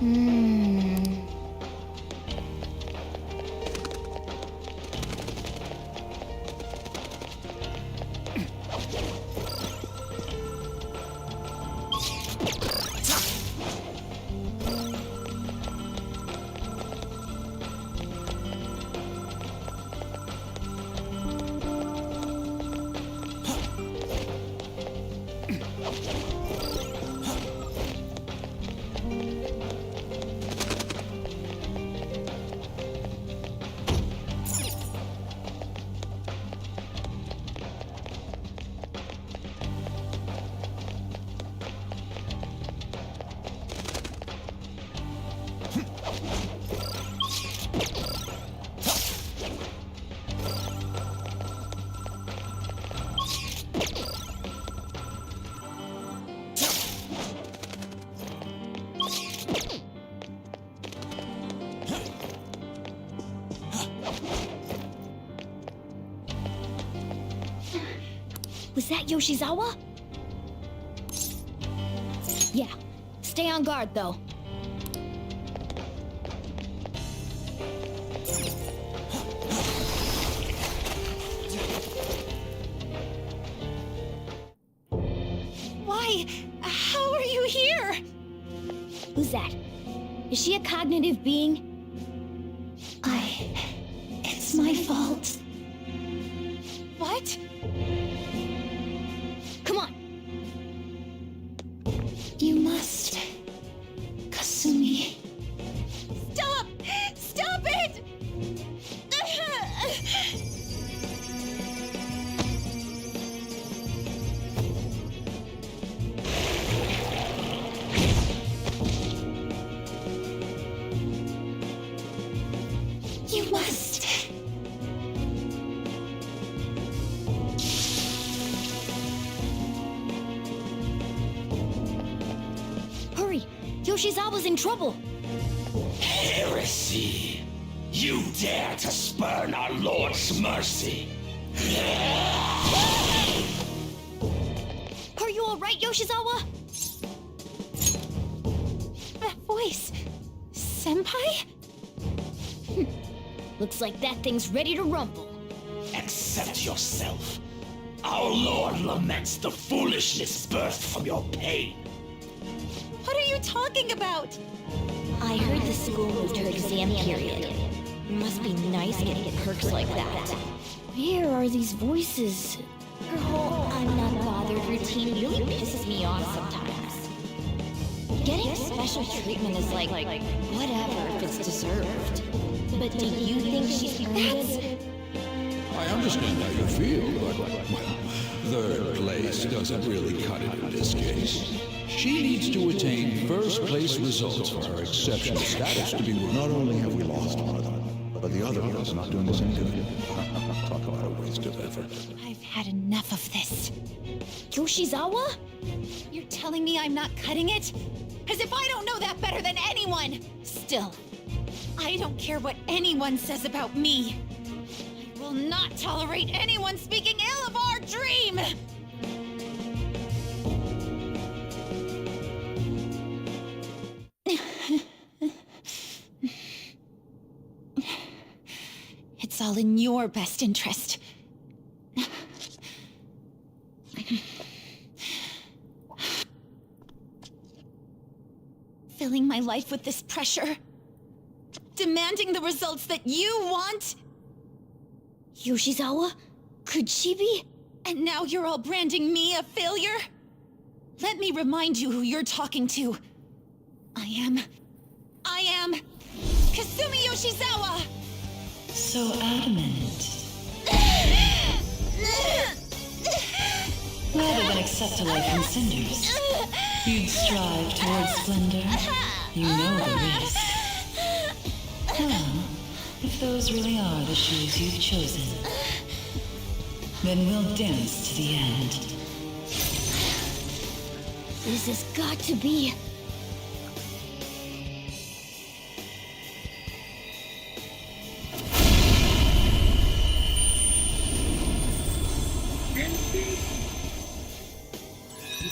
Hmm. Was that Yoshizawa? Yeah. Stay on guard, though. Why? How are you here? Who's that? Is she a cognitive being? It's my fault. What? Come on! You must. Kasumi. Stop! Stop it! You must. Hurry! Yoshizawa's in trouble! Heresy! You dare to spurn our Lord's mercy! Are you alright, Yoshizawa? That voice. Senpai? Looks like that thing's ready to rumble. Accept yourself. Our Lord laments the foolishness birthed from your pain. What are you talking about? I heard the school moved her exam period. It must be nice getting perks like that. Where are these voices? Her whole I'm not bothered routine really pisses me off sometimes. Getting special treatment is like whatever if it's deserved. But do you think she's earned it? I understand how you feel, but, well, third place doesn't really cut it in this case. She needs to attain first place results for her exceptional status to be worth. Not only have we lost one of them, but the other one is not doing us any good. Talk about a waste of effort. I've had enough of this. Yoshizawa? You're telling me I'm not cutting it? As if I don't know that better than anyone! Still, I don't care what anyone says about me. I will not tolerate anyone speaking ill of our dream! It's all in your best interest. Filling my life with this pressure. Demanding the results that you want. Yoshizawa? Could she be? And now you're all branding me a failure? Let me remind you who you're talking to. I am Kasumi Yoshizawa! So adamant. Rather than accept a life in cinders, you'd strive towards splendor. You know the risk. Well, if those really are the shoes you've chosen, then we'll dance to the end. This has got to be...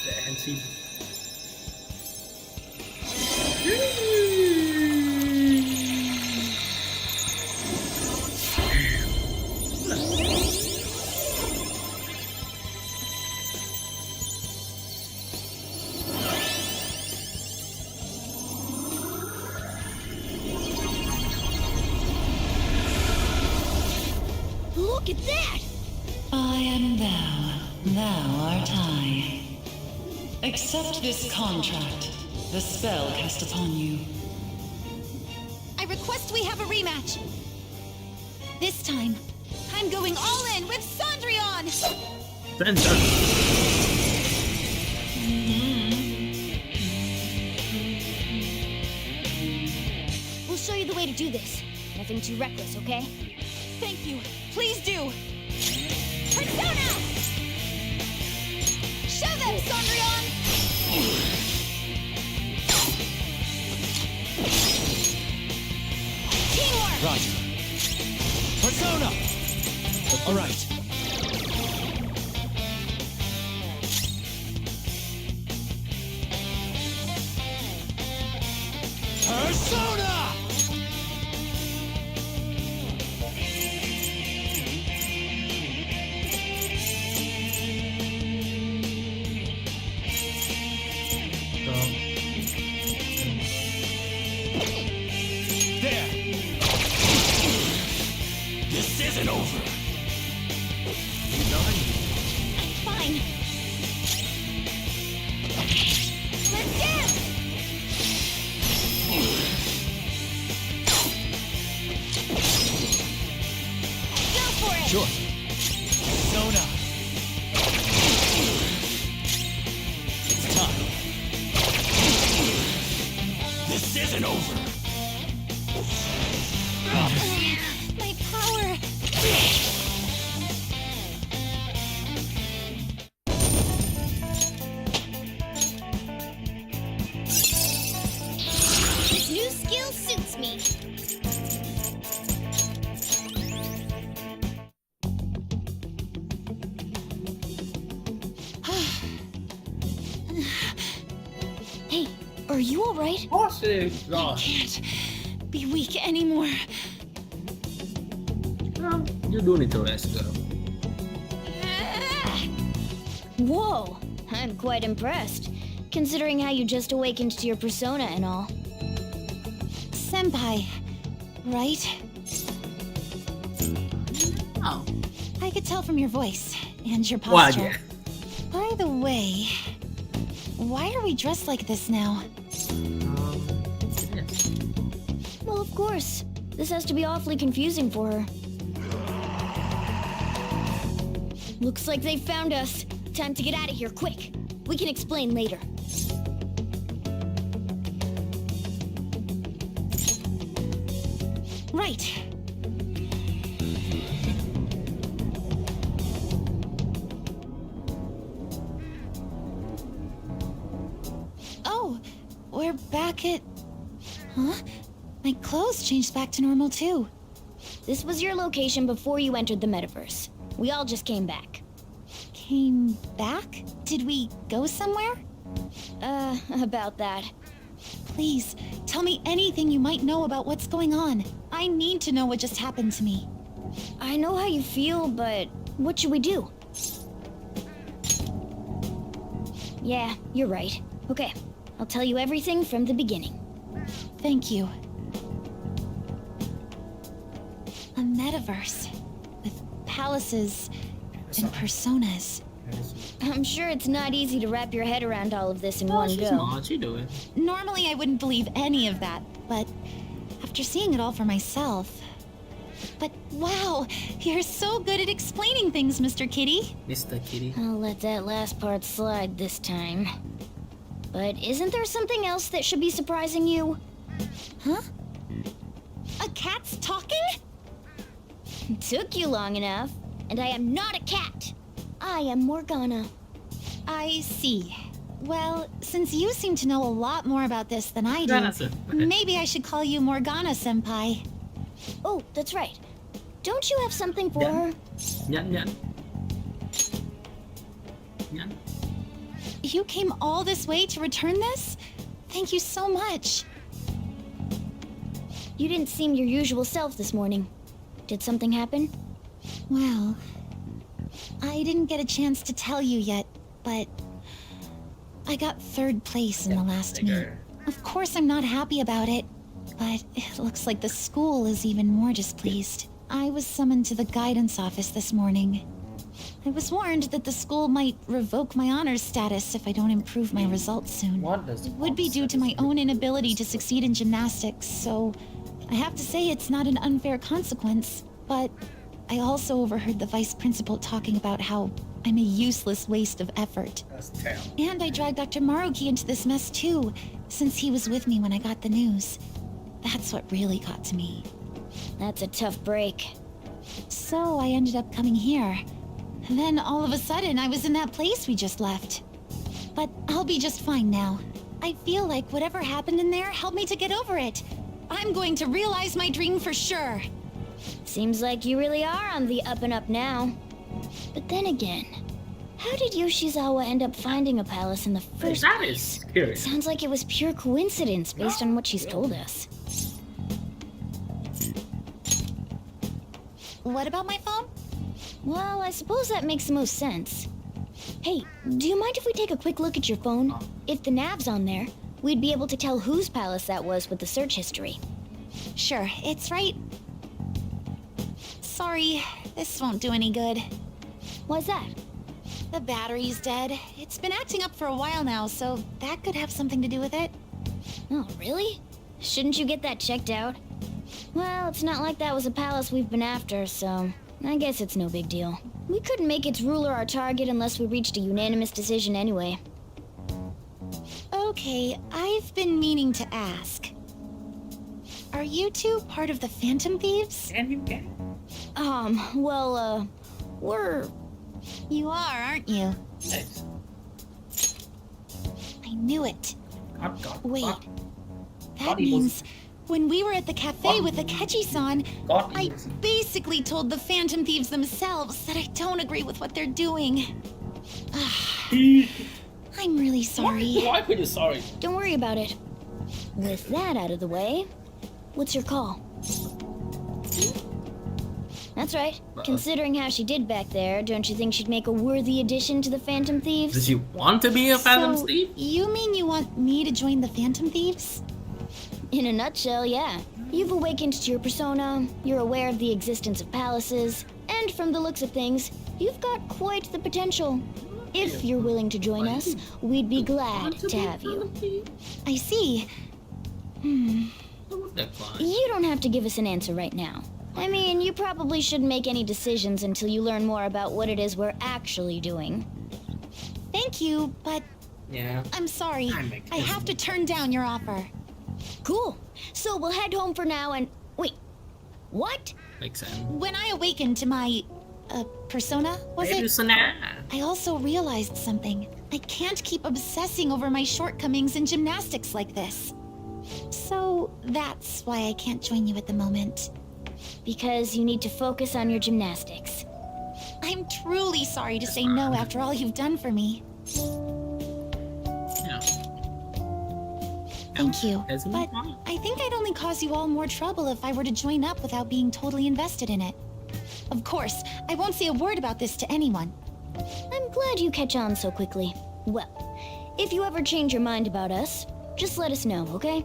Fancy. Look at that! I am thou art I. Accept this contract, the spell cast upon you. I request we have a rematch. This time, I'm going all in with Cendrillon! We'll show you the way to do this. Nothing too reckless, okay? Thank you. Please do. Persona! Show them, Cendrillon! Teamwork! Roger. Persona! All right. Persona! There! This isn't over! Fine. Let's dance! Go for it! Sure. Persona! It's time. This isn't over! My power! This new skill suits me. Hey, are you all right? Você ó, Can't be weak anymore. you're doing interesting girl. Whoa, I'm quite impressed, considering how you just awakened to your persona and all. Senpai, right? Oh, I could tell from your voice and your why posture. yeah. By the way, why are we dressed like this now? Yeah. Well, of course. This has to be awfully confusing for her. Looks like they found us. Time to get out of here, quick. We can explain later. Right. Oh, we're back at... Huh? My clothes changed back to normal too. This was your location before you entered the metaverse. We all just came back. Came back? Did we go somewhere? About that. Please, tell me anything you might know about what's going on. I need to know what just happened to me. I know how you feel, but what should we do? Yeah, you're right. Okay, I'll tell you everything from the beginning. Thank you. A metaverse with palaces and personas. I'm sure it's not easy to wrap your head around all of this in one She's go. smart, she do it. Normally I wouldn't believe any of that, but after seeing it all for myself... But wow, you're so good at explaining things, Mr. Kitty. Mr. Kitty. I'll let that last part slide this time. But isn't there something else that should be surprising you? Huh? A cat's talking? Took you long enough, and I am not a cat. I am Morgana. I see. Well, since you seem to know a lot more about this than I do, Morgana-senpai. maybe I should call you Morgana-senpai. Oh, that's right. Don't you have something for Yeah. her? Nyan, nyan. Nyan. You came all this way to return this? Thank you so much. You didn't seem your usual self this morning. Did something happen? Well, I didn't get a chance to tell you yet, but I got third place in the last meet. Figure. Of course I'm not happy about it, but it looks like the school is even more displeased. I was summoned to the guidance office this morning. I was warned that the school might revoke my honors status if I don't improve my results soon. What does It would be due to my own inability to succeed in gymnastics, so I have to say it's not an unfair consequence, but I also overheard the vice principal talking about how I'm a useless waste of effort. That's terrible. And I dragged Dr. Maruki into this mess too, since he was with me when I got the news. That's what really got to me. That's a tough break. So I ended up coming here. And then all of a sudden, I was in that place we just left. But I'll be just fine now. I feel like whatever happened in there helped me to get over it. I'm going to realize my dream for sure. Seems like you really are on the up and up now. But then again, how did Yoshizawa end up finding a palace in the first That place? is curious. Sounds like it was pure coincidence based on what she's told us. What about my phone? Well, I suppose that makes the most sense. Hey, do you mind if we take a quick look at your phone? If the nav's on there, we'd be able to tell whose palace that was with the search history. Sure, it's right. Sorry, this won't do any good. Why's that? The battery's dead. It's been acting up for a while now, so that could have something to do with it. Oh, really? Shouldn't you get that checked out? Well, it's not like that was a palace we've been after, so I guess it's no big deal. We couldn't make its ruler our target unless we reached a unanimous decision anyway. Okay, I've been meaning to ask. Are you two part of the Phantom Thieves? And you can. We're... You are, aren't you? Nice. I knew it. God. Wait. God. That God, he was- means when we were at the cafe with Akechi-san, God, I he was- basically told the Phantom Thieves themselves that I don't agree with what they're doing. I'm really sorry. Why were you sorry? Don't worry about it. With that out of the way, what's your call? That's right. Considering how she did back there, don't you think she'd make a worthy addition to the Phantom Thieves? Does she want to be a Phantom So, Thief? you mean you want me to join the Phantom Thieves? In a nutshell, yeah. You've awakened to your persona, you're aware of the existence of palaces, and from the looks of things, you've got quite the potential. If you're willing to join us, we'd be glad to have you. I see. Decline. You don't have to give us an answer right now. I mean, you probably shouldn't make any decisions until you learn more about what it is we're actually doing. Thank you, but Yeah. I'm sorry. I make I have to turn down your offer. Cool. So we'll head home for now and... Wait. What? Makes sense. When I awakened to my, persona, was Maybe it? so now. I also realized something. I can't keep obsessing over my shortcomings in gymnastics like this. So that's why I can't join you at the moment. Because you need to focus on your gymnastics. I'm truly sorry to say no after all you've done for me. Yeah. Thank you. Isn't But it fine? I think I'd only cause you all more trouble if I were to join up without being totally invested in it. Of course, I won't say a word about this to anyone. I'm glad you catch on so quickly. Well, if you ever change your mind about us, just let us know, okay?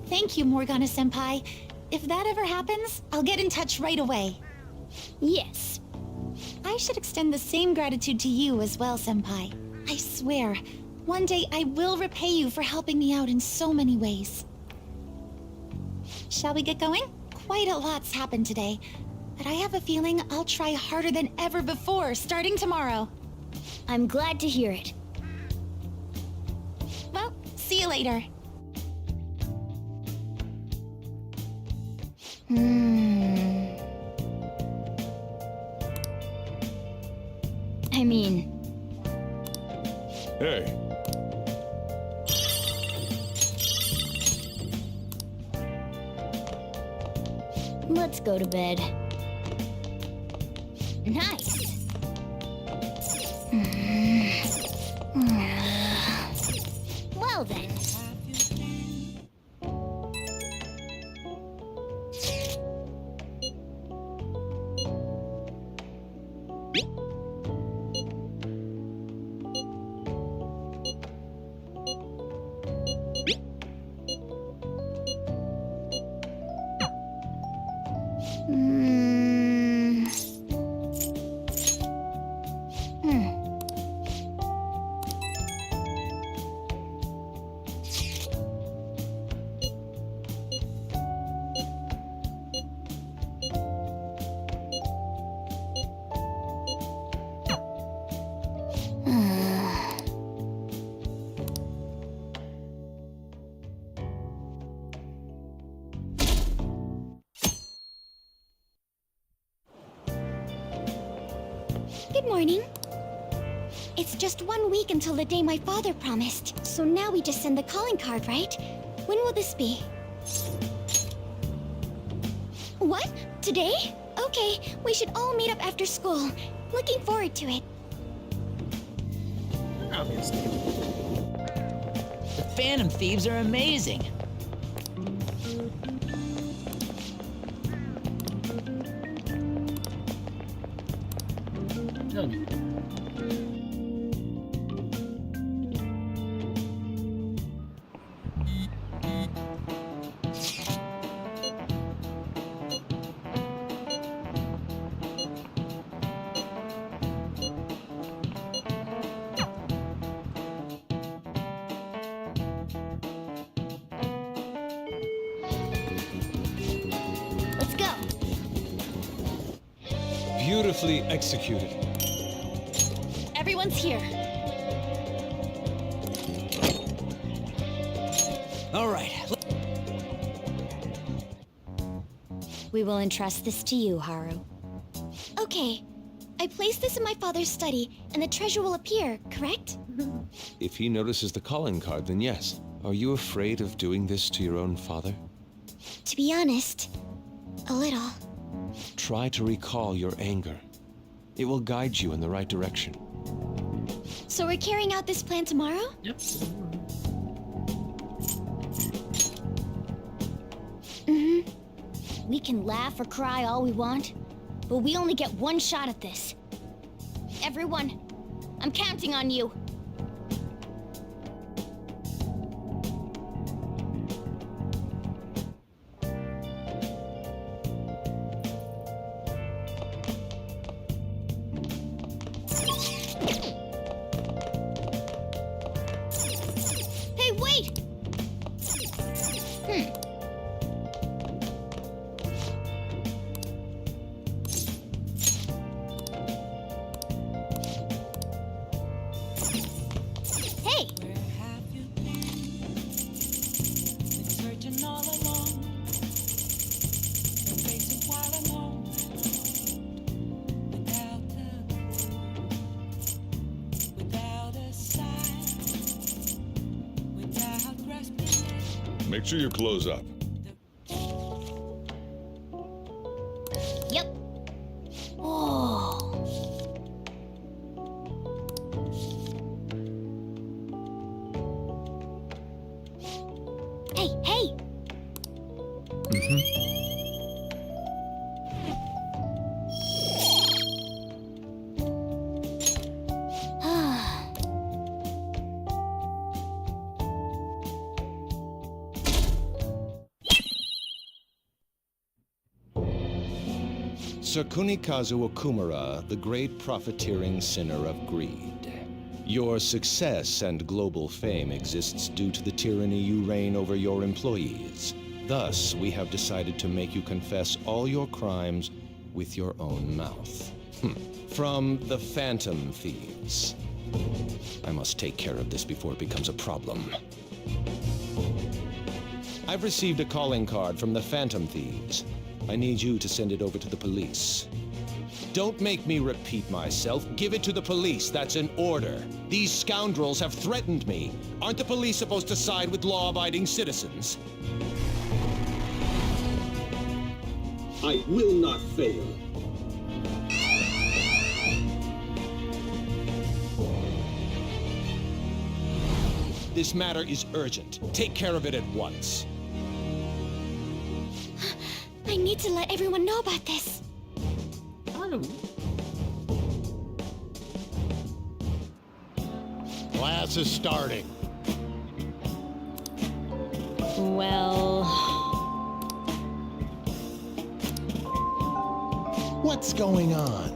Thank you, Morgana-senpai. If that ever happens, I'll get in touch right away. Yes. I should extend the same gratitude to you as well, senpai. I swear, one day I will repay you for helping me out in so many ways. Shall we get going? Quite a lot's happened today, but I have a feeling I'll try harder than ever before starting tomorrow. I'm glad to hear it. Well, see you later. I mean, Hey, let's go to bed. Nice. Well then. Good morning. It's just 1 week until the day my father promised. So now we just send the calling card, right? When will this be? What? Today? Okay, we should all meet up after school. Looking forward to it. Obviously. The Phantom Thieves are amazing. Tell me. Let's go. Beautifully executed. Everyone's here. All right. We will entrust this to you, Haru. Okay. I placed this in my father's study, and the treasure will appear, correct? If he notices the calling card, then yes. Are you afraid of doing this to your own father? To be honest, a little. Try to recall your anger. It will guide you in the right direction. So we're carrying out this plan tomorrow? Yep. We can laugh or cry all we want, but we only get one shot at this. Everyone, I'm counting on you. Hey, wait! Hey! Make sure you close up. Yep. Oh. Hey, hey! Sir Kunikazu Okumura, the great profiteering sinner of greed. Your success and global fame exists due to the tyranny you reign over your employees. Thus, we have decided to make you confess all your crimes with your own mouth. From the Phantom Thieves. I must take care of this before it becomes a problem. I've received a calling card from the Phantom Thieves. I need you to send it over to the police. Don't make me repeat myself. Give it to the police. That's an order. These scoundrels have threatened me. Aren't the police supposed to side with law-abiding citizens? I will not fail. This matter is urgent. Take care of it at once. I need to let everyone know about this. Hello. Class is starting. Well... What's going on?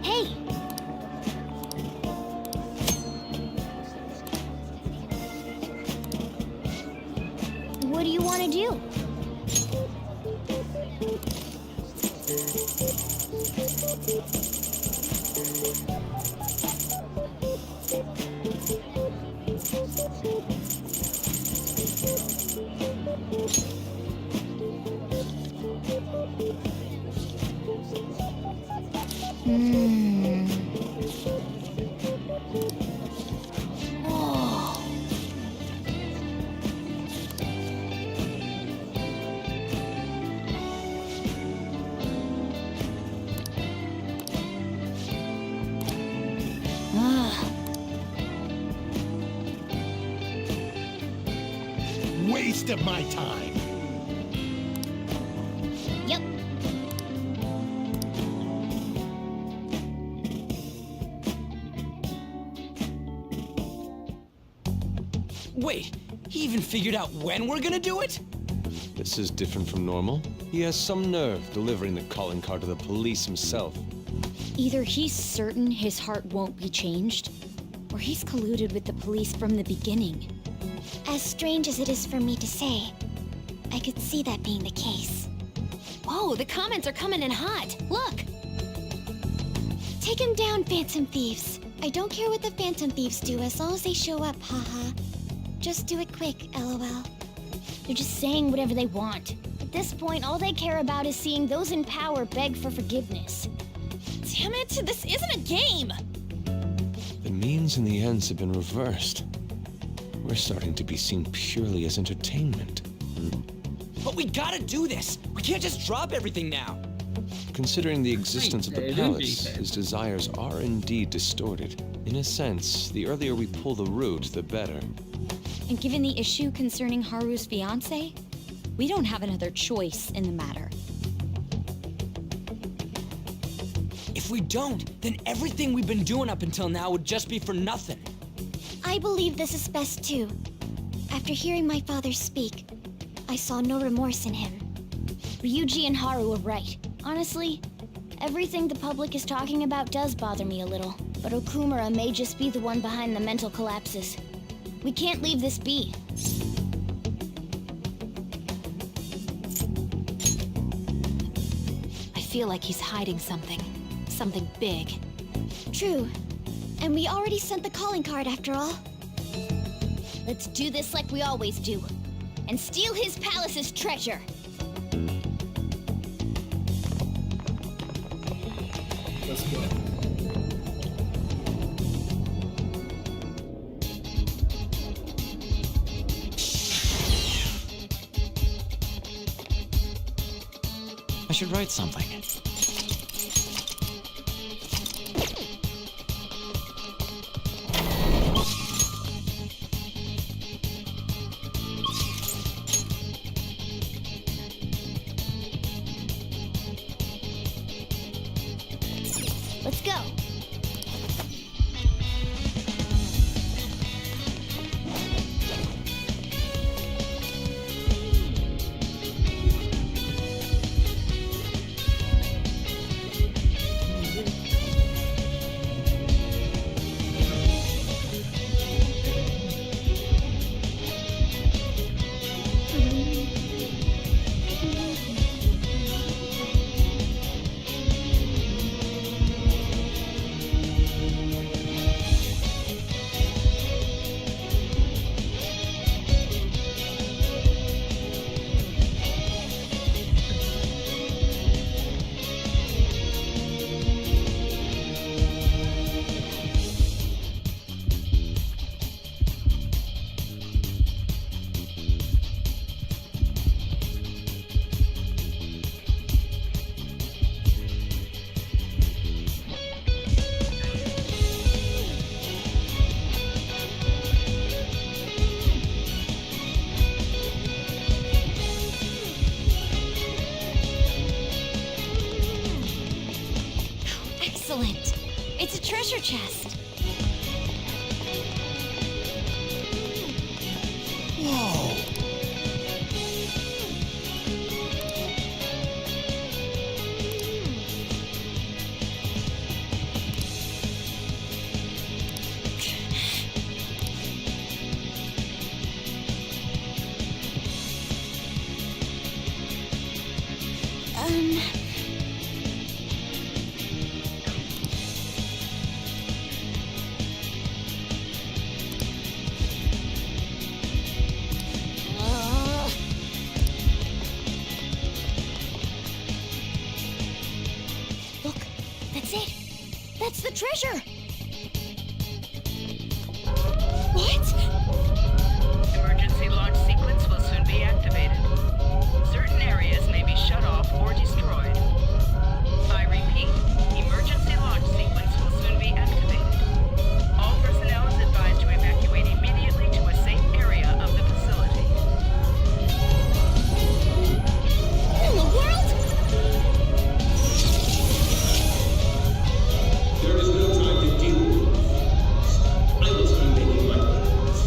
Hey! What do you want to do? Whoa. Waste of my time. Yep. Wait, he even figured out when we're gonna do it? This is different from normal. He has some nerve delivering the calling card to the police himself. Either he's certain his heart won't be changed, or he's colluded with the police from the beginning. As strange as it is for me to say, I could see that being the case. Whoa, the comments are coming in hot. Look! Take him down, Phantom Thieves. I don't care what the Phantom Thieves do as long as they show up, haha. Just do it quick, lol. They're just saying whatever they want. At this point, all they care about is seeing those in power beg for forgiveness. Damn it, this isn't a game! The means and the ends have been reversed. We're starting to be seen purely as entertainment. But we gotta do this! We can't just drop everything now! Considering the existence of the palace, his desires are indeed distorted. In a sense, the earlier we pull the root, the better. And given the issue concerning Haru's fiancé, we don't have another choice in the matter. If we don't, then everything we've been doing up until now would just be for nothing. I believe this is best too. After hearing my father speak, I saw no remorse in him. Ryuji and Haru are right. Honestly, everything the public is talking about does bother me a little. But Okumura may just be the one behind the mental collapses. We can't leave this be. I feel like he's hiding something. Something big. True. And we already sent the calling card after all. Let's do this like we always do. And steal his palace's treasure. Let's go. I should write something. Let's go. Excellent. It's a treasure chest. Whoa! Look, that's it. That's the treasure. or destroyed. I repeat, emergency launch sequence will soon be activated. All personnel is advised to evacuate immediately to a safe area of the facility. What in the world? There is no time to deal with this. I must be making my plans.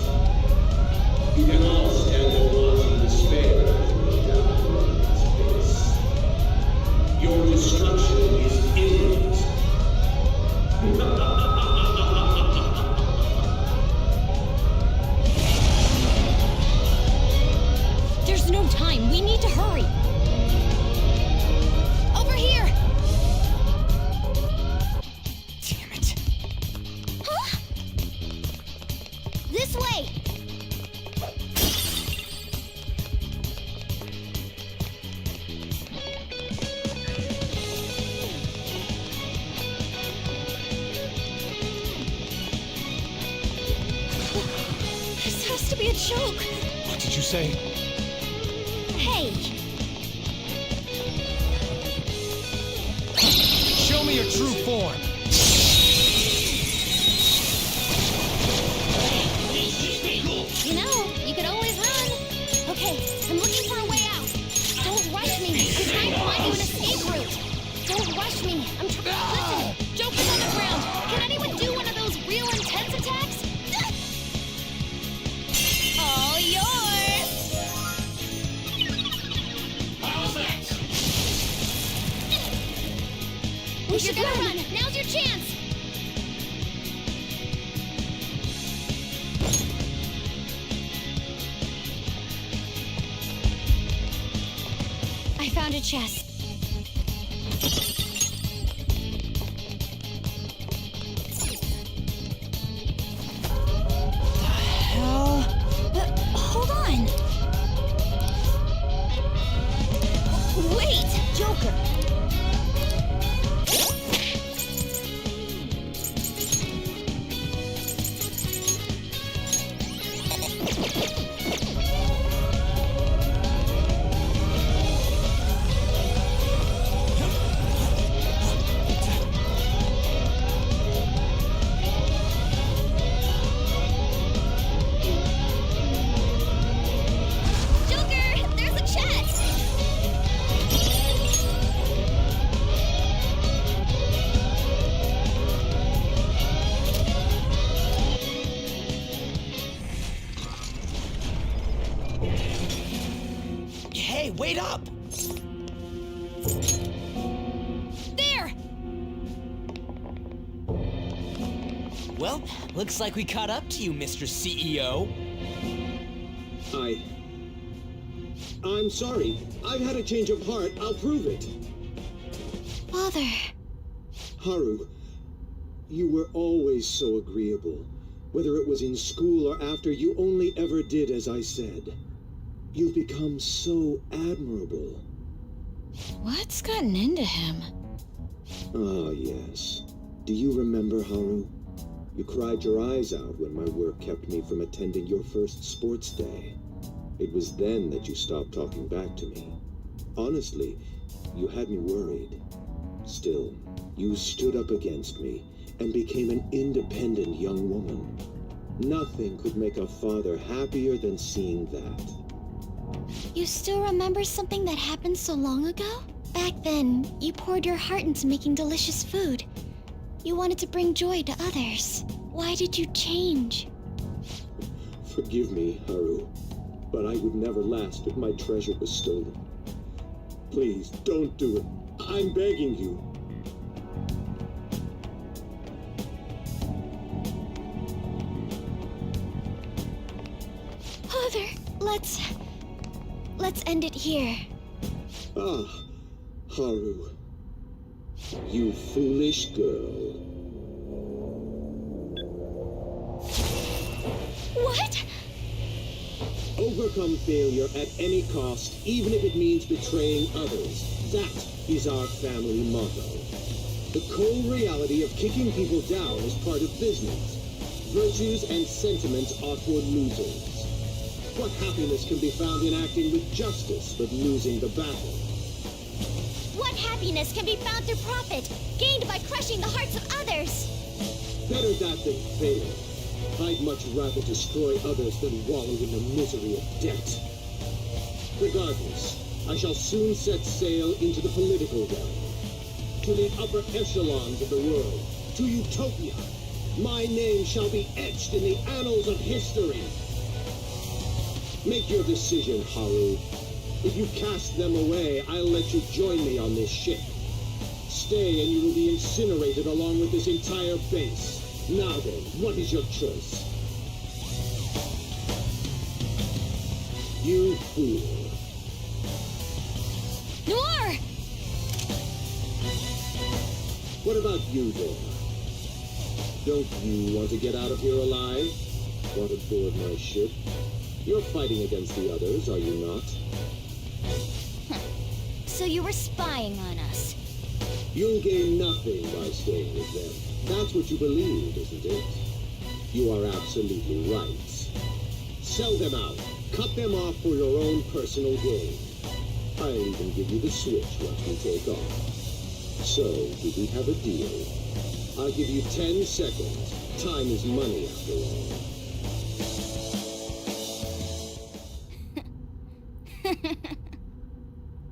You can all stand and watch in despair as you go down into space. Your destruction is imminent. There's no time. We need to hurry. Over here! Damn it. Huh? This way! This has to be a joke. What did you say? Hey! Show me your true form! You know, you could always run. Okay, I'm looking for a way out. Don't rush me. I'm trying to find you an escape route. Don't rush me. I'm trying. Listen, Joker's on the ground. Can anyone do one of those real intense attacks? All yours. If you're gonna run, now's your chance. I found a chest. Hell. Hold on. Wait, Joker. Joker, there's a chest. Hey, wait up! There! Well, looks like we caught up to you, Mr. CEO. I'm sorry. I've had a change of heart. I'll prove it. Father. Haru, you were always so agreeable. Whether it was in school or after, you only ever did as I said. You've become so admirable. What's gotten into him? Ah, yes. Do you remember, Haru? You cried your eyes out when my work kept me from attending your first sports day. It was then that you stopped talking back to me. Honestly, you had me worried. Still, you stood up against me and became an independent young woman. Nothing could make a father happier than seeing that. You still remember something that happened so long ago? Back then, you poured your heart into making delicious food. You wanted to bring joy to others. Why did you change? Forgive me, Haru, but I would never last if my treasure was stolen. Please, don't do it. I'm begging you. Father, let's end it here. Ah, Haru. You foolish girl. What? Overcome failure at any cost, even if it means betraying others. That is our family motto. The cold reality of kicking people down is part of business. Virtues and sentiments are for losers. What happiness can be found in acting with justice but losing the battle? What happiness can be found through profit, gained by crushing the hearts of others? Better that than fail. I'd much rather destroy others than wallow in the misery of debt. Regardless, I shall soon set sail into the political realm, to the upper echelons of the world, to Utopia. My name shall be etched in the annals of history. Make your decision, Haru. If you cast them away, I'll let you join me on this ship. Stay and you will be incinerated along with this entire base. Now then, what is your choice? You fool. Noir! What about you, Dora? Don't you want to get out of here alive? Want to board my ship? You're fighting against the others, are you not? So you were spying on us. You'll gain nothing by staying with them. That's what you believe, isn't it? You are absolutely right. Sell them out. Cut them off for your own personal gain. I'll even give you the switch once we take off. So, do we have a deal? I'll give you 10 seconds. Time is money, after all.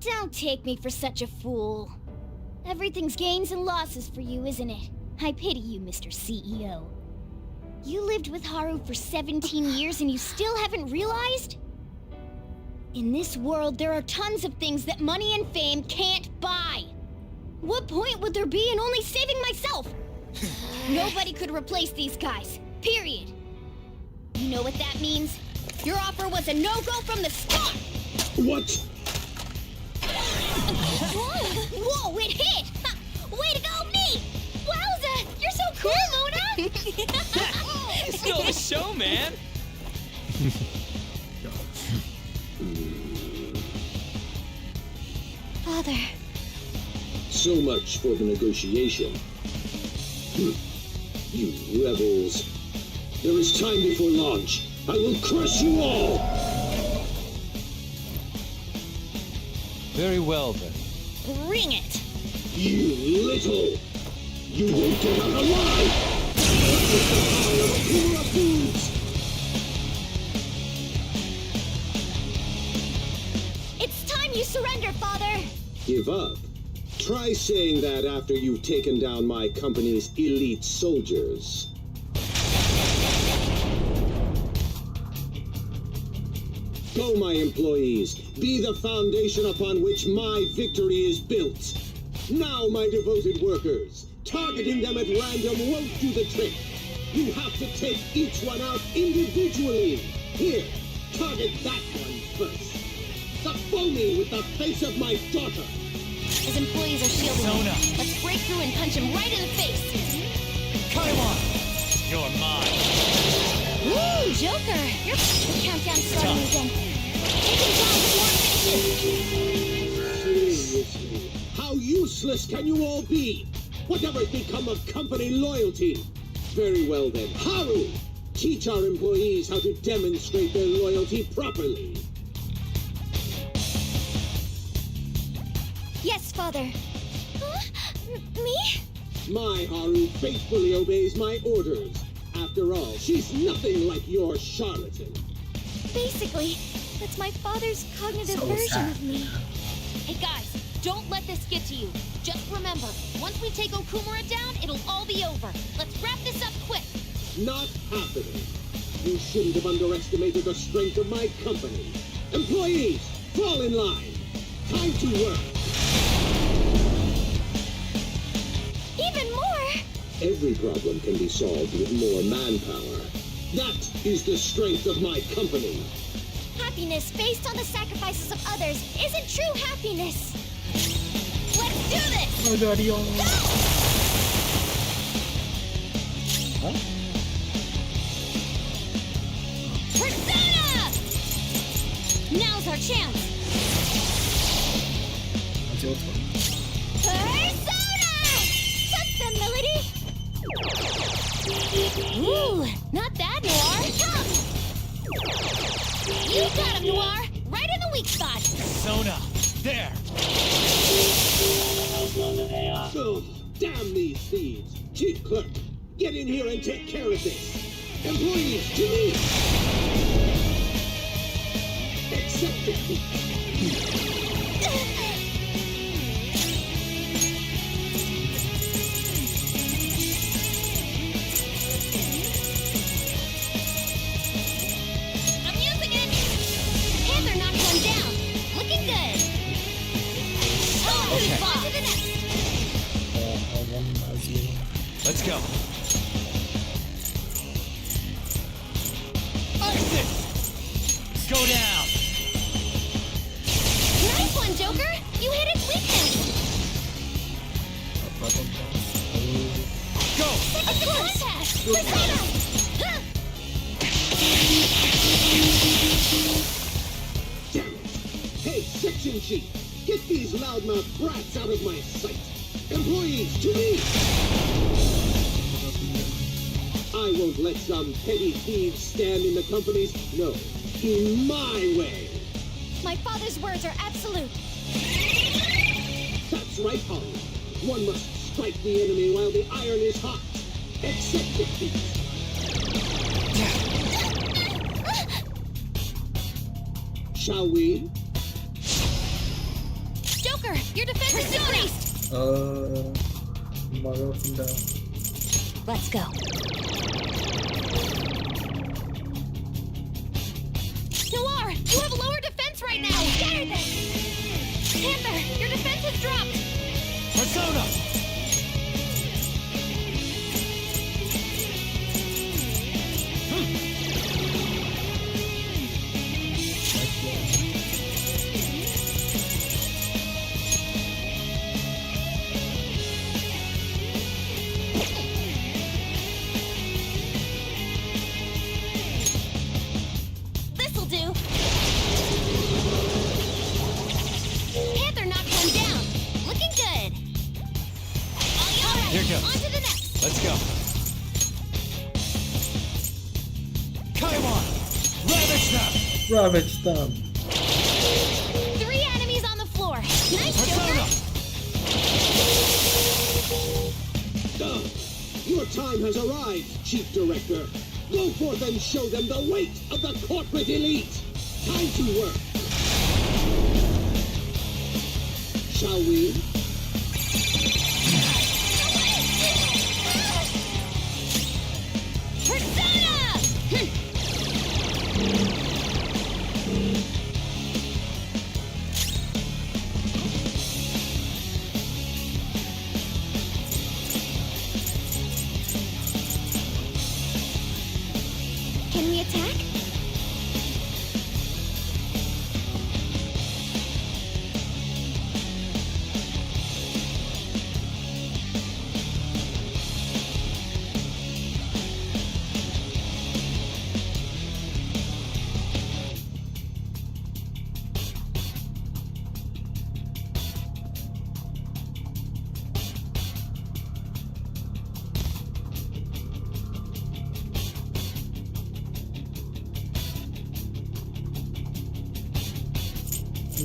Don't take me for such a fool. Everything's gains and losses for you, isn't it? I pity you, Mr. CEO. You lived with Haru for 17 years and you still haven't realized? In this world, there are tons of things that money and fame can't buy. What point would there be in only saving myself? Nobody could replace these guys, period. You know what that means? Your offer was a no-go from the start! What? Whoa, it hit! Ha, way to go, me! Wowza, you're so cool, Luna! Still the show, man! Father. So much for the negotiation. You rebels. There is time before launch. I will crush you all! Very well, then. Bring it! You little! You won't get out alive! Akira Foods! It's time you surrender, Father! Give up? Try saying that after you've taken down my company's elite soldiers. Go, my employees. Be the foundation upon which my victory is built. Now, my devoted workers. Targeting them at random won't do the trick. You have to take each one out individually. Here, target that one first. The phony with the face of my daughter. His employees are shielding him. Let's break through and punch him right in the face. Kaiwan! You're mine. Woo, Joker! The countdown's starting again. Taking down more faces! Seriously, how useless can you all be? Whatever's become of company loyalty? Very well then, Haru! Teach our employees how to demonstrate their loyalty properly. Yes, Father. Me? My Haru faithfully obeys my orders. After all, she's nothing like your charlatan. Basically, that's my father's cognitive version of me. Hey guys, don't let this get to you. Just remember, once we take Okumura down, it'll all be over. Let's wrap this up quick. Not happening. You shouldn't have underestimated the strength of my company. Employees, fall in line. Time to work. Even more! Every problem can be solved with more manpower. That is the strength of my company. Happiness based on the sacrifices of others isn't true happiness. Let's do this! Oh, Daddy, Go! Huh? Persona! Now's our chance. Persona! Touch them, Melody! Ooh, not bad, Noir. Come! You got him, Noir! Right in the weak spot! Persona! There! Oh, damn these thieves! Chief Clerk, get in here and take care of this! Employees, to me! Accept it! I'm using it! Panther knocked one down. Looking good. Okay. On to the next. Let's go. Isis! Go down! Nice one, Joker! You hit its weakness! Go! Second to contact! Persona! Huh. Damn it! Hey, section chief! Get these loudmouth brats out of my sight! Employees, to me! I won't let some petty thieves stand in the company's... No, in my way! My father's words are absolute. That's right, Holly. One must strike the enemy while the iron is hot. Accept defeat. Shall we? Joker, your defense is decreased! Let's go. Noir, you have lower defense right now! Scatter this! Panther, your defense has dropped! Persona! This'll do! Panther knocked one down. Looking good. Alright, Here goes. on to the next. Let's go. Kaiwan! Ravage them! Ravage them. 3 enemies on the floor. Nice, Persona! Joker! Your time has arrived, Chief Director. Go forth and show them the weight of the corporate elite. Time to work. Shall we? Persona! Can we attack?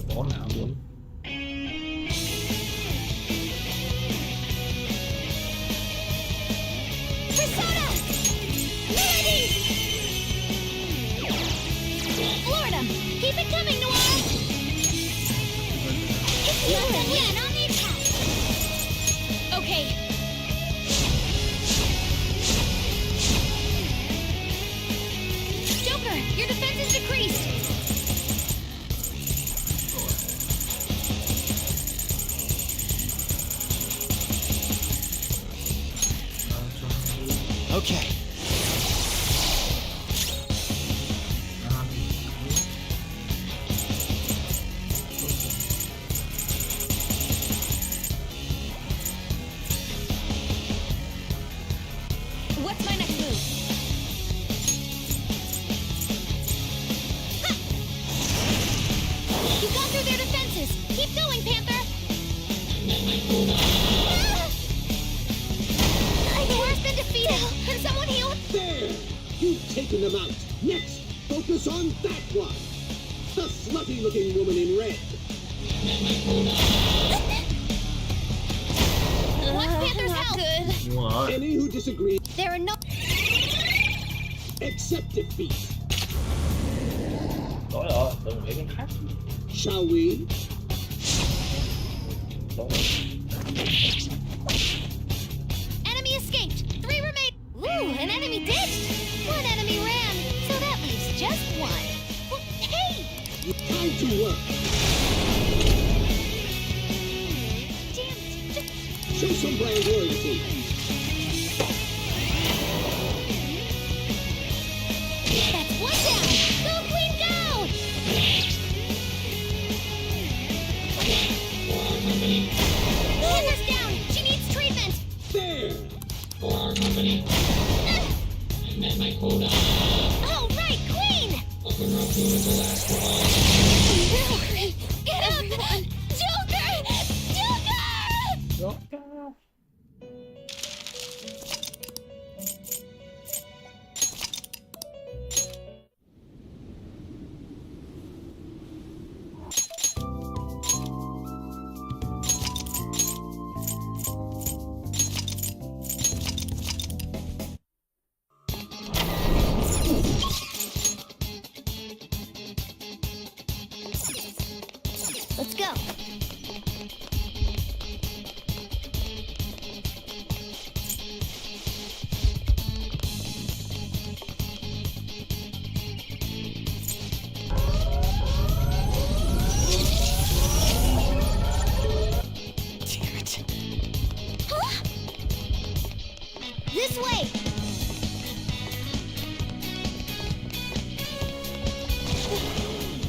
Bỏ nào luôn. Persona! Melody! Florida! Keep it coming, Noir! It's not done yet! On the attack! Okay. Joker, your defense is decreased! Okay. What's my next move? Ha! You got through their defenses! Keep going, Panther! Noir's been defeated! Can someone heal? There! You've taken them out. Next, focus on that one. The slutty-looking woman in red. Black Panther's not help! good. Any who disagree, There are no... accept defeat. Rồi, từng nghĩ cái khác. Shall we? Enemy escaped! 3 remain... Ooh, an enemy ditched! 1 enemy ran, so that leaves just 1. Well, hey! Time to work. Damn it! Show some brand loyalty. That's 1 down! Go, Queen, go! Panther's down! She needs treatment! There! Oh, right, Queen! Get up! Joker! Joker! Let's go. Damn it. Huh? This way.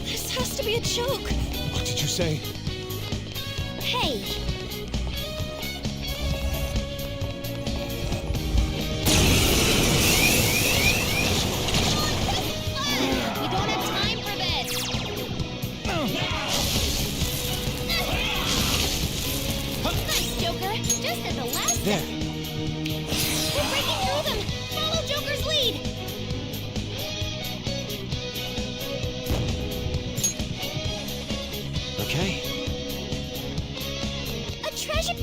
This has to be a joke. What did you say? Hey. We don't have time for this. Nice, Joker. Just at the last There. We're breaking through them. Follow Joker's lead. Okay. A treasure.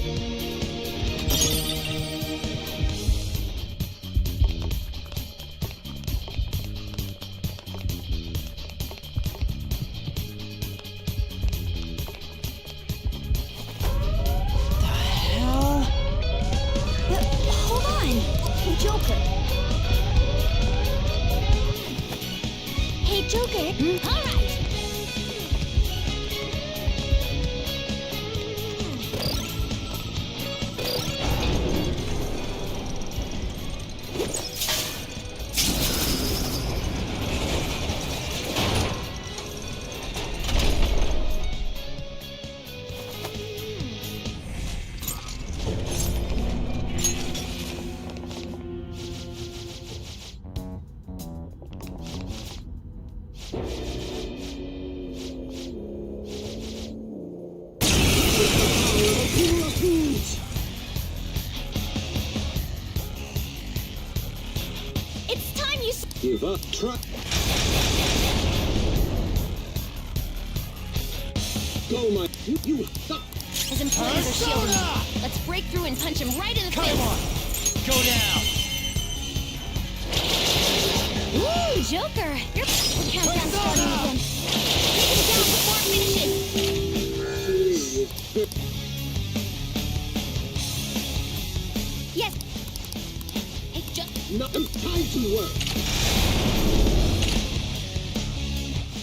Hell. Hold on. Joker. Hey, Joker. All right. It's time you... Give up. Try. Go, my... You suck. His employees are shielding him. Let's break through and punch him right in the face. Go down. Woo, Joker! Your countdown's starting again. Take him down before it finishes. Yes. Hey, No, time to work.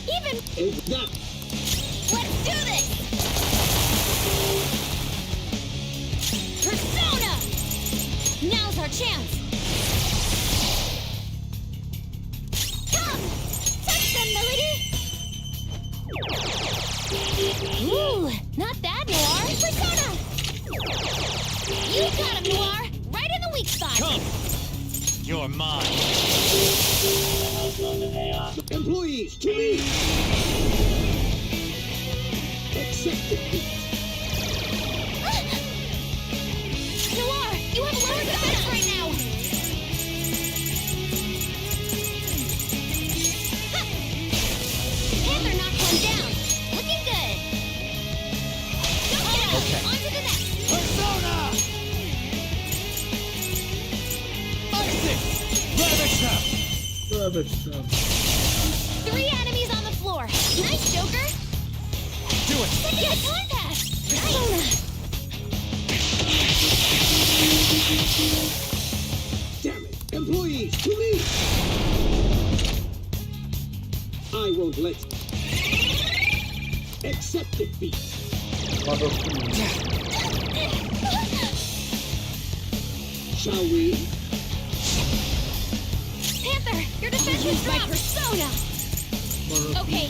Even. Exactly. Let's do this. Persona. Now's our chance. Come, touch them, Melody. Ooh, not bad, Noir. Persona. You got him, Noir. Right in the weak spot. Come. You're mine. Employees, to me. Accept defeat. Noir, you have lower defense right now. Ha! Panther knocked one down. Looking good. Savage stuff. 3 enemies on the floor. Nice, Joker. Do it. Taking the contest. Persona. Damn it! Employees, to me! I won't let... Accept defeat. Shall we? Panther, your defense is my persona. Okay.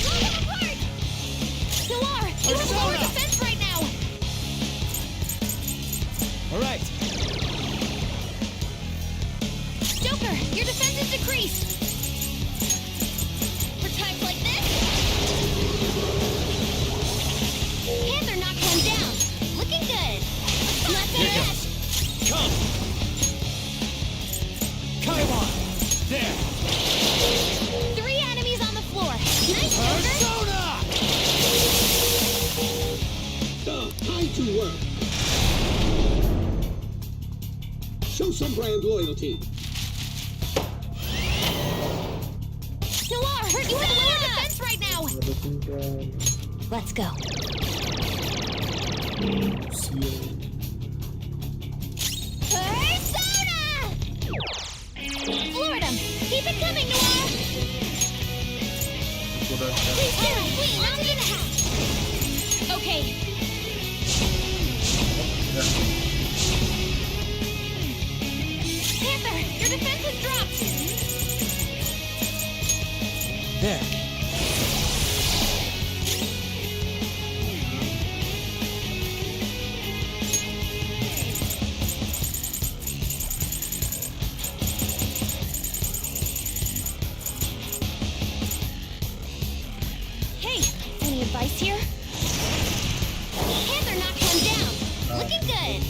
Pull them apart. Noir, you have lower defense right now. All right. Joker, your defense is decreased. For times like this. Panther knocked one down. Looking good. Not Here that. goes. Come. Kaiwan. There. 3 enemies on the floor. Nice, Joker. Persona. Time to work. Show some brand loyalty. Noir, you have lower defense right now. Let's go. Persona! Floor them. Keep it coming, Noir. Please, please, not in the house. Okay. Panther, your defense has dropped. There. Hey, any advice here? Panther knocked one down. Looking good.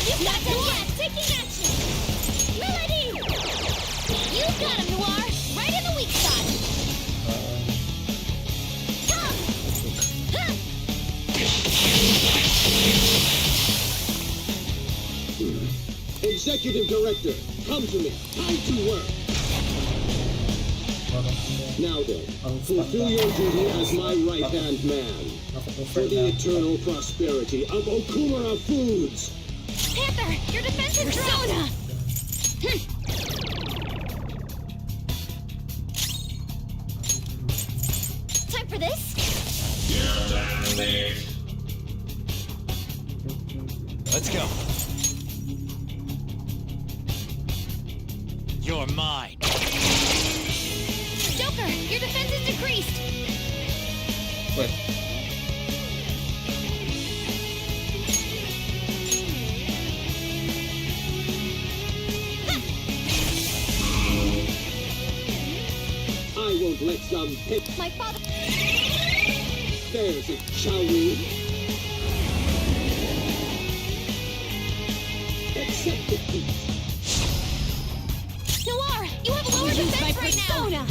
He's not done yet. Taking action. Melody! You got him, Noir. Right in the weak spot. Come! Huh. Executive Director, come to me. Time to work. Now then, fulfill your duty as my right-hand man. For the eternal prosperity of Okumura Foods. Panther, your defense is Persona! Time for this? Let's go. You're mine. Joker, your defense is decreased. Wait. I won't let some pick. My father. There's it, shall we? Accept defeat. Noir, you have lower defense right now.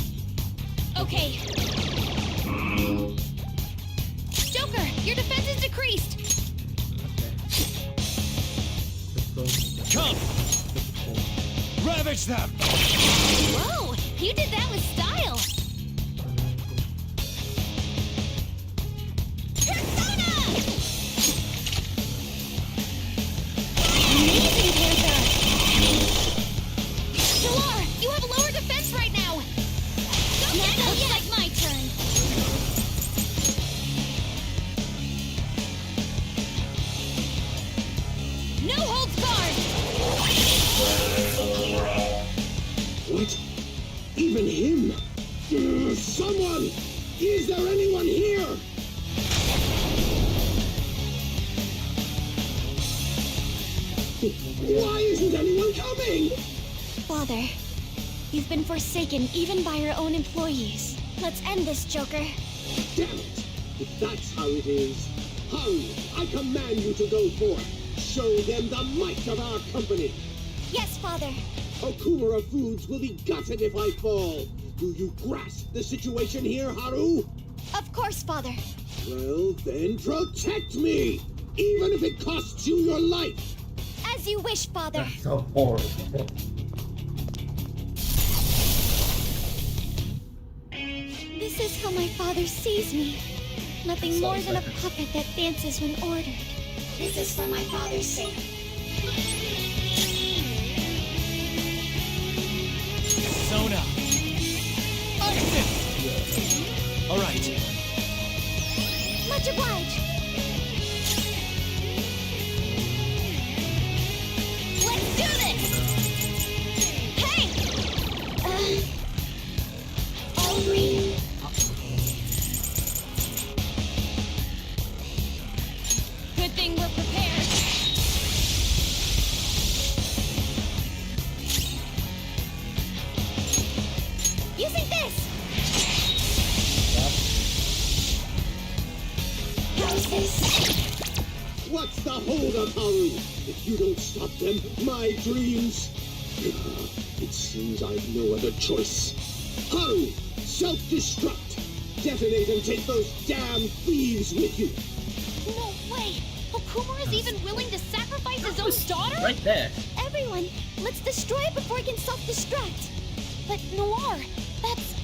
Okay. Joker, your defense is decreased. Come. Ravage them. Whoa, you did that with style. Persona! Amazing, Panther. Noir, you have lower defense right now. That looks like my turn. No holds barred. What? Even him? Someone! Is there anyone here? Why isn't anyone coming? Father, you've been forsaken even by your own employees. Let's end this, Joker. Damn it! If that's how it is, hurry! I command you to go forth. Show them the might of our company. Yes, Father. Okumura Foods will be gutted if I fall. Do you grasp the situation here, Haru? Of course, Father. Well, then protect me! Even if it costs you your life! As you wish, Father. That's so horrible. This is how my father sees me. Nothing more than a puppet that dances when ordered. This is for my father's sake. Sona! Isis! Alright. Much obliged. Let's do this! Hey! All green. Good thing we're prepared. Using this! How's this? What's the holdup, Haru? If you don't stop them, my dreams... It seems I've no other choice. Haru, self-destruct! Detonate and take those damn thieves with you! No way! Okumura is even willing to sacrifice his own daughter? Right there. Everyone, let's destroy it before it can self-destruct. But Noir, that's...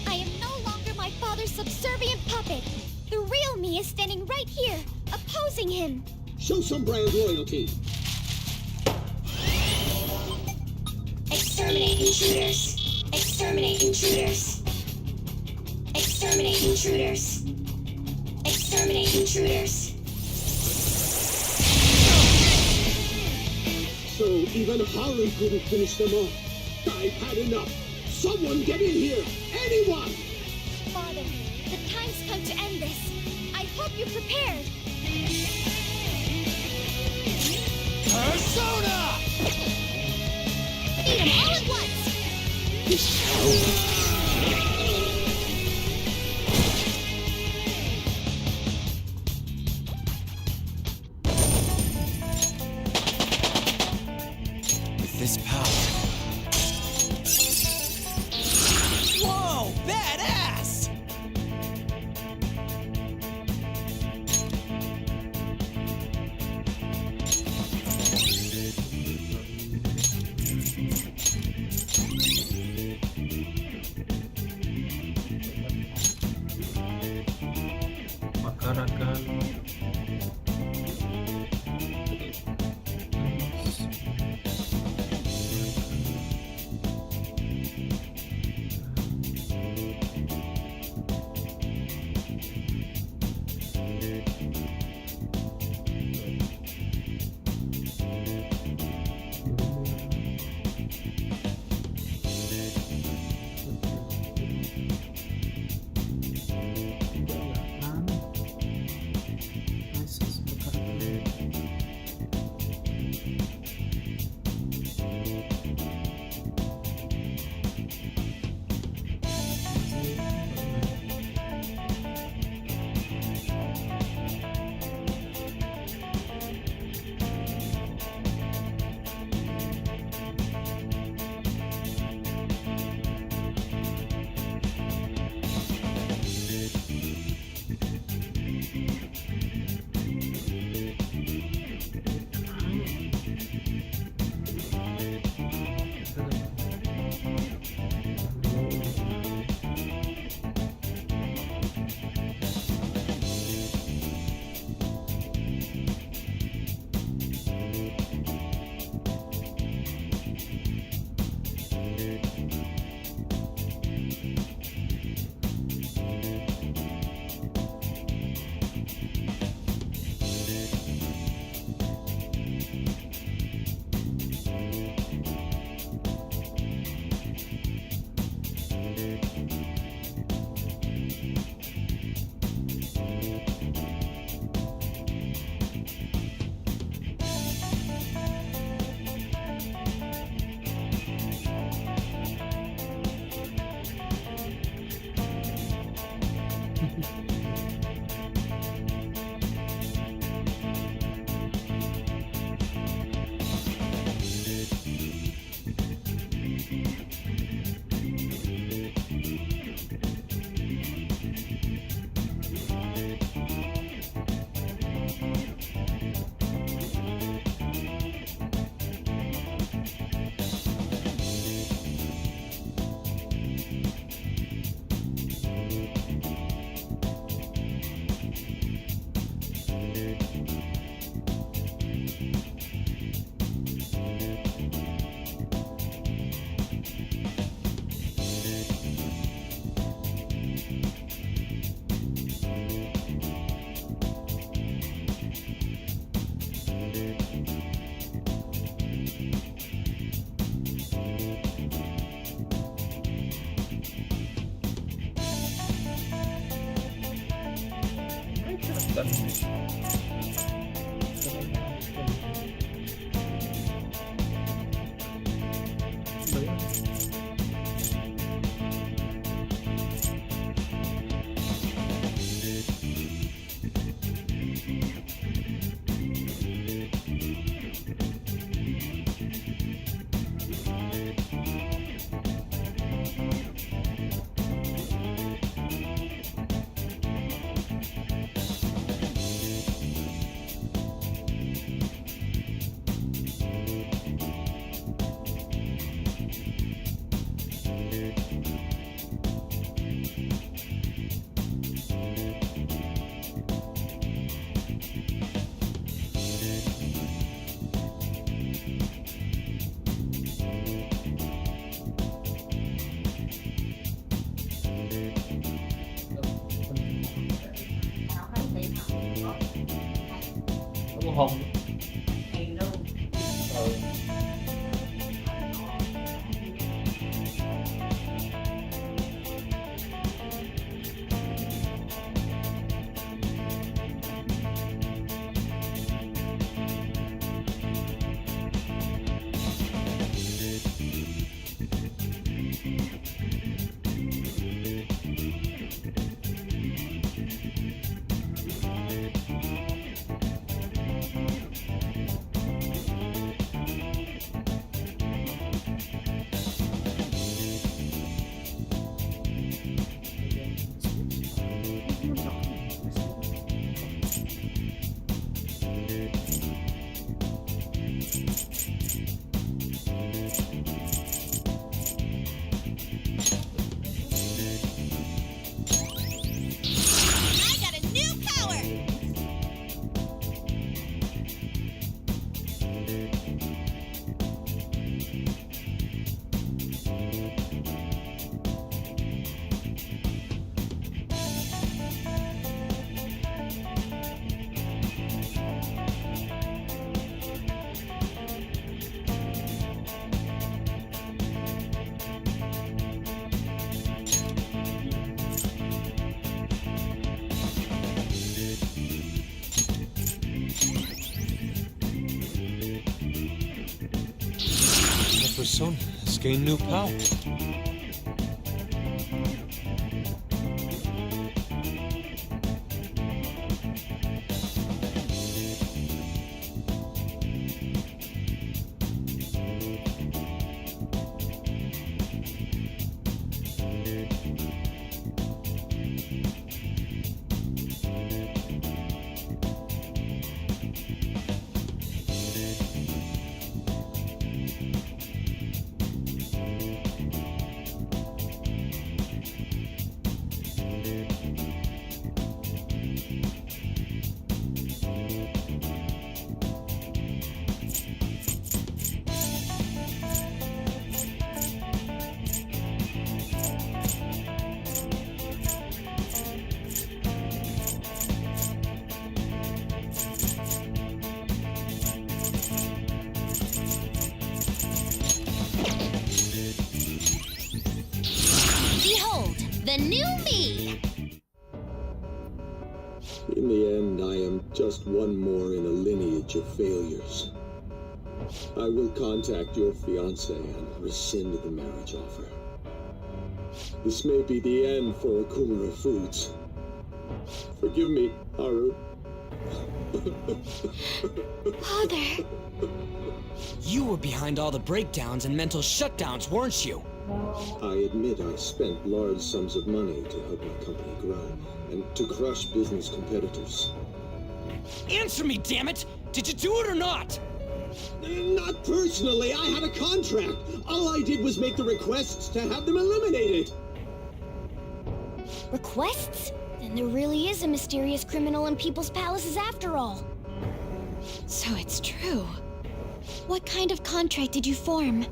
I am no longer my father's subservient puppet. The real me is standing right here, opposing him. Show some brand loyalty. Exterminate intruders. Exterminate intruders. Exterminate intruders. Exterminate intruders. So even Haru couldn't finish them off. I've had enough. Someone get in here! Anyone! Father, the time's come to end this. I hope you're prepared. Persona! Beat them all at once! With this power. Whoa! Badass! Masyarakat. Bentar. Màu hồng. I got a new power! The persona has gained new power. Behold, the new me! In the end, I am just one more in a lineage of failures. I will contact your fiancé and rescind the marriage offer. This may be the end for Okumura Foods. Forgive me, Haru. Father! You were behind all the breakdowns and mental shutdowns, weren't you? I admit I spent large sums of money to help my company grow and to crush business competitors. Answer me, damn it! Did you do it or not? Not personally. I had a contract. All I did was make the requests to have them eliminated. Requests? Then there really is a mysterious criminal in people's palaces after all. So it's true. What kind of contract did you form?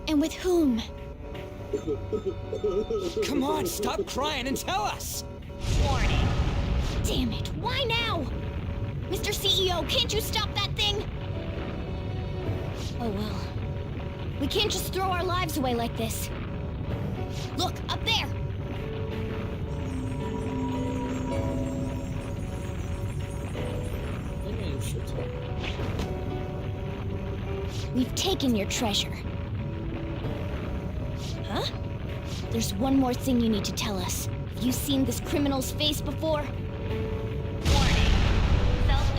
And with whom? Come on, stop crying and tell us! Warning. Damn it, why now? Mr. CEO, can't you stop that thing? Oh well. We can't just throw our lives away like this. Look, up there! We've taken your treasure. Huh? There's one more thing you need to tell us. Have you seen this criminal's face before?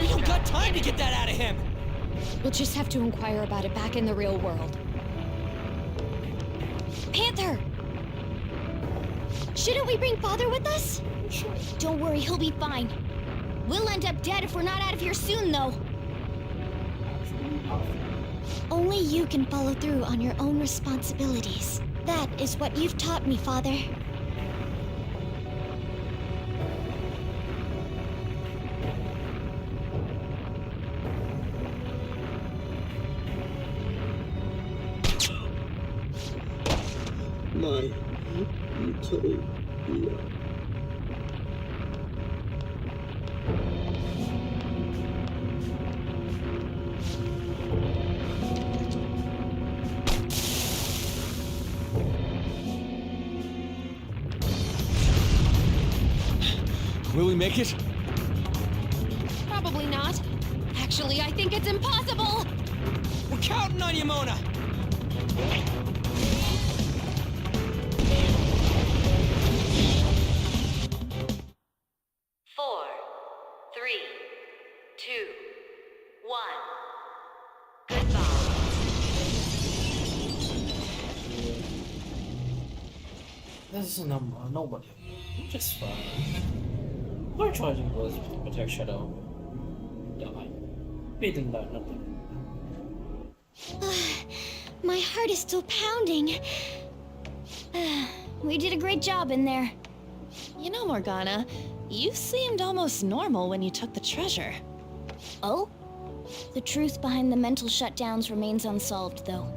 We don't got time to get that out of him! We'll just have to inquire about it back in the real world. Panther! Shouldn't we bring Father with us? Don't worry, he'll be fine. We'll end up dead if we're not out of here soon, though. Only you can follow through on your own responsibilities. That is what you've taught me, Father. My utopia. Will we make it? Probably not. Actually, I think it's impossible! We're counting on you, Mona! This is a number, nobody. Just fine. My charging was to protect Shadow. Die. Beaten by nothing. My heart is still pounding. We did a great job in there. You know, Morgana, you seemed almost normal when you took the treasure. Oh? The truth behind the mental shutdowns remains unsolved, though.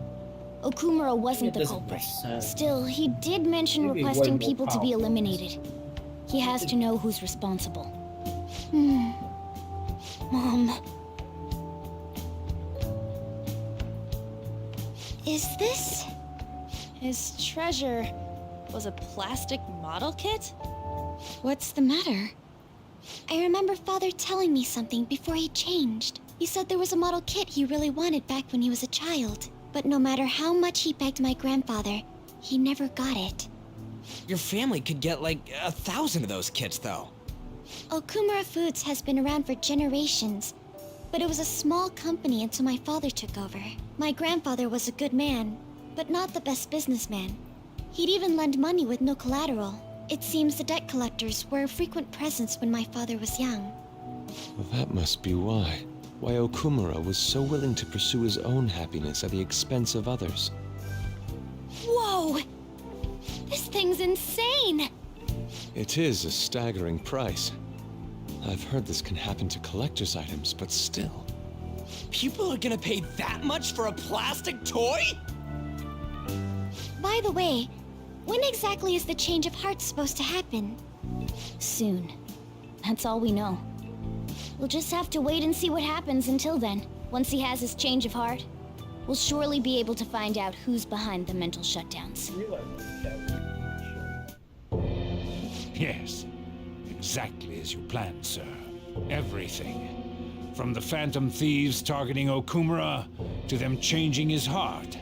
Okumura wasn't the culprit. Still, he did mention requesting people to be eliminated. He has to know who's responsible. Mom. Is this? His treasure was a plastic model kit? What's the matter? I remember Father telling me something before he changed. He said there was a model kit he really wanted back when he was a child. But no matter how much he begged my grandfather, he never got it. Your family could get like 1,000 of those kits, though. Okumura Foods has been around for generations, but it was a small company until my father took over. My grandfather was a good man, but not the best businessman. He'd even lend money with no collateral. It seems the debt collectors were a frequent presence when my father was young. Well, that must be why. Why Okumura was so willing to pursue his own happiness at the expense of others. Whoa! This thing's insane! It is a staggering price. I've heard this can happen to collector's items, but still. People are gonna pay that much for a plastic toy? By the way, when exactly is the change of heart supposed to happen? Soon. That's all we know. We'll just have to wait and see what happens until then. Once he has his change of heart, we'll surely be able to find out who's behind the mental shutdowns. Yes, exactly as you planned, sir. Everything. From the phantom thieves targeting Okumura, to them changing his heart.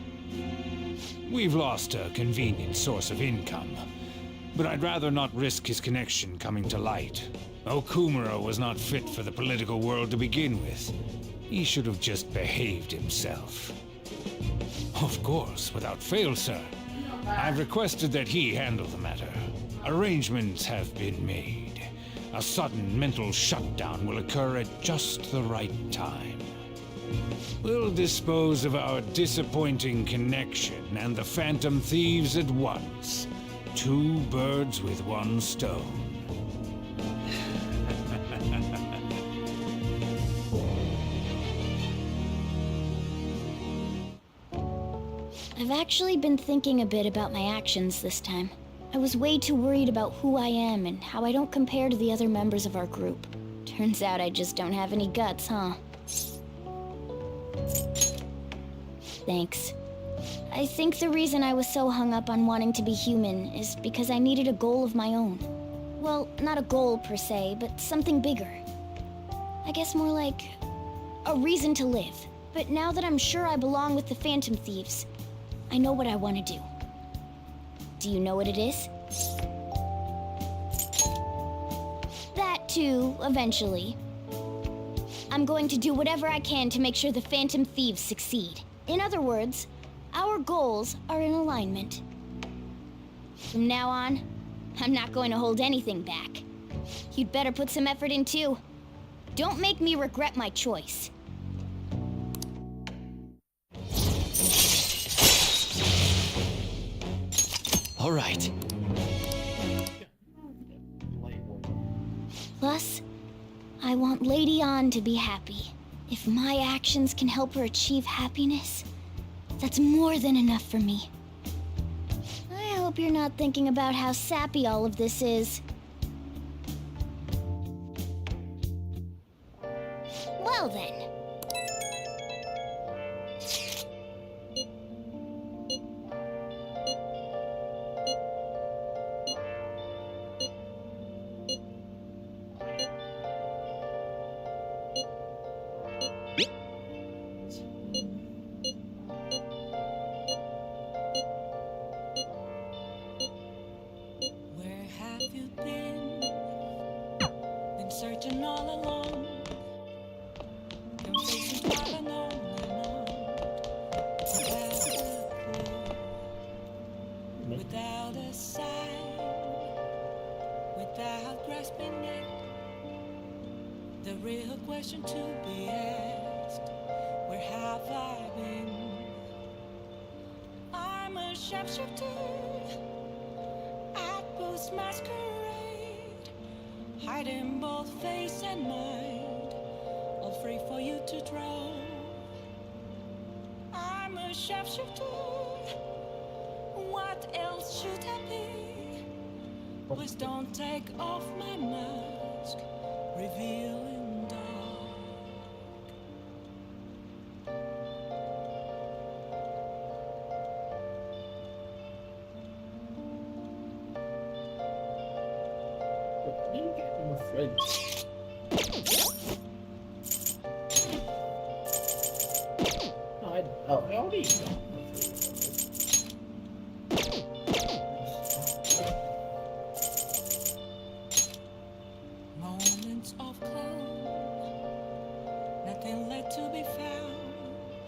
We've lost a convenient source of income, but I'd rather not risk his connection coming to light. Okumura was not fit for the political world to begin with. He should have just behaved himself. Of course, without fail, sir. I've requested that he handle the matter. Arrangements have been made. A sudden mental shutdown will occur at just the right time. We'll dispose of our disappointing connection and the phantom thieves at once. 2 birds with 1 stone. I've actually been thinking a bit about my actions this time. I was way too worried about who I am and how I don't compare to the other members of our group. Turns out I just don't have any guts, huh? Thanks. I think the reason I was so hung up on wanting to be human is because I needed a goal of my own. Well, not a goal per se, but something bigger. I guess more like a reason to live. But now that I'm sure I belong with the Phantom Thieves, I know what I want to do. Do you know what it is? That too, eventually. I'm going to do whatever I can to make sure the Phantom Thieves succeed. In other words, our goals are in alignment. From now on, I'm not going to hold anything back. You'd better put some effort in too. Don't make me regret my choice. All right. Plus, I want Lady Ann to be happy. If my actions can help her achieve happiness, that's more than enough for me. I hope you're not thinking about how sappy all of this is. Well then. Where have you been? Been searching all along. Been facing quite an on and on. Without a clue, without a sign, without grasping it. The real question to be asked: where have I been? I'm a sharpshooter at Booth's masquerade, hiding both face and mind, all free for you to draw. I'm a sharpshooter. What else should I be? Please don't take off my mask, revealing dark. I'm afraid. No, I already know. Moments of calm, nothing left to be found.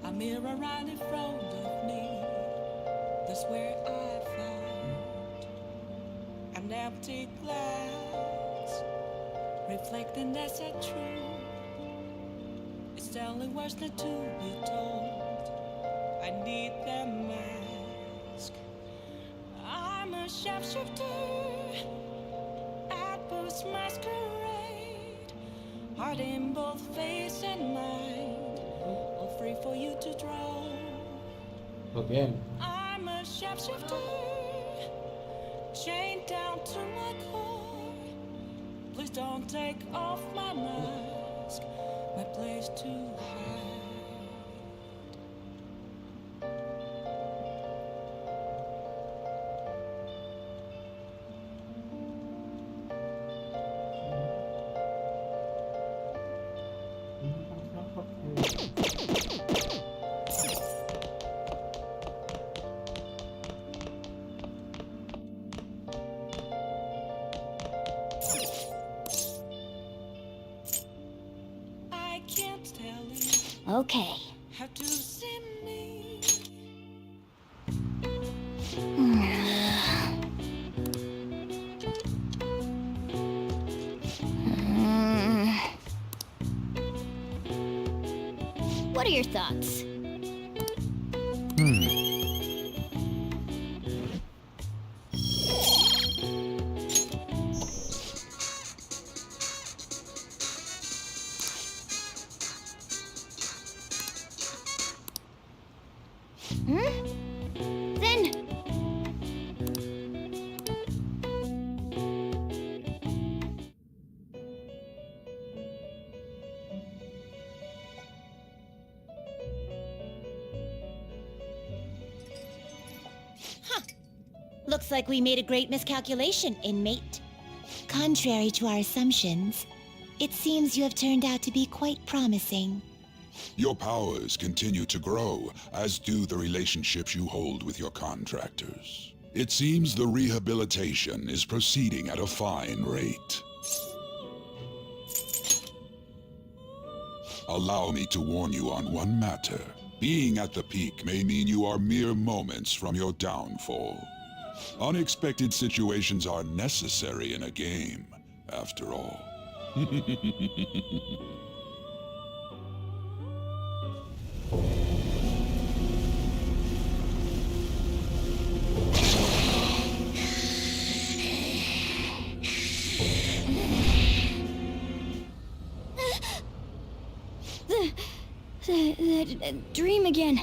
A mirror right in front of me, that's where I found an empty glass, reflecting that's a truth. It's telling words not to be told. I need that mask. I'm a sharpshooter at Booth's masquerade, heart in both face and mind, all free for you to draw. Again. I'm a sharpshooter, chained down to my core. Please don't take off my mask, my place to hide. I can't tell you Okay. how to see me. What are your thoughts? Then... Looks like we made a great miscalculation, inmate. Contrary to our assumptions, it seems you have turned out to be quite promising. Your powers continue to grow, as do the relationships you hold with your contractors. It seems the rehabilitation is proceeding at a fine rate. Allow me to warn you on one matter. Being at the peak may mean you are mere moments from your downfall. Unexpected situations are necessary in a game, after all. That dream again.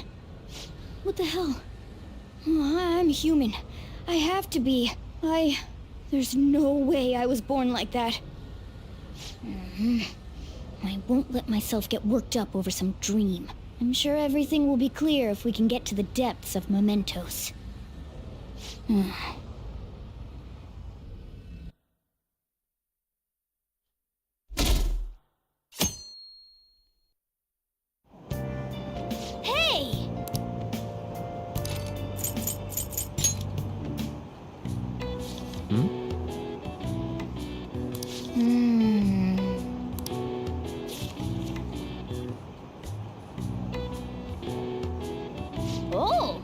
What the hell? Oh, I'm human. I have to be. There's no way I was born like that. I won't let myself get worked up over some dream. I'm sure everything will be clear if we can get to the depths of mementos. Hey! Oh!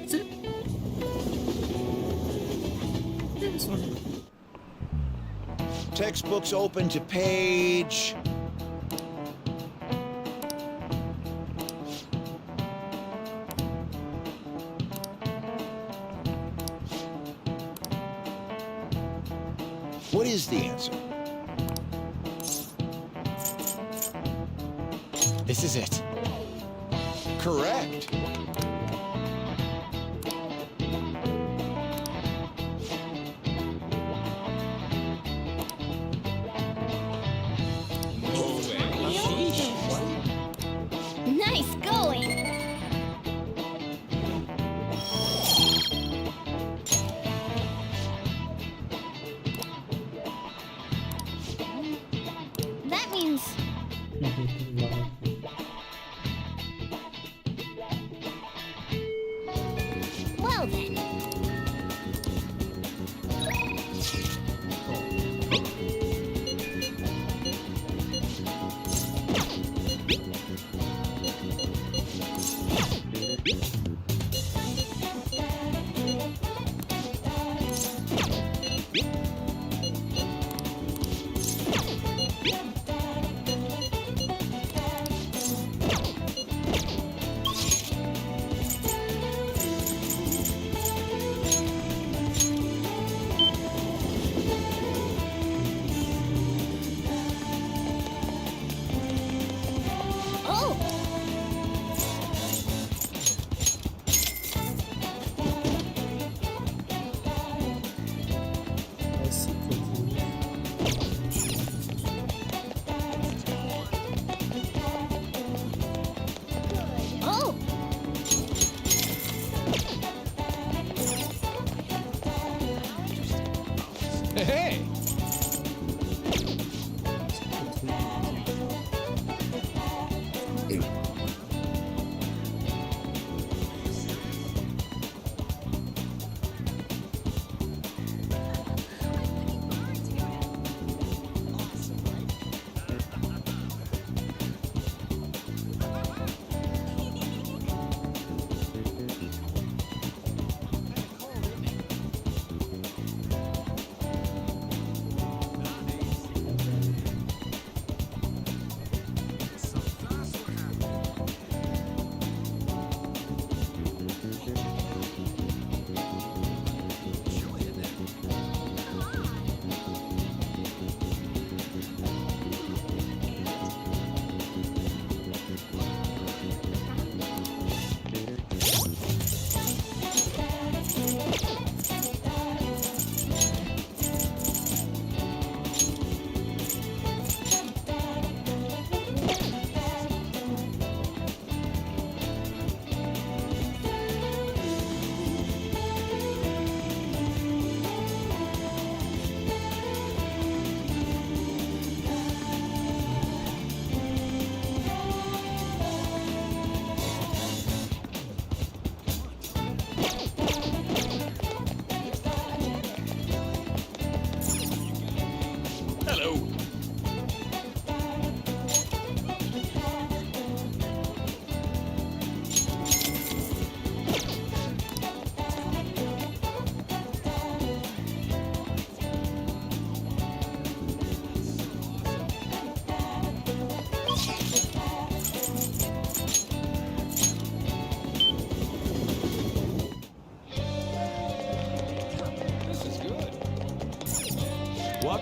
Is it? This one. Textbooks open to page... What is the answer? This is it. Correct. Nice going! That means... Well then.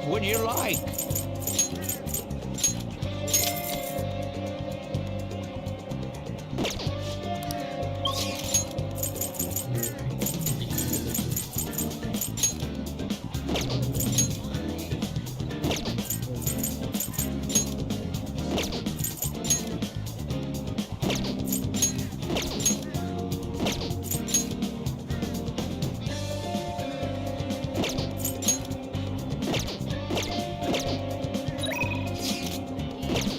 up when you like.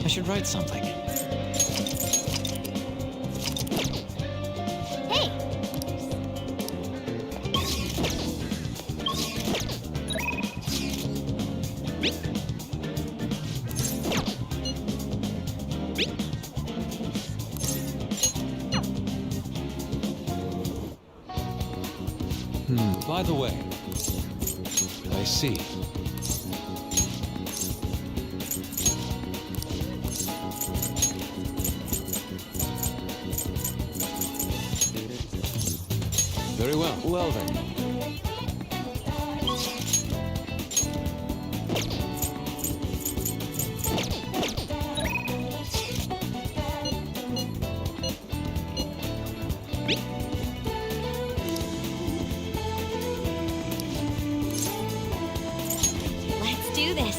I should write something. Hey! By the way, I see. Very well. Well then. Let's do this.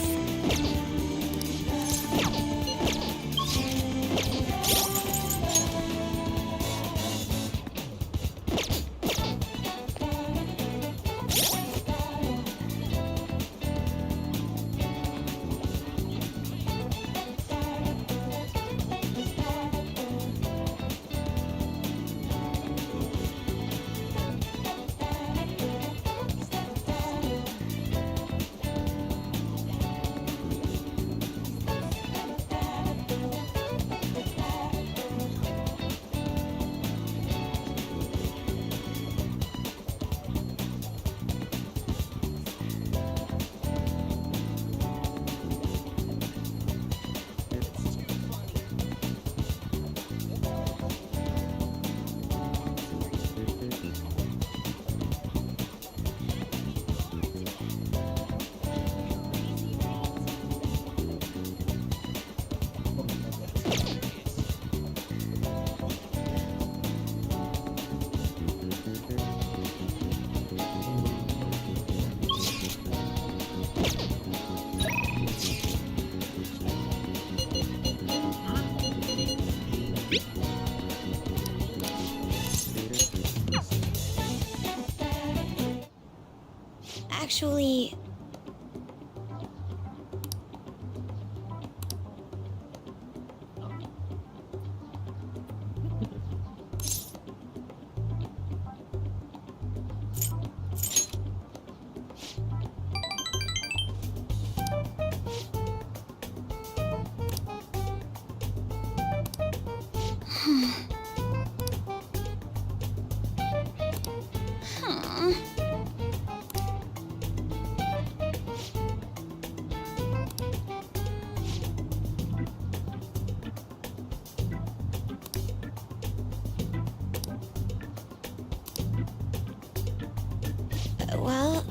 Actually, huh. Well,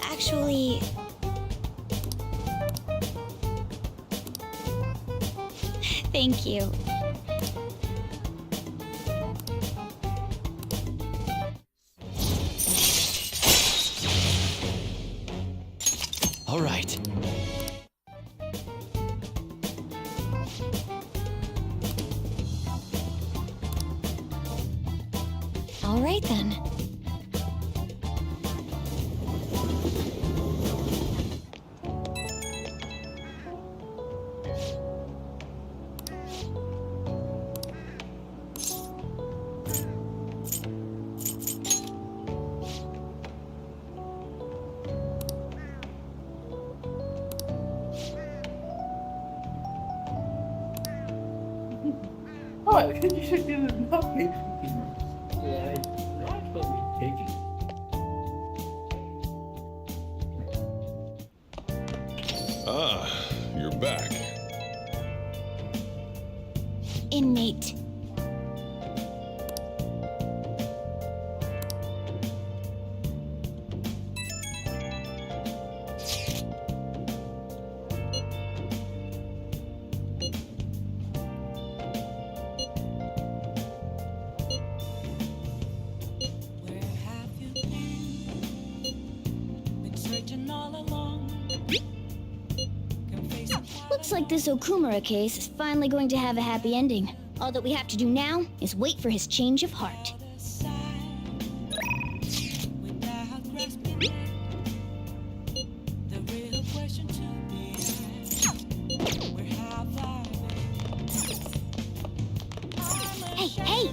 actually, thank you. All right. All right then. Oh, you should do it not pay. Yeah, not what we take. Ah, you're back. inmate. Looks like this Okumura case is finally going to have a happy ending. All that we have to do now is wait for his change of heart. Hey, hey!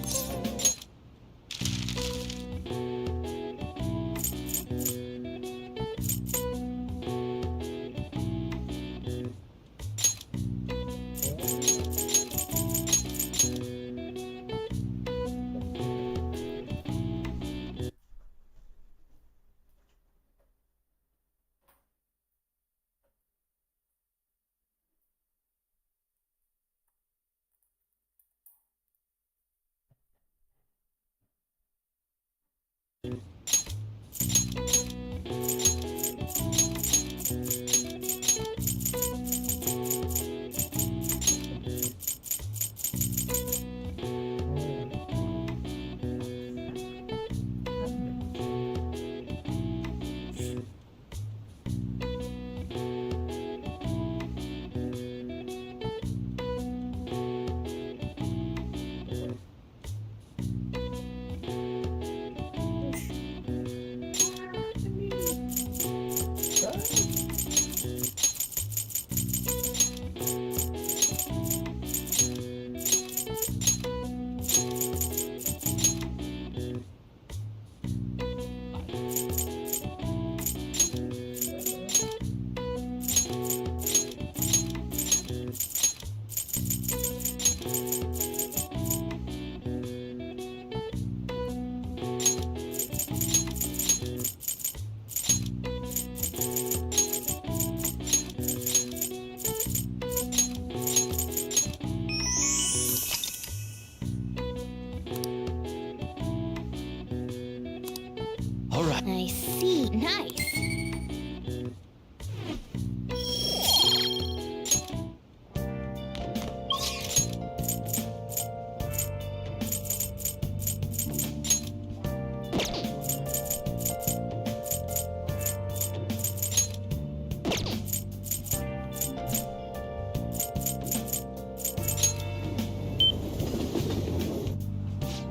I see. Nice.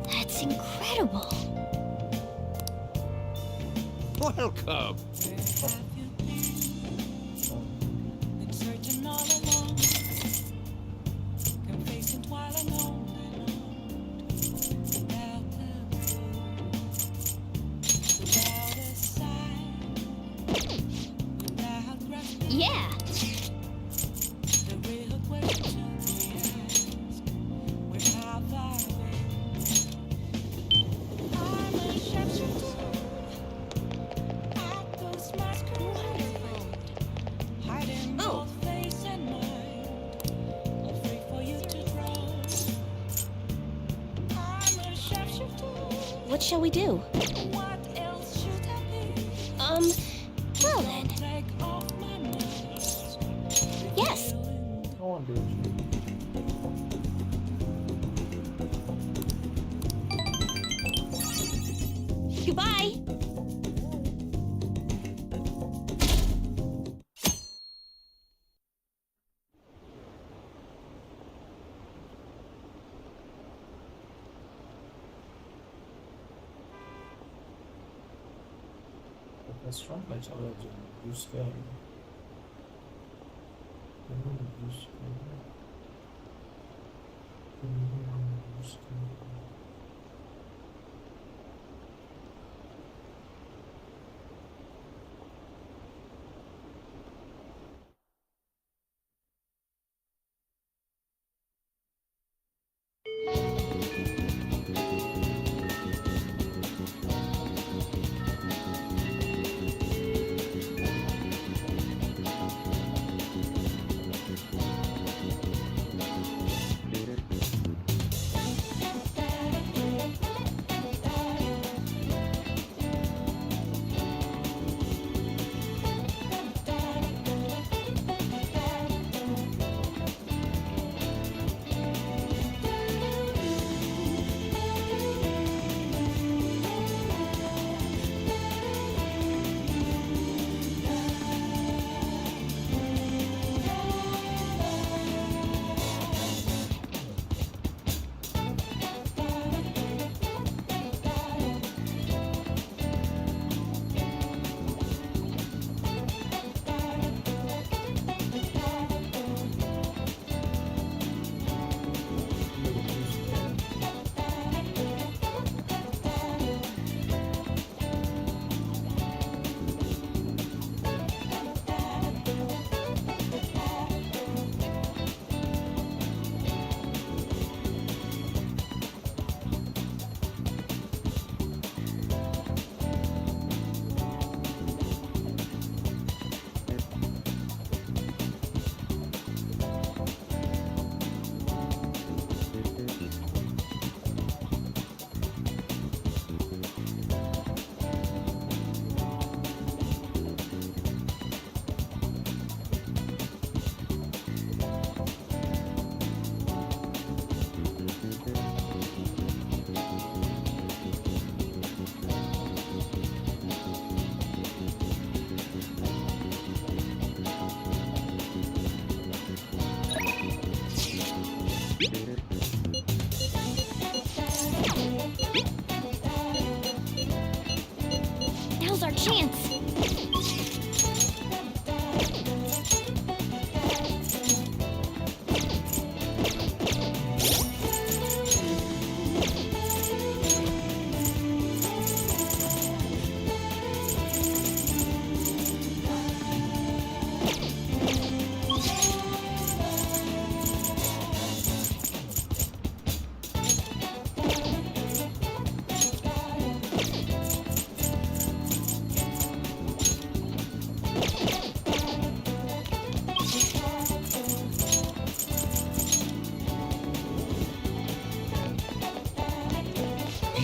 That's incredible. Welcome. Yeah. What shall we do? Well then. Yes. Go on, dude. Goodbye. Let's try my challenge and use scale.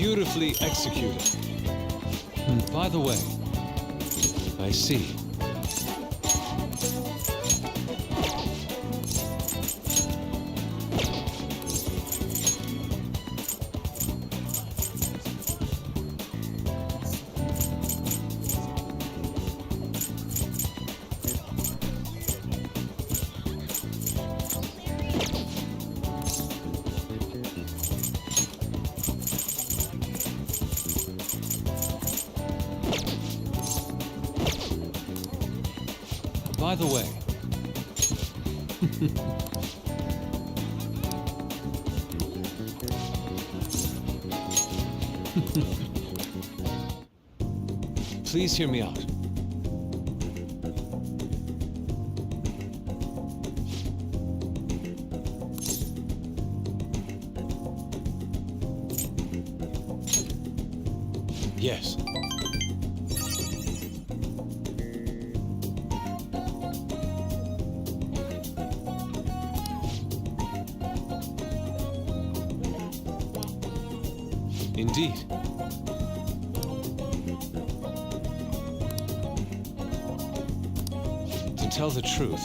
Beautifully executed. By the way, I see. By the way, please hear me out. Yes. Indeed. To tell the truth,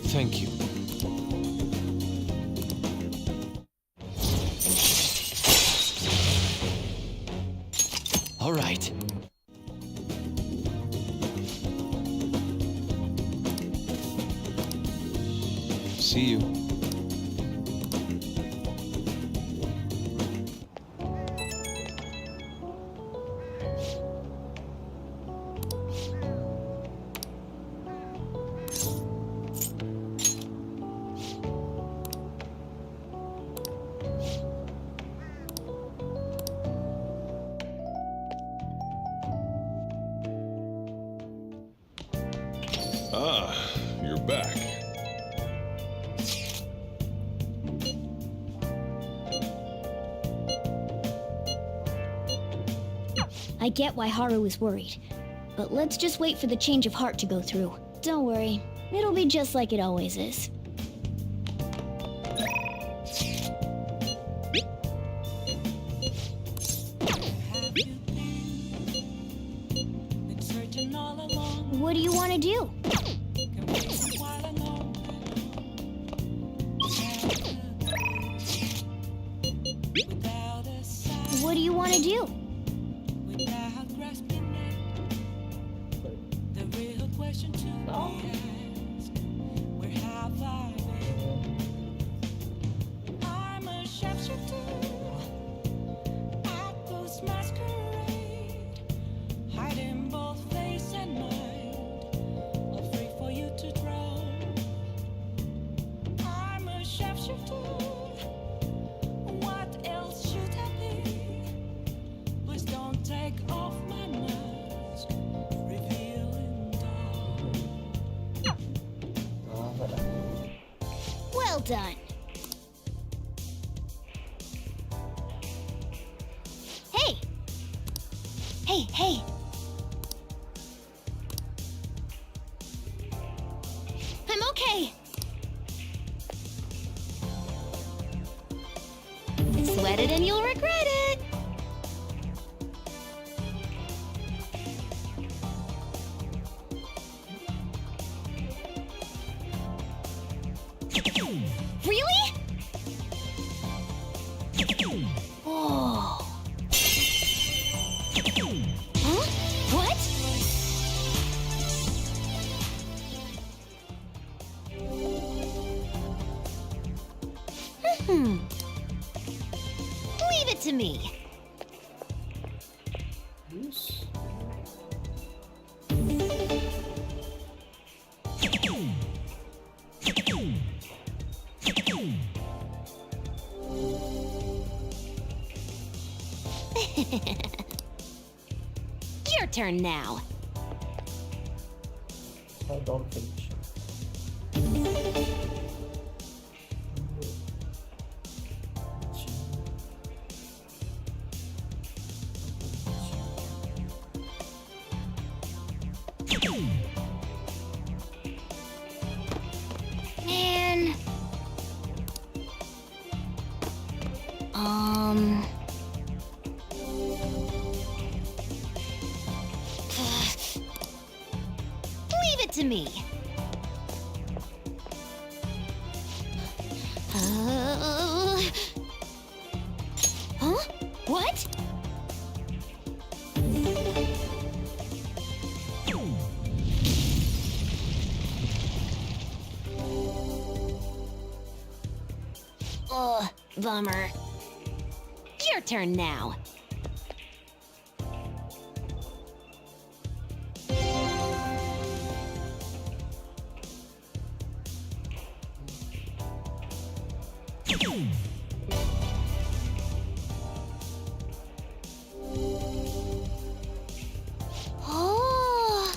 thank you. All right. See you. Ah, you're back. I get why Haru is worried, but let's just wait for the change of heart to go through. Don't worry, it'll be just like it always is. What do you want to do? What do you want to do? Well done. Hey! Hey, hey! I'm okay! Sweat it and you'll regret it! Really? Whoa. Huh? What? Leave it to me. Yes. Your turn now. I don't finish. to me. Huh? What? Ugh, bummer. Your turn now. Oh.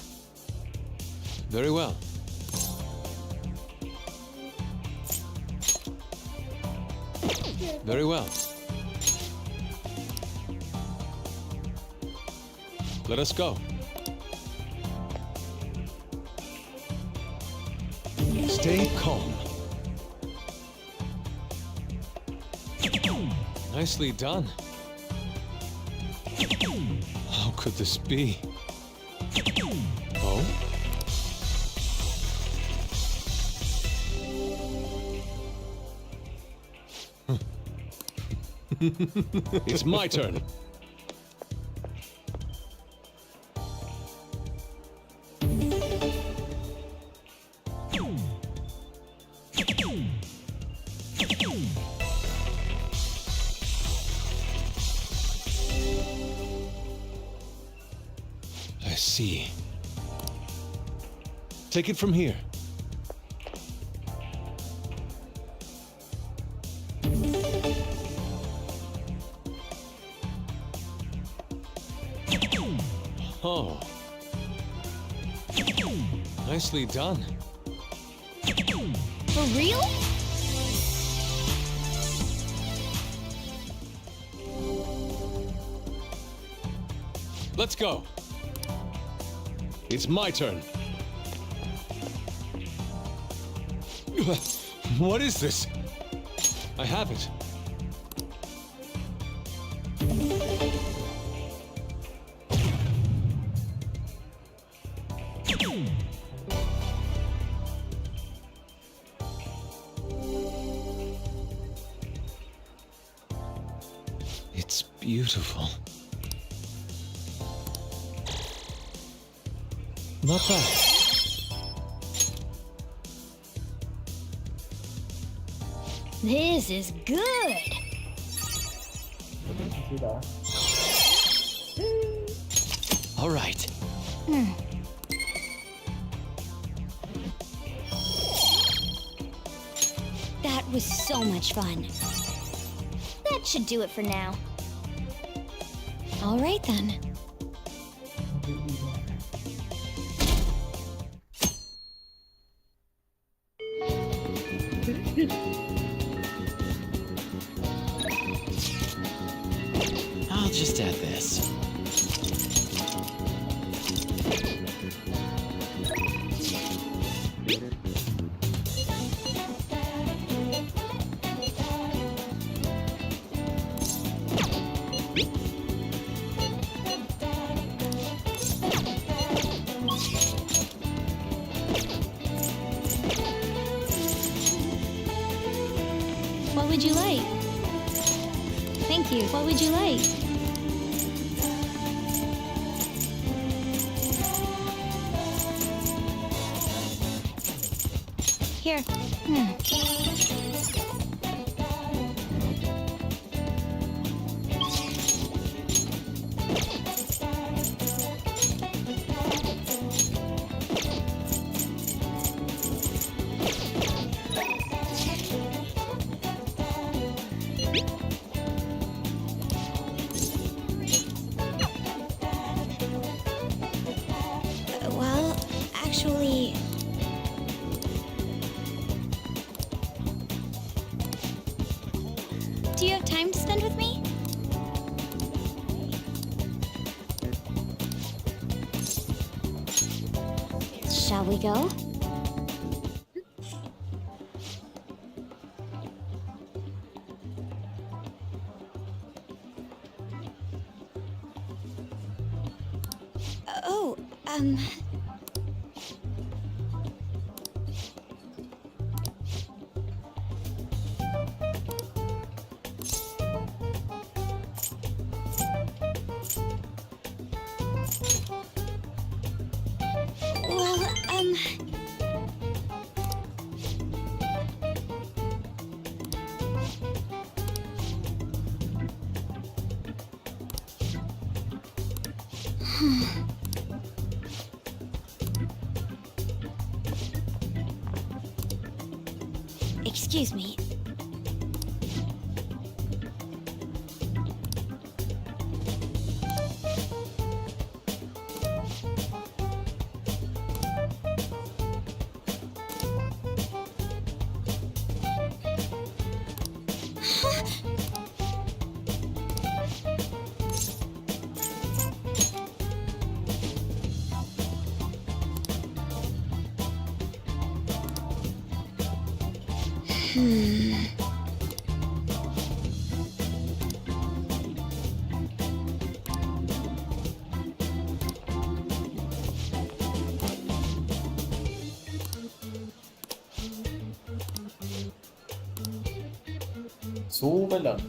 Very well. Very well. Let us go. Stay calm. Nicely done. How could this be? Oh? It's my turn. I see. Take it from here. Oh. Nicely done. For real? Let's go. It's my turn. What is this? I have it. It's beautiful. Not bad. This is good. All right. That was so much fun. That should do it for now. All right then. I'll just add this. What would you like? Thank you. What would you like? Here. Well, actually... Do you have time to spend with me? Shall we go? Oh, Excuse me. So lang.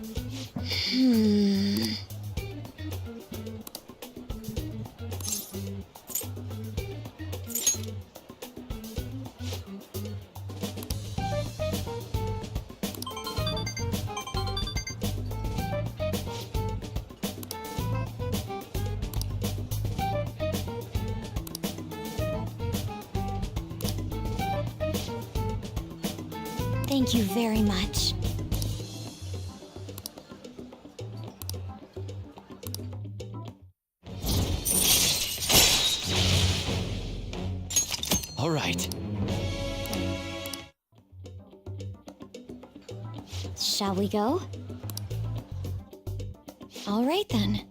Thank you very much. All right. Shall we go? All right then.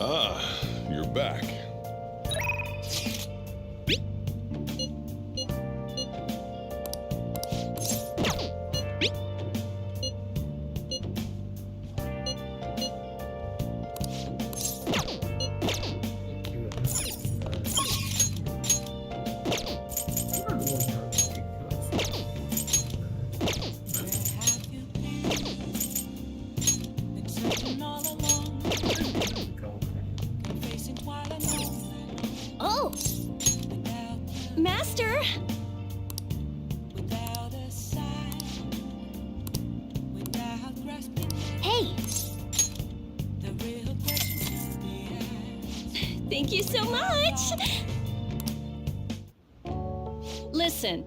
Ah, you're back. Oh! Master! Hey! Thank you so much! Listen.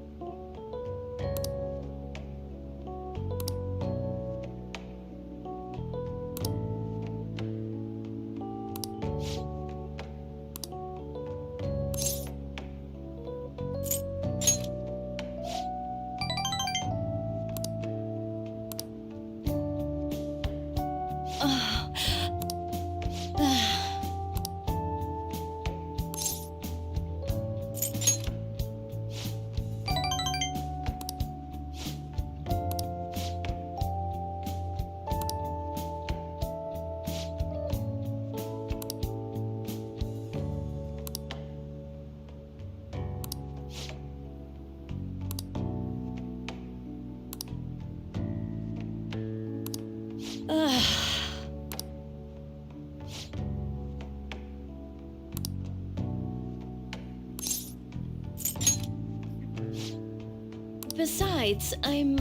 Besides, I'm,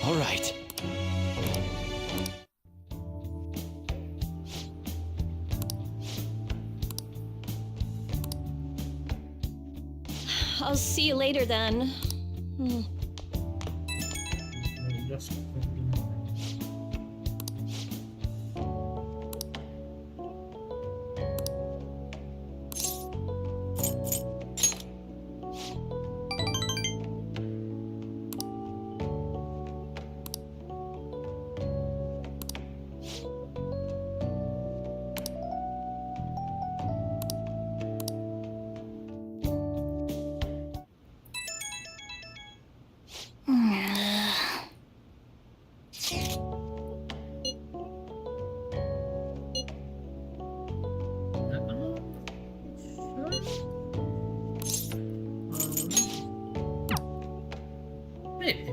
All right. I'll see you later then. Maybe.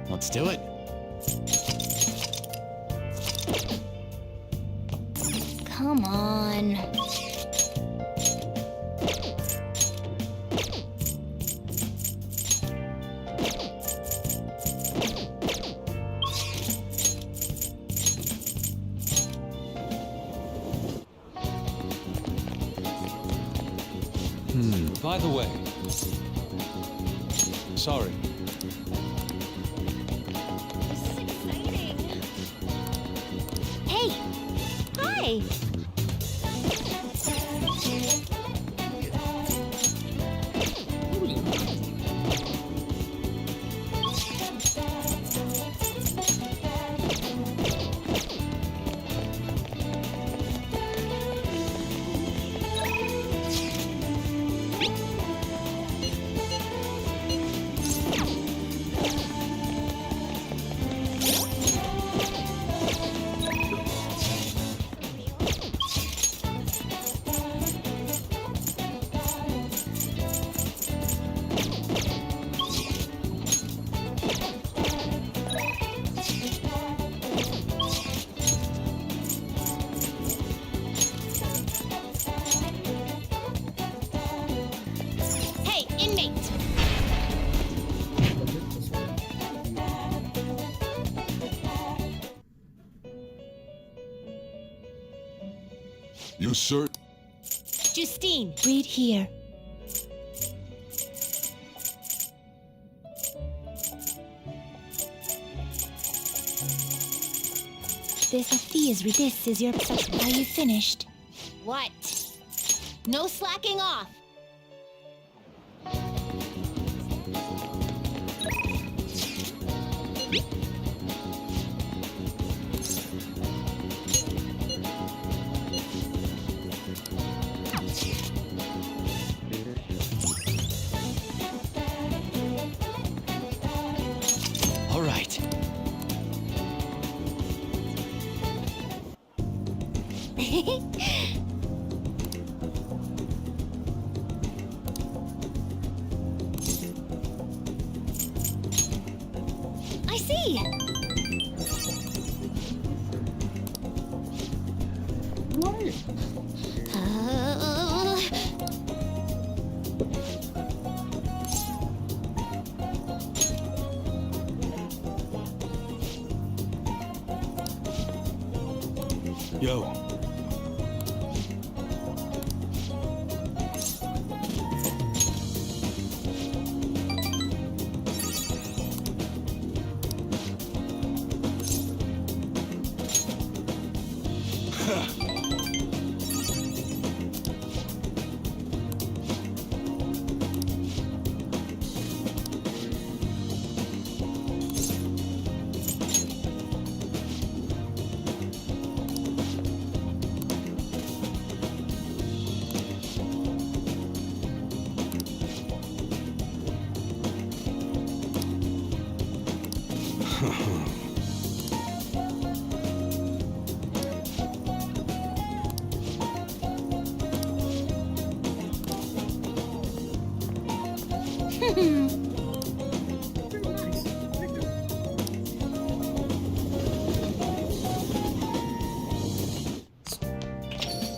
Let's do it. Come on. By the way, sorry. Hey! Hi! Hey, inmate! You sir? Justine! Read here. This is your... Are you finished? What? No slacking off! All right. I see! Yo.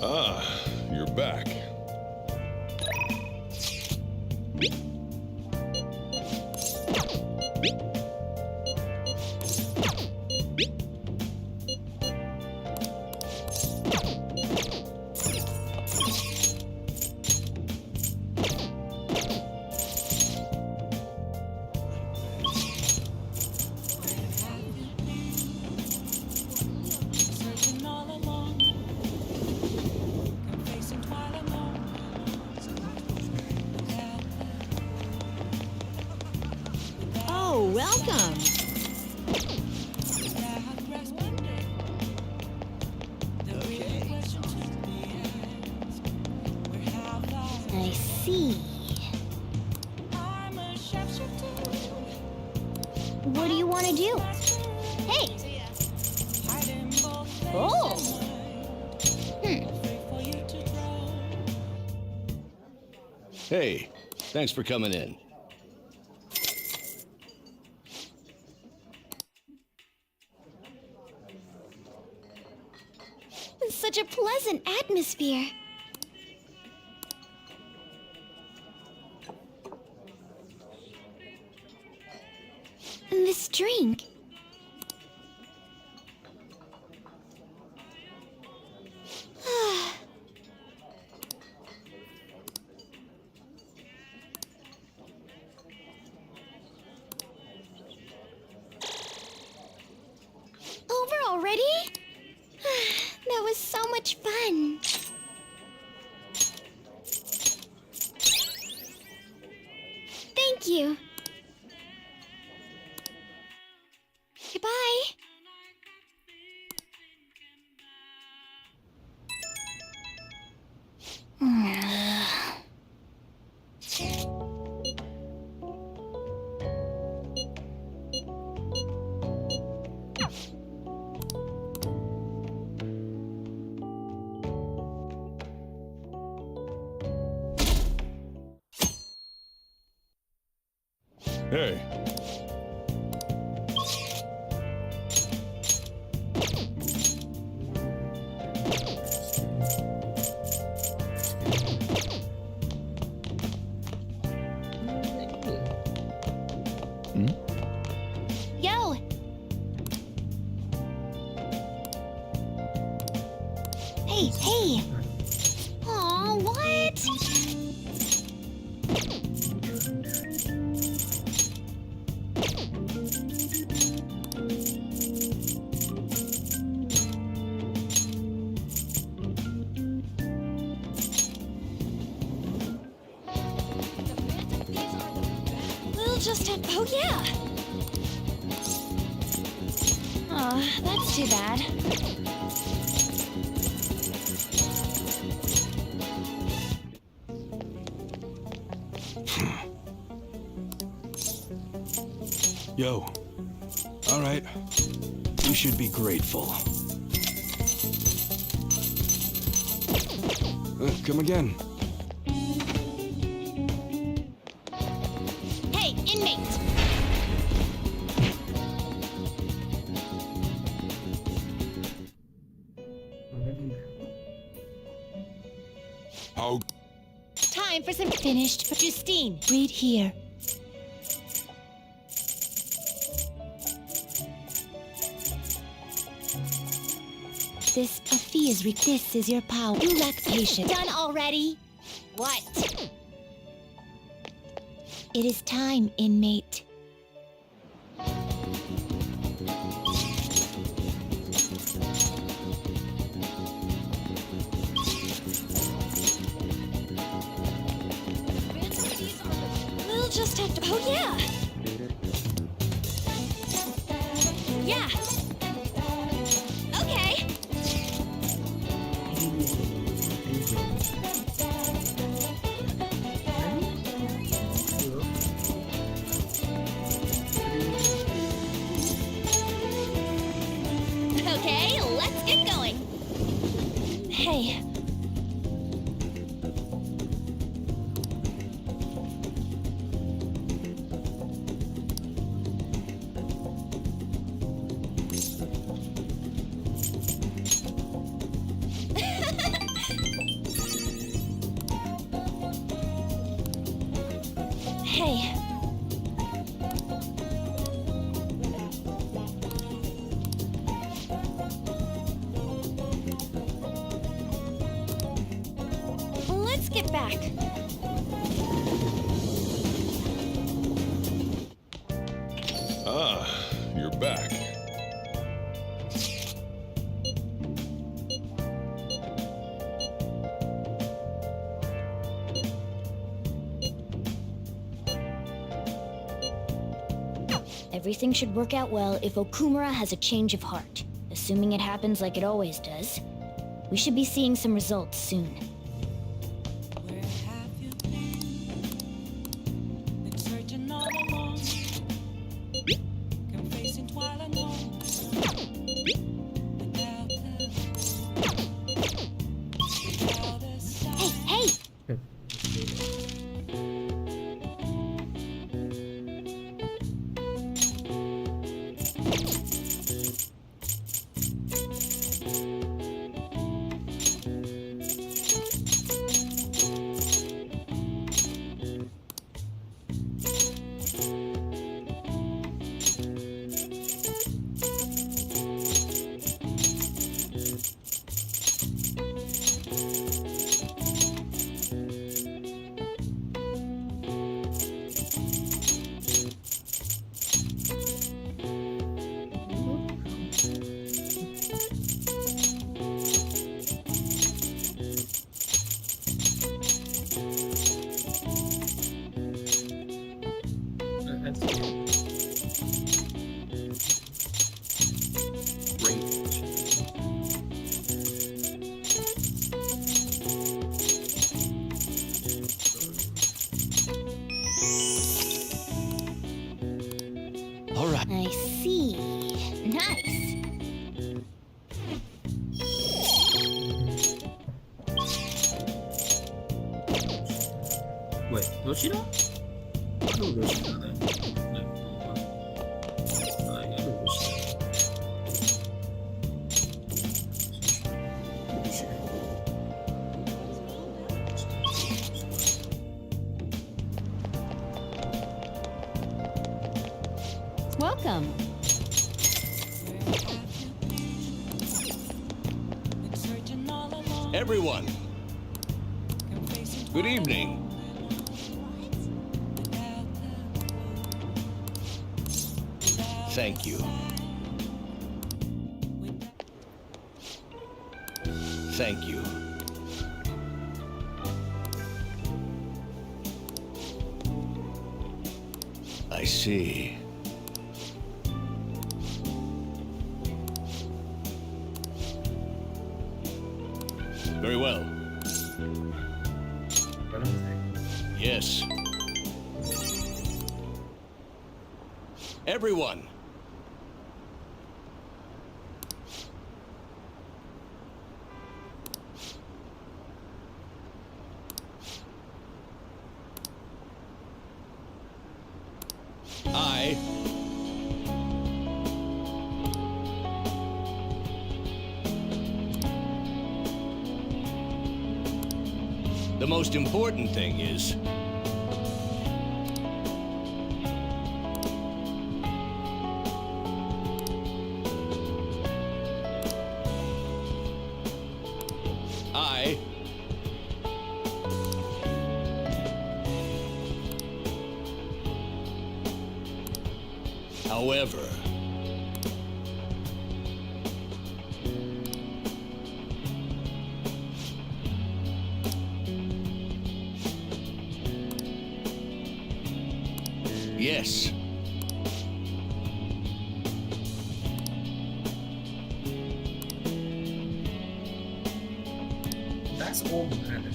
Ah, you're back. Searching all along, confessing twilight moments. Oh, welcome! I see. What do you want to do? Hey! Oh! Hey, thanks for coming in. Such a pleasant atmosphere. And this drink. Over already? That was so much fun. Thank you. Goodbye. Hey. Yo! Hey! Aw, what? We'll just have... Oh, yeah! Oh, that's too bad. Yo. All right. You should be grateful. Come again. Hey, inmate! How? Time for some finished. Justine, read here. This this is your power. You lack patience. Done already? What? It is time, inmate. We'll just have to... Oh, yeah! Yeah! Okay! Okay, let's get going! Hey. Hey. Let's get back. Ah, you're back. Everything should work out well if Okumura has a change of heart. Assuming it happens like it always does, we should be seeing some results soon. All right. I see. Nice. Wait, Yoshida? I know Yoshida then. I know Yoshida. Welcome. Everyone, good evening. Thank you. Thank you. I see. Very well. Yes. Everyone. I The most important thing is however, yes. That's all, man.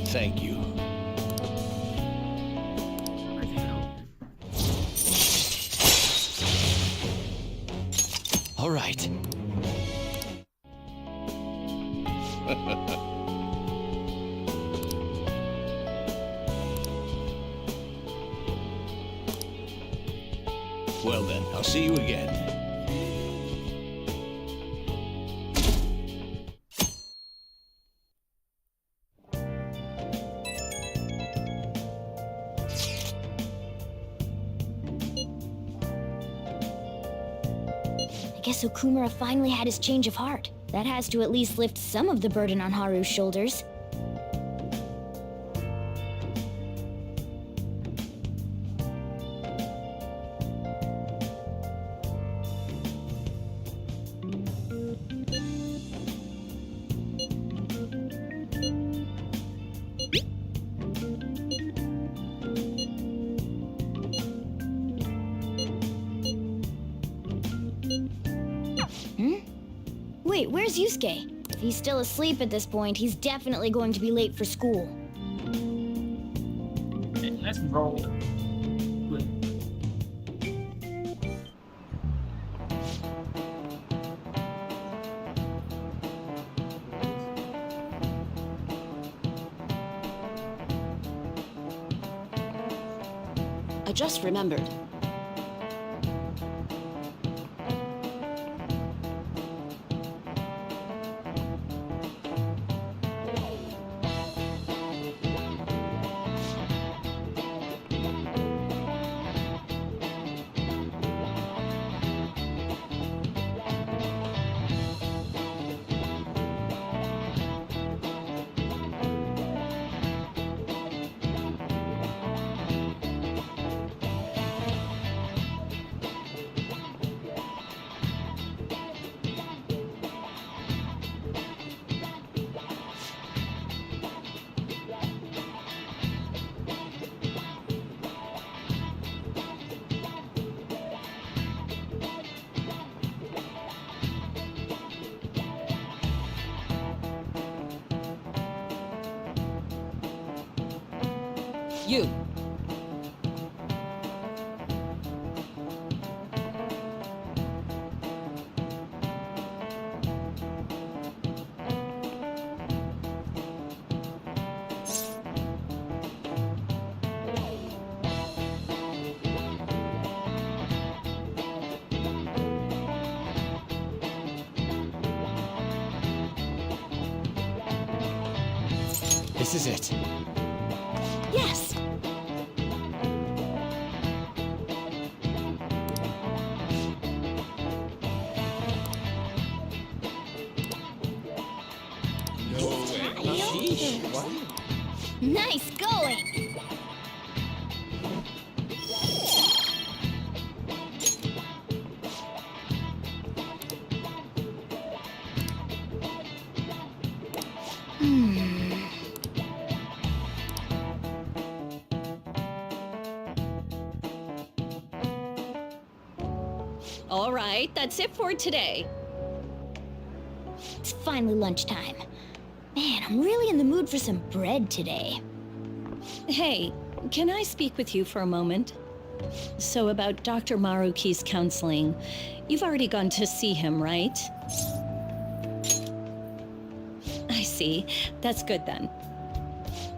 Thank you. All right. Well then, I'll see you again. I guess Okumura finally had his change of heart. That has to at least lift some of the burden on Haru's shoulders. Wait, where's Yusuke? If he's still asleep at this point, he's definitely going to be late for school. Okay, let's roll. Good. I just remembered. You. This is it. Yes! No way. Nice going! All right, that's it for today. It's finally lunchtime. Man, I'm really in the mood for some bread today. Hey, can I speak with you for a moment? So about Dr. Maruki's counseling, you've already gone to see him, right? I see. That's good then.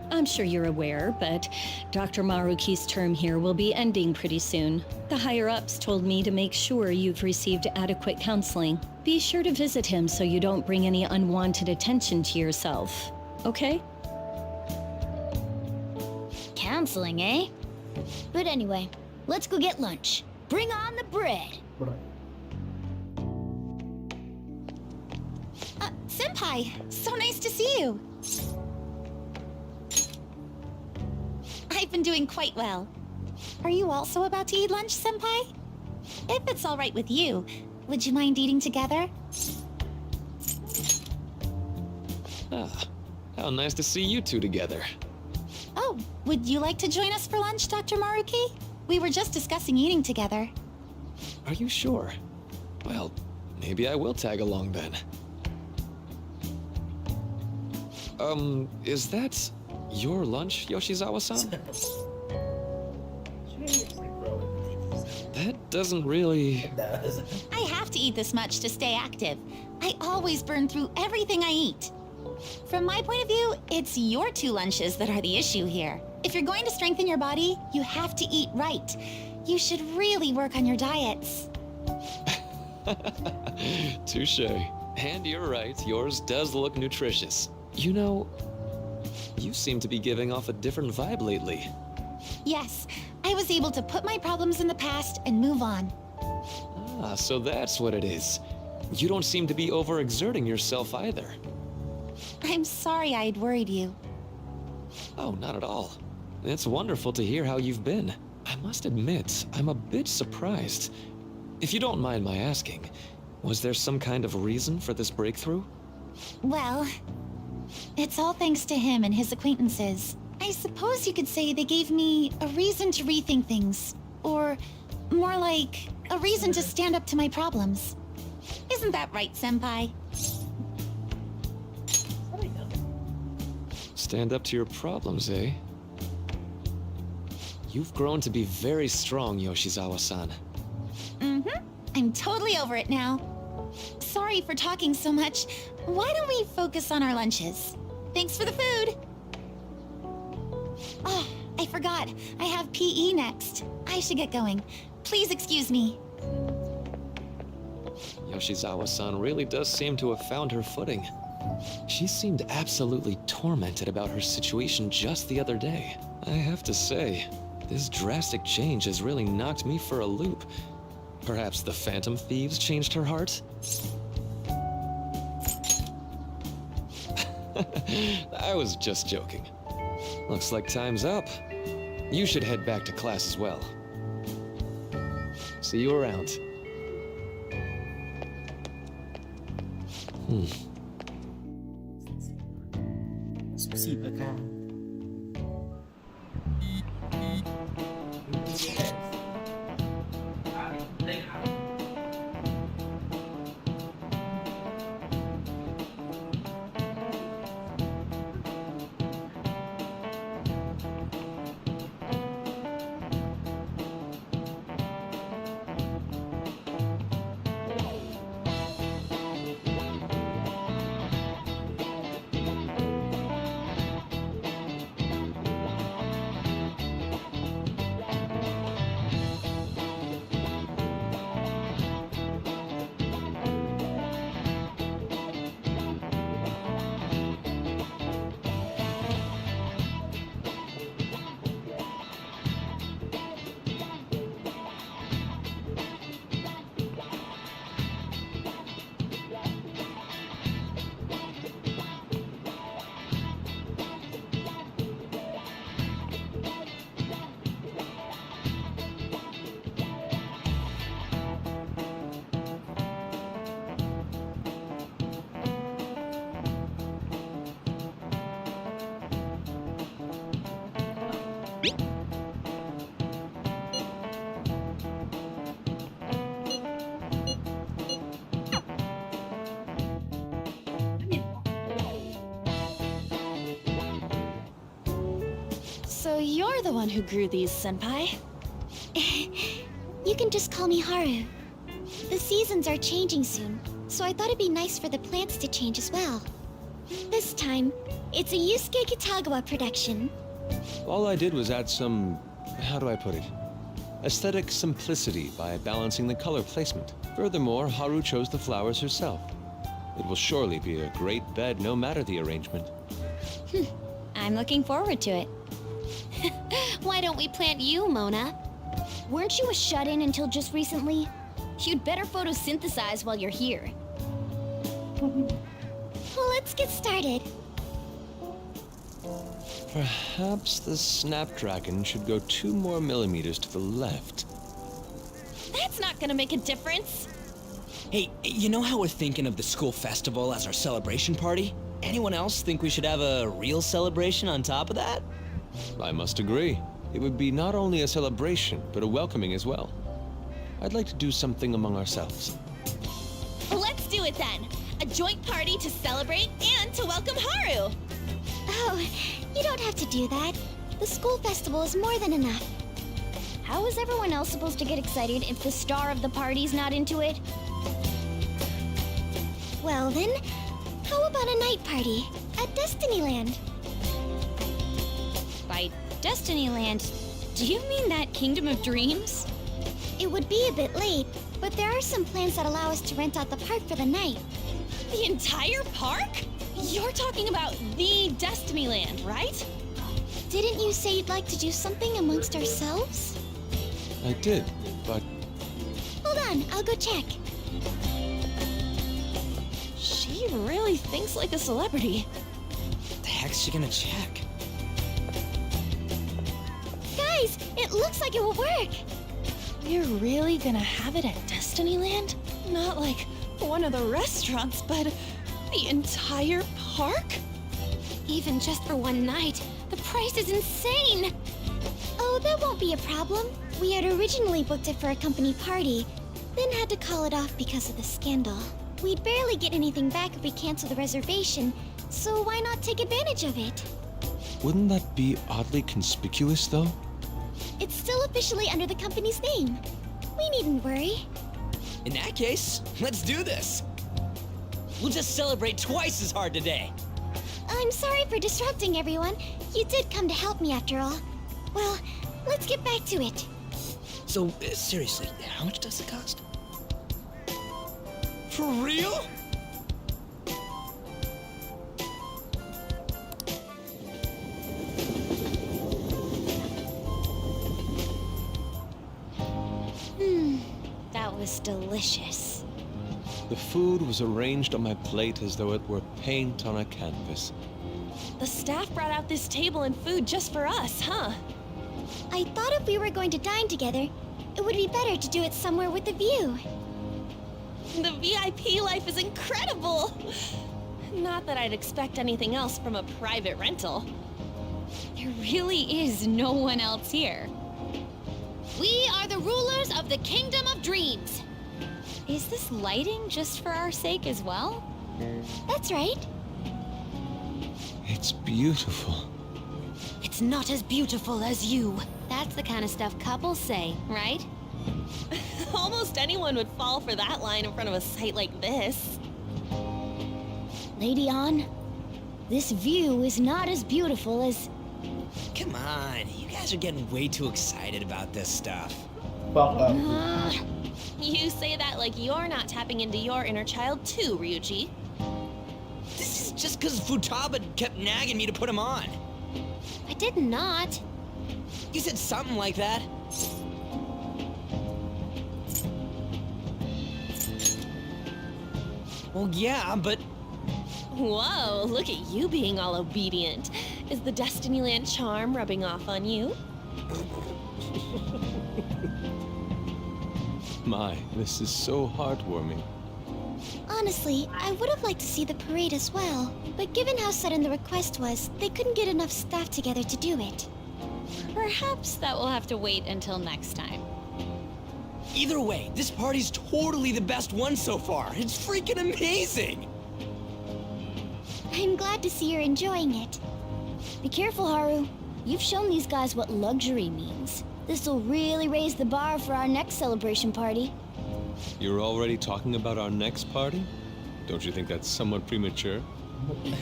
I'm sure you're aware, but Dr. Maruki's term here will be ending pretty soon. The higher-ups told me to make sure you've received adequate counseling. Be sure to visit him so you don't bring any unwanted attention to yourself, okay? Counseling, eh? But anyway, let's go get lunch. Bring on the bread! Senpai, so nice to see you. I've been doing quite well. Are you also about to eat lunch, Senpai? If it's all right with you, would you mind eating together? Ah, how nice to see you two together. Oh, would you like to join us for lunch, Dr. Maruki? We were just discussing eating together. Are you sure? Well, maybe I will tag along then. Is that your lunch, Yoshizawa-san? That doesn't really... I have to eat this much to stay active. I always burn through everything I eat. From my point of view, it's your two lunches that are the issue here. If you're going to strengthen your body, you have to eat right. You should really work on your diets. Touché. And you're right, yours does look nutritious. You know, you seem to be giving off a different vibe lately. Yes, I was able to put my problems in the past and move on. Ah, so that's what it is. You don't seem to be overexerting yourself either. I'm sorry I'd worried you. Oh, not at all. It's wonderful to hear how you've been. I must admit, I'm a bit surprised. If you don't mind my asking, was there some kind of reason for this breakthrough? Well, it's all thanks to him and his acquaintances. I suppose you could say they gave me a reason to rethink things. Or more like, a reason to stand up to my problems. Isn't that right, Senpai? Stand up to your problems, eh? You've grown to be very strong, Yoshizawa-san. Mm-hmm. I'm totally over it now. Sorry for talking so much. Why don't we focus on our lunches? Thanks for the food! Oh, I forgot. I have PE next. I should get going. Please excuse me. Yoshizawa-san really does seem to have found her footing. She seemed absolutely tormented about her situation just the other day. I have to say, this drastic change has really knocked me for a loop. Perhaps the Phantom Thieves changed her heart? I was just joking. Looks like time's up. You should head back to class as well. See you around. Спасибо, Кам. So you're the one who grew these, Senpai? You can just call me Haru. The seasons are changing soon, so I thought it'd be nice for the plants to change as well. This time, it's a Yusuke Kitagawa production. All I did was add some, how do I put it? Aesthetic simplicity by balancing the color placement. Furthermore, Haru chose the flowers herself. It will surely be a great bed no matter the arrangement. I'm looking forward to it. Why don't we plant you, Mona? Weren't you a shut-in until just recently? You'd better photosynthesize while you're here. Well, let's get started. Perhaps the Snapdragon should go 2 more millimeters to the left. That's not gonna make a difference. Hey, you know how we're thinking of the school festival as our celebration party? Anyone else think we should have a real celebration on top of that? I must agree. It would be not only a celebration, but a welcoming as well. I'd like to do something among ourselves. Let's do it then. A joint party to celebrate and to welcome Haru. Oh, you don't have to do that. The school festival is more than enough. How is everyone else supposed to get excited if the star of the party's not into it? Well then, how about a night party at Destinyland? By Destinyland, do you mean that Kingdom of Dreams? It would be a bit late, but there are some plans that allow us to rent out the park for the night. The entire park? You're talking about the Destinyland, right? Didn't you say you'd like to do something amongst ourselves? I did, but... Hold on, I'll go check. She really thinks like a celebrity. What the heck's she gonna check? Guys, it looks like it will work. We're really gonna have it at Destinyland? Not like one of the restaurants, but the entire park? Even just for one night, the price is insane! Oh, that won't be a problem. We had originally booked it for a company party, then had to call it off because of the scandal. We'd barely get anything back if we cancel the reservation, so why not take advantage of it? Wouldn't that be oddly conspicuous, though? It's still officially under the company's name. We needn't worry. In that case, let's do this. We'll just celebrate twice as hard today. I'm sorry for disrupting everyone. You did come to help me after all. Well, let's get back to it. So, seriously, how much does it cost? For real? That was delicious. The food was arranged on my plate as though it were paint on a canvas. The staff brought out this table and food just for us, huh? I thought if we were going to dine together, it would be better to do it somewhere with a view. The VIP life is incredible! Not that I'd expect anything else from a private rental. There really is no one else here. We are the rulers of the Kingdom of Dreams. Is this lighting just for our sake as well? That's right. It's beautiful. It's not as beautiful as you. That's the kind of stuff couples say, right? Almost anyone would fall for that line in front of a sight like this. Lady Ann, this view is not as beautiful as... Come on, you guys are getting way too excited about this stuff. You say that like you're not tapping into your inner child too, Ryuji. This is just because Futaba kept nagging me to put him on. I did not. You said something like that. Well, yeah, but... Whoa, look at you being all obedient. Is the Destinyland charm rubbing off on you? My, this is so heartwarming. Honestly, I would have liked to see the parade as well, but given how sudden the request was, they couldn't get enough staff together to do it. Perhaps that will have to wait until next time. Either way, this party's totally the best one so far. It's freaking amazing! I'm glad to see you're enjoying it. Be careful, Haru. You've shown these guys what luxury means. This'll really raise the bar for our next celebration party. You're already talking about our next party? Don't you think that's somewhat premature? The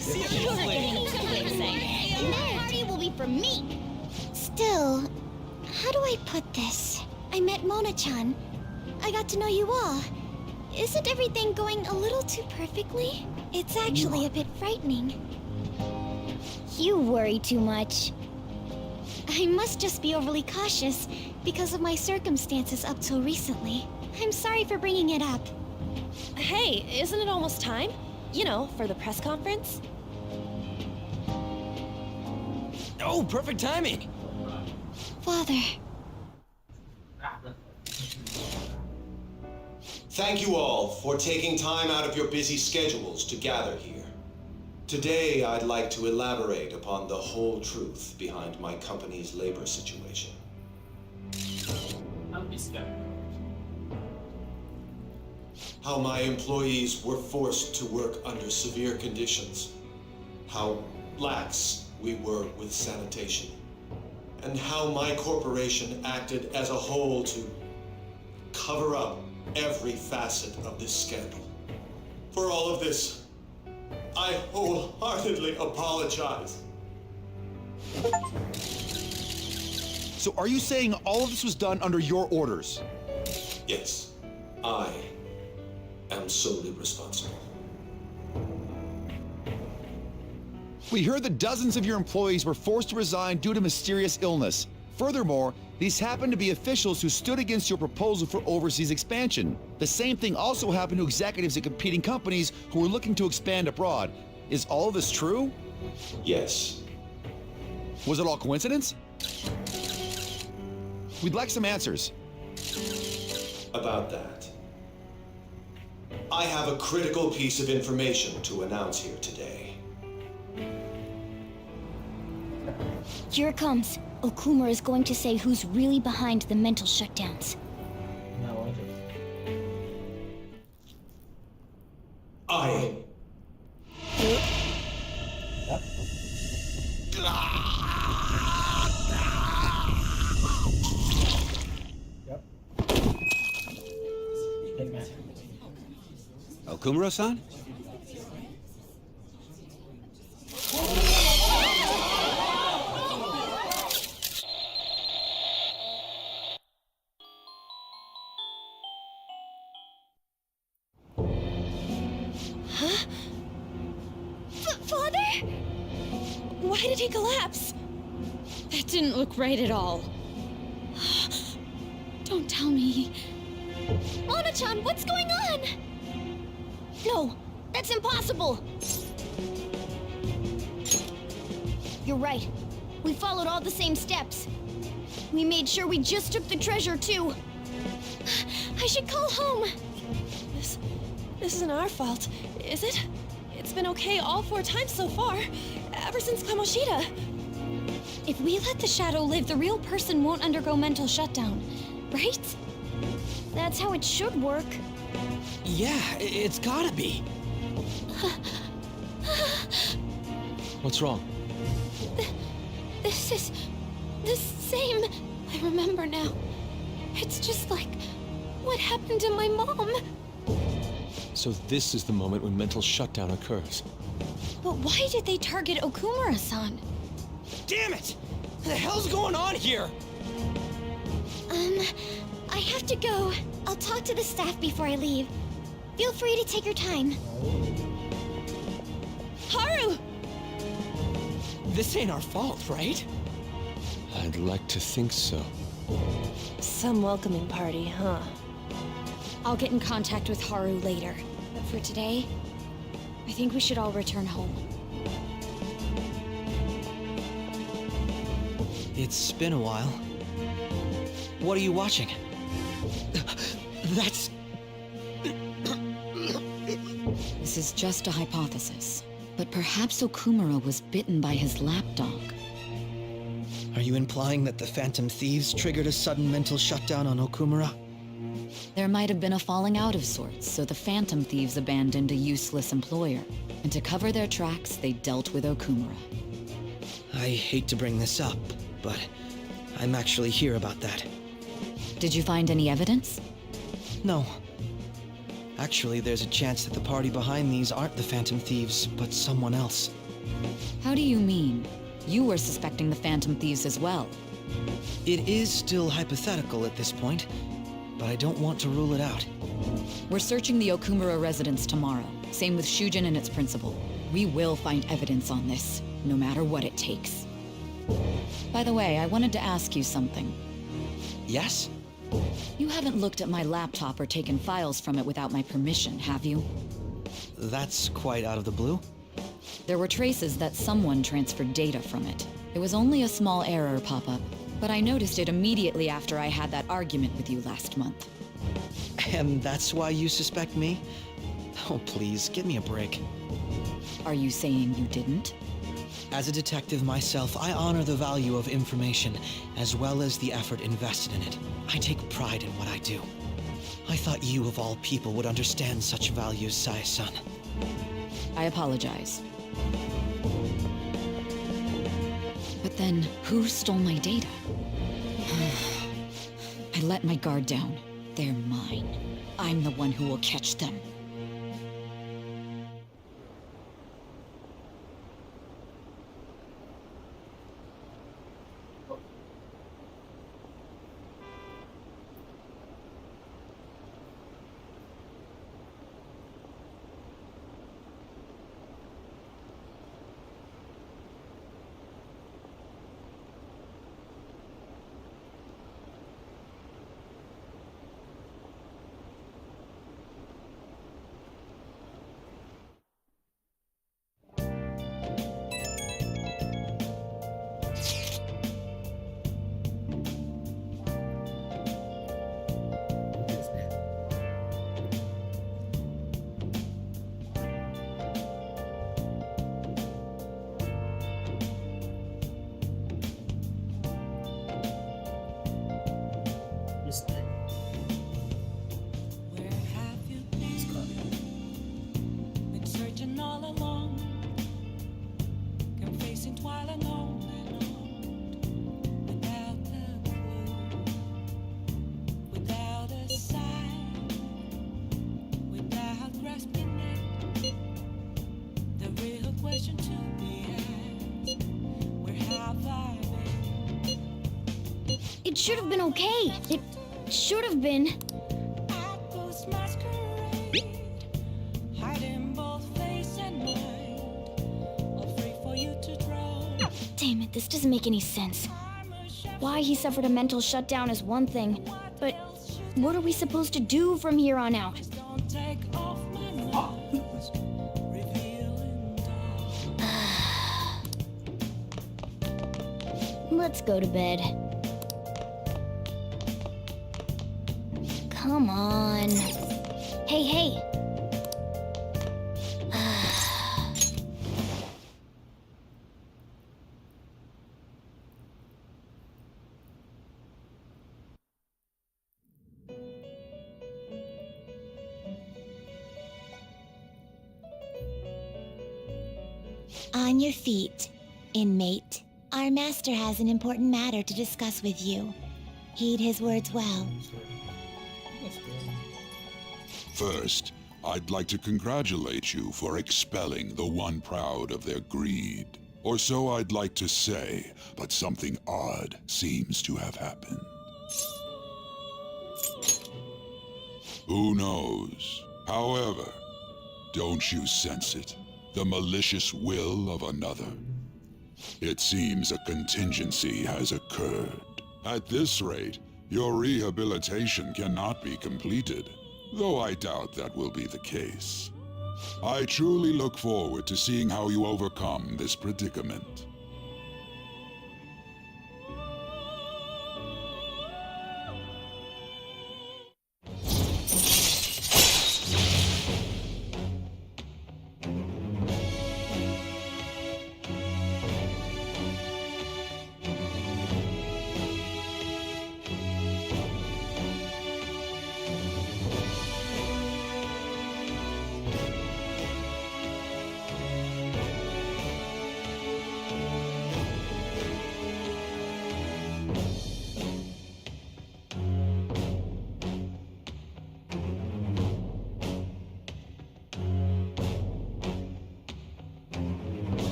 party will be for me. Still, how do I put this? I met Mona-chan. I got to know you all. Isn't everything going a little too perfectly? It's actually a bit frightening. You worry too much. I must just be overly cautious because of my circumstances up till recently. I'm sorry for bringing it up. Hey, isn't it almost time? You know, for the press conference? Oh, perfect timing! Father. Thank you all for taking time out of your busy schedules to gather here. Today, I'd like to elaborate upon the whole truth behind my company's labor situation. How my employees were forced to work under severe conditions. How lax we were with sanitation. And how my corporation acted as a whole to cover up every facet of this scandal. For all of this, I wholeheartedly apologize. So are you saying all of this was done under your orders? Yes, I am solely responsible. We heard that dozens of your employees were forced to resign due to mysterious illness. Furthermore, these happened to be officials who stood against your proposal for overseas expansion. The same thing also happened to executives at competing companies who were looking to expand abroad. Is all of this true? Yes. Was it all coincidence? We'd like some answers. About that, I have a critical piece of information to announce here today. Here it comes. Okumura is going to say who's really behind the mental shutdowns. I... Okumura-san? did he collapse? That didn't look right at all. Don't tell me. Mona-chan, what's going on? No, that's impossible. You're right. We followed all the same steps. We made sure we just took the treasure, too. I should call home. This isn't our fault, is it? It's been okay all 4 times so far, ever since Kamoshida. If we let the shadow live, the real person won't undergo mental shutdown, right? That's how it should work. Yeah, it's gotta be. What's wrong? This is the same. I remember now. It's just like what happened to my mom. So this is the moment when mental shutdown occurs. But why did they target Okumura-san? Damn it! What the hell's going on here? I have to go. I'll talk to the staff before I leave. Feel free to take your time. Haru! This ain't our fault, right? I'd like to think so. Some welcoming party, huh? I'll get in contact with Haru later. But for today, I think we should all return home. It's been a while. What are you watching? That's... This is just a hypothesis, but perhaps Okumura was bitten by his lapdog. Are you implying that the Phantom Thieves triggered a sudden mental shutdown on Okumura? There might have been a falling out of sorts, so the Phantom Thieves abandoned a useless employer, and to cover their tracks, they dealt with Okumura. I hate to bring this up, but I'm actually here about that. Did you find any evidence? No. Actually, there's a chance that the party behind these aren't the Phantom Thieves, but someone else. How do you mean? You were suspecting the Phantom Thieves as well. It is still hypothetical at this point, but I don't want to rule it out. We're searching the Okumura residence tomorrow. Same with Shujin and its principal. We will find evidence on this, no matter what it takes. By the way, I wanted to ask you something. Yes? You haven't looked at my laptop or taken files from it without my permission, have you? That's quite out of the blue. There were traces that someone transferred data from it. It was only a small error pop-up, but I noticed it immediately after I had that argument with you last month. And that's why you suspect me? Oh, please, give me a break. Are you saying you didn't? As a detective myself, I honor the value of information, as well as the effort invested in it. I take pride in what I do. I thought you, of all people, would understand such values, Sae-san. I apologize. But then, who stole my data? I let my guard down. They're mine. I'm the one who will catch them. It should have been okay. It should have been. Damn it, this doesn't make any sense. Why he suffered a mental shutdown is one thing, but what are we supposed to do from here on out? Let's go to bed. Come on. Hey. On your feet, inmate. Our master has an important matter to discuss with you. Heed his words well. First, I'd like to congratulate you for expelling the one proud of their greed. Or so I'd like to say, but something odd seems to have happened. Who knows? However, don't you sense it? The malicious will of another? It seems a contingency has occurred. At this rate, your rehabilitation cannot be completed, though I doubt that will be the case. I truly look forward to seeing how you overcome this predicament.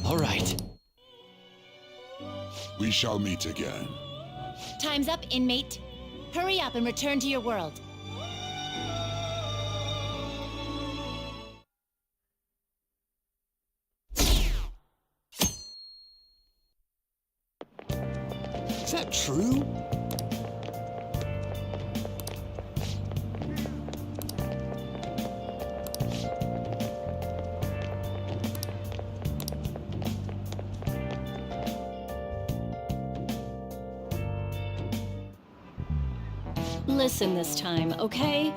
All right. We shall meet again. Time's up, inmate. Hurry up and return to your world. Is that true? Listen this time, okay?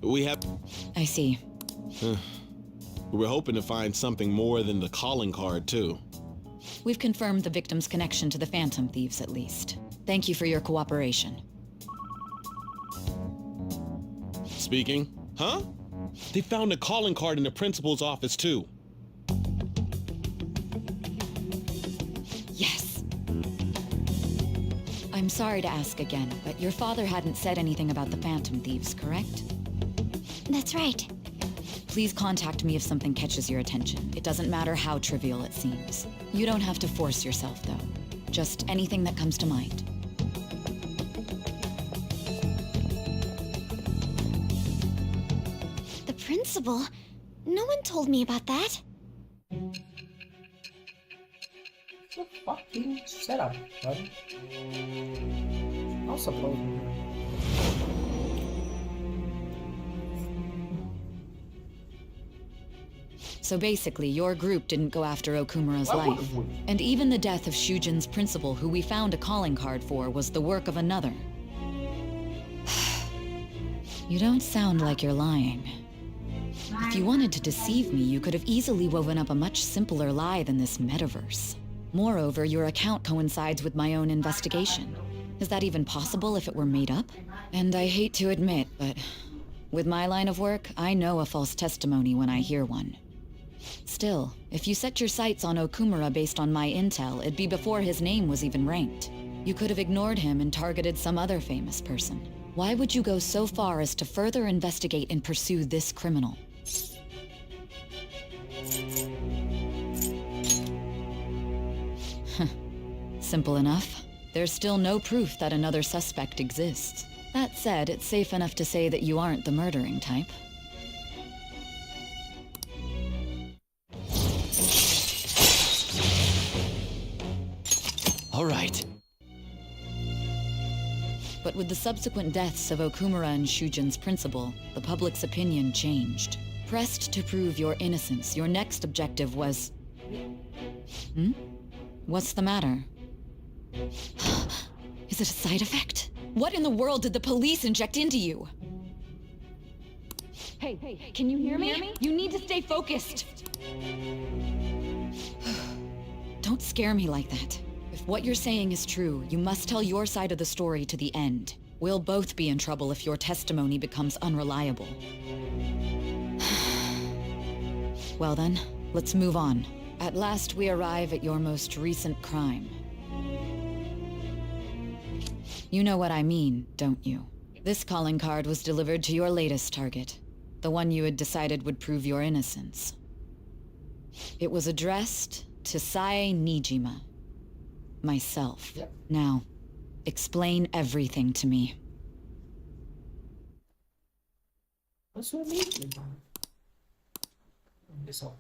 We have... I see. We're hoping to find something more than the calling card, too. We've confirmed the victim's connection to the Phantom Thieves, at least. Thank you for your cooperation. Speaking? Huh? They found a calling card in the principal's office, too. Yes. I'm sorry to ask again, but your father hadn't said anything about the Phantom Thieves, correct? That's right. Please contact me if something catches your attention. It doesn't matter how trivial it seems. You don't have to force yourself, though. Just anything that comes to mind. The principal? No one told me about that. The fucking setup, buddy. I'll suppose. So basically, your group didn't go after Okumura's life. And even the death of Shujin's principal, who we found a calling card for, was the work of another. You don't sound like you're lying. If you wanted to deceive me, you could have easily woven up a much simpler lie than this metaverse. Moreover, your account coincides with my own investigation. Is that even possible if it were made up? And I hate to admit, but with my line of work, I know a false testimony when I hear one. Still, if you set your sights on Okumura based on my intel, it'd be before his name was even ranked. You could have ignored him and targeted some other famous person. Why would you go so far as to further investigate and pursue this criminal? Simple enough. There's still no proof that another suspect exists. That said, it's safe enough to say that you aren't the murdering type. All right. But with the subsequent deaths of Okumura and Shujin's principal, the public's opinion changed. Pressed to prove your innocence, your next objective was... What's the matter? Is it a side effect? What in the world did the police inject into you? Hey, can you hear me? You need to stay focused. Don't scare me like that. If what you're saying is true, you must tell your side of the story to the end. We'll both be in trouble if your testimony becomes unreliable. Well then, let's move on. At last we arrive at your most recent crime. You know what I mean, don't you? This calling card was delivered to your latest target, the one you had decided would prove your innocence. It was addressed to Sae Nijima. Myself. Yep. Now, explain everything to me. That's what I mean. This all.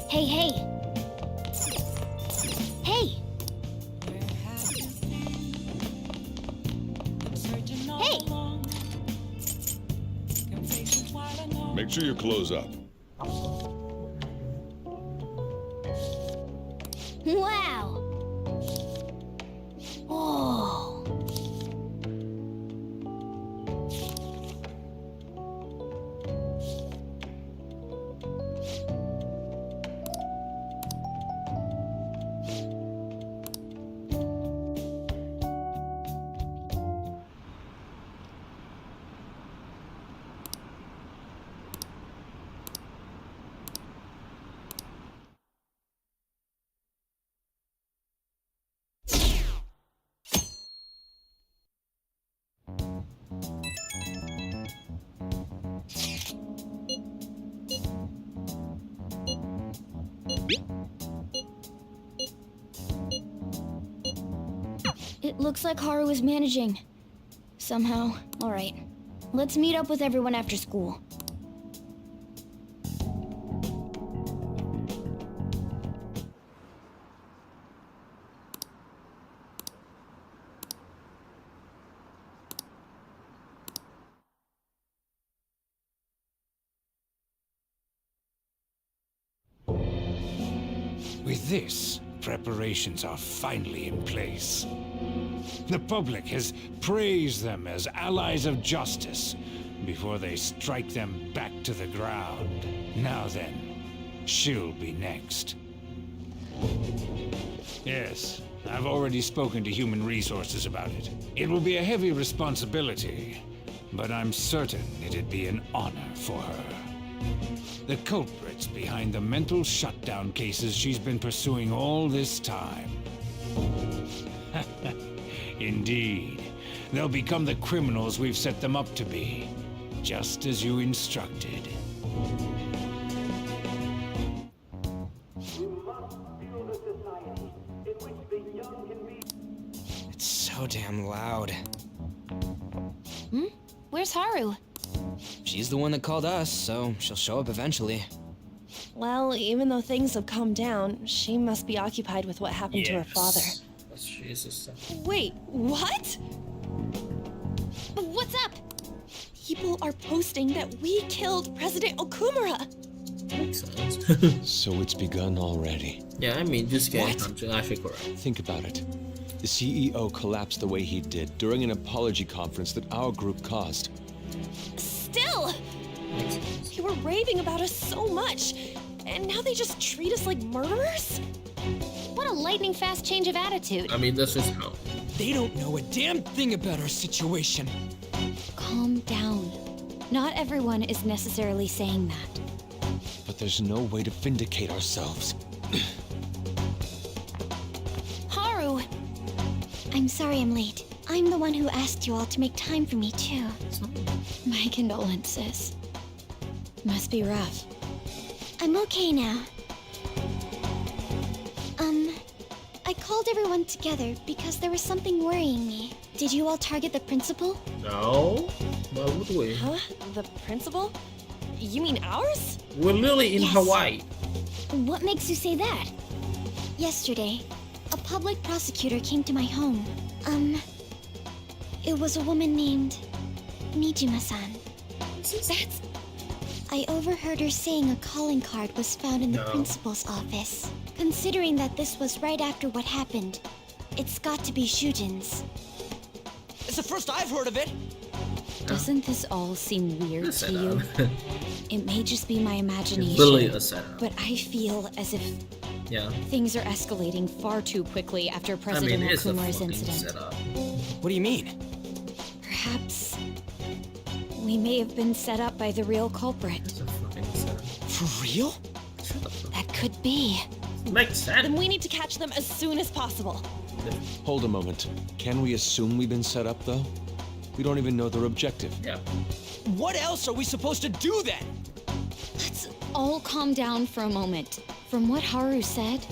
Hey, hey! Hey! Hey! Make sure your clothes up. Wow! Oh! It looks like Haru is managing. Somehow. Alright. Let's meet up with everyone after school. With this, preparations are finally in place. The public has praised them as allies of justice before they strike them back to the ground. Now then, she'll be next. Yes, I've already spoken to Human Resources about it. It will be a heavy responsibility, but I'm certain it'd be an honor for her. The culprits behind the mental shutdown cases she's been pursuing all this time. Indeed, they'll become the criminals we've set them up to be, just as you instructed. It's so so damn loud. Where's Haru? She's the one that called us, so she'll show up eventually. Well, even though things have calmed down, she must be occupied with what happened to her father. That's Jesus. Wait, what? What's up? People are posting that we killed President Okumura. Makes sense. So it's begun already. Yeah, I mean, just get actually correct. Think about it. The CEO collapsed the way he did during an apology conference that our group caused. Still! They were raving about us so much, and now they just treat us like murderers? What a lightning fast change of attitude. I mean, that's just how. They don't know a damn thing about our situation. Calm down. Not everyone is necessarily saying that. But there's no way to vindicate ourselves. Haru! I'm sorry I'm late. I'm the one who asked you all to make time for me, too. My condolences. Must be rough. I'm okay now. I called everyone together because there was something worrying me. Did you all target the principal? No. Why would we? Huh? The principal? You mean ours? We're literally in Yes. Hawaii. What makes you say that? Yesterday, a public prosecutor came to my home. It was a woman named Nijima-san. That's... I overheard her saying a calling card was found in the No. principal's office. Considering that this was right after what happened, it's got to be Shujin's. It's the first I've heard of it. Doesn't this all seem weird to you? It may just be my imagination, Literally a setup. but I feel as if Yeah. Things are escalating far too quickly after President it's a Okumura's fucking incident. setup. What do you mean? perhaps we may have been set up by the real culprit. It's a fucking setup. For real? That could be. Makes sense. Then we need to catch them as soon as possible. Hold a moment. Can we assume we've been set up, though? We don't even know their objective. Yeah. What else are we supposed to do then? Let's all calm down for a moment. From what Haru said,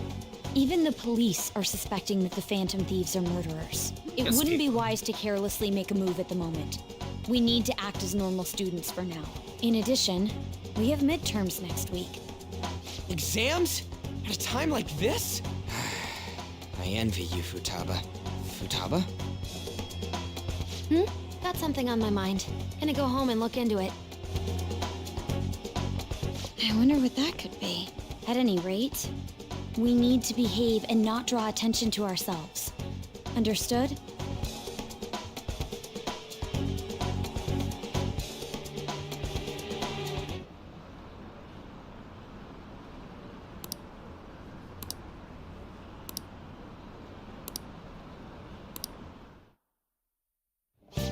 even the police are suspecting that the Phantom Thieves are murderers. It Yes, wouldn't Kate. be wise to carelessly make a move at the moment. We need to act as normal students for now. In addition, we have midterms next week. Exams? At a time like this? I envy you, Futaba. Futaba? Got something on my mind. Gonna go home and look into it. I wonder what that could be. At any rate, we need to behave and not draw attention to ourselves. Understood?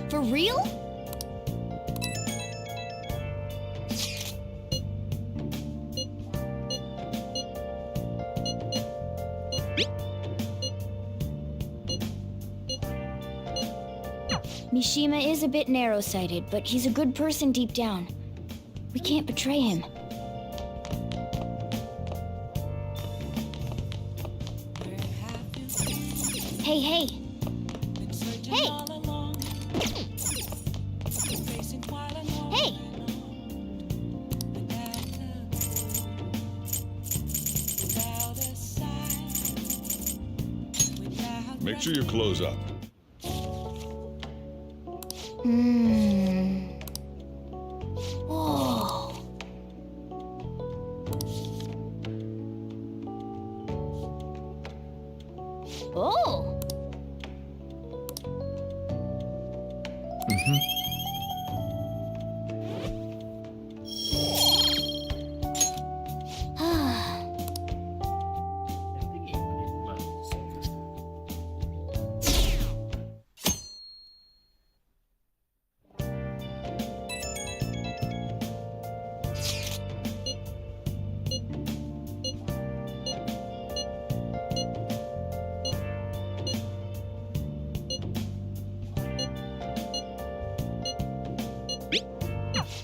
For real? Mishima is a bit narrow-sighted, but he's a good person deep down. We can't betray him. Hey, hey! Hey! Hey! Make sure you close up. Whoa. Oh.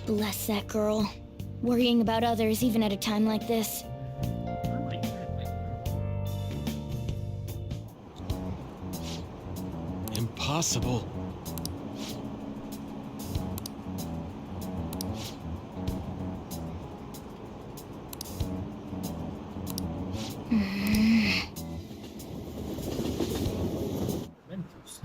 Bless that girl. Worrying about others even at a time like this. impossible. Mentos.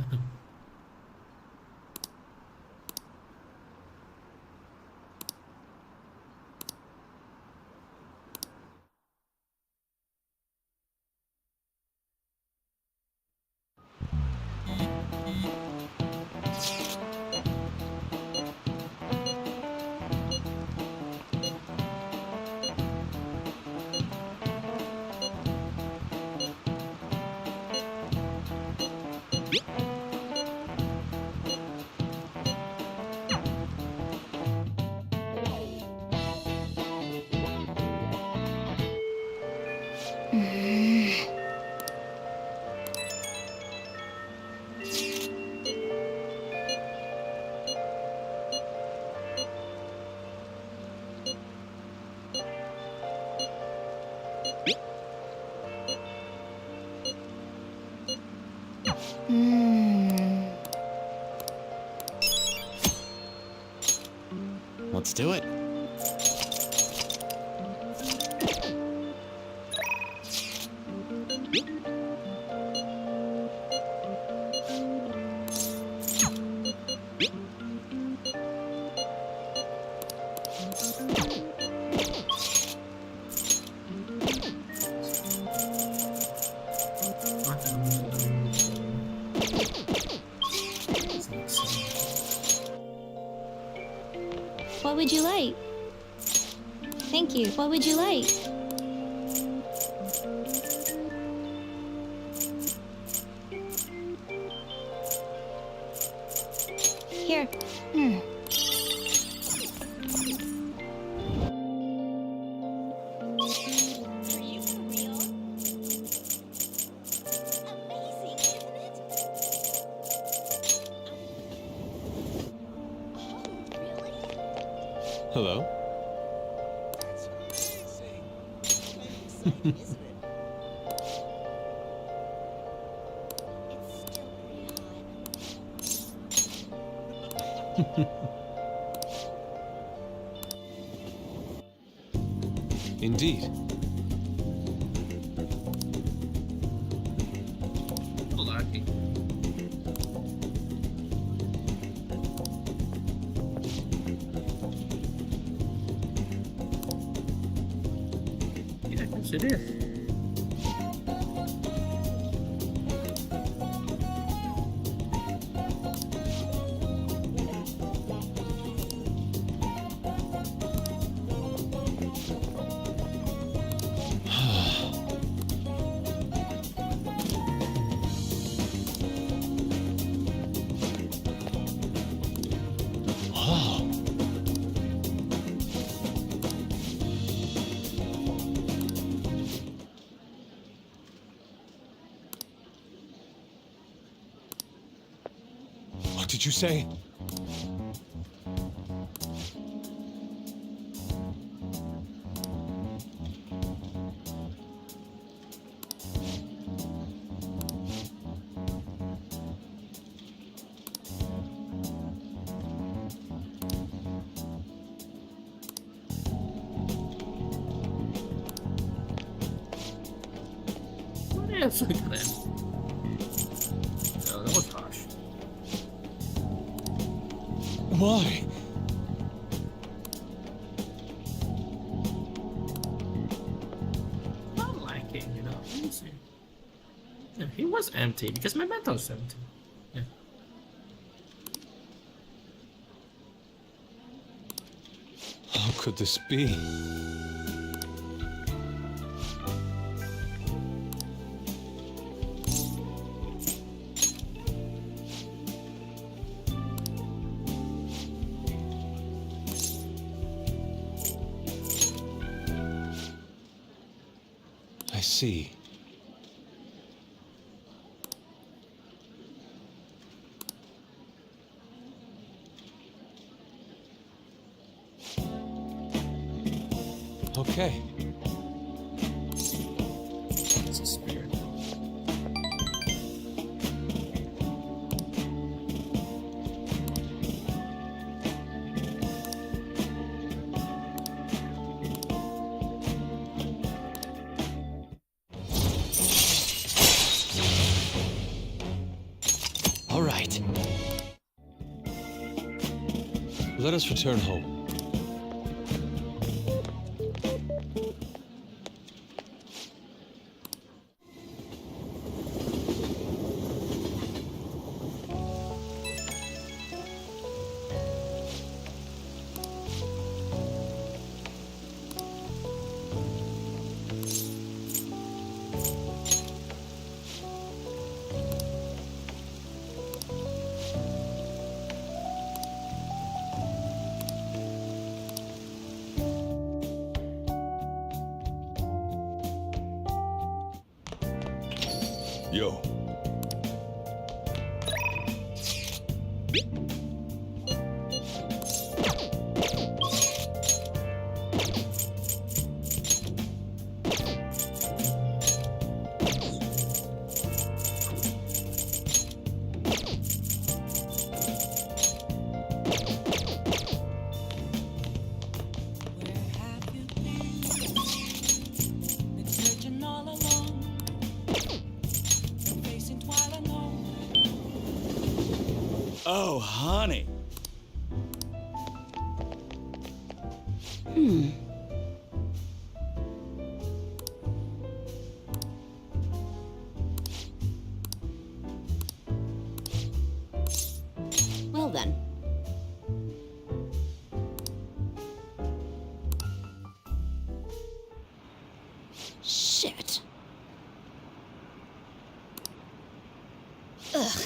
Let's do it. What would you like? Thank you. What would you like? Here. Hello? Indeed. Lucky. Yeah, yes it is. What did you say? Yes, look at that. Oh, that was harsh. Why? Not lacking, you know. Let me see. Yeah, he was empty because my memento's empty. Yeah. How could this be? I see. Okay. It's a spirit. right. Let us return home. Yo. Oh, honey. Well then. Shit. Ugh.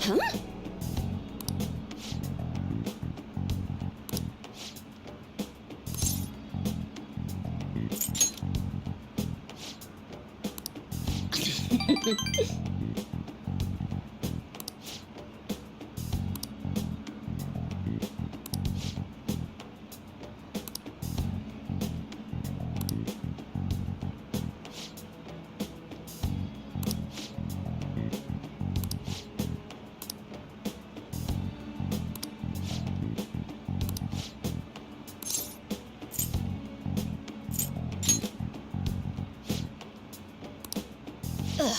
Huh? Ugh.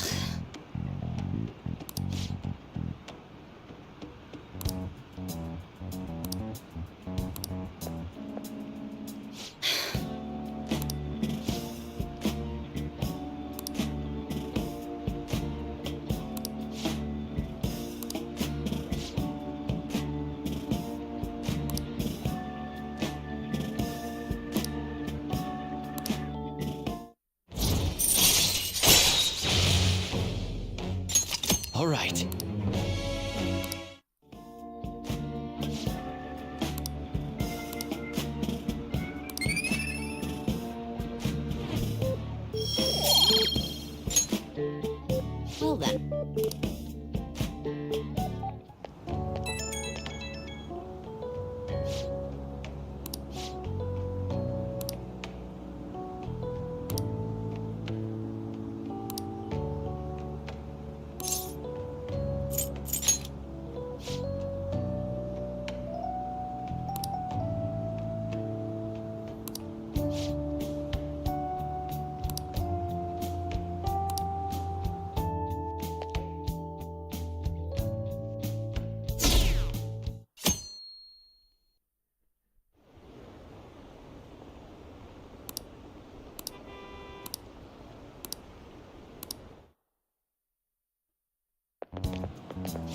All right. Well then.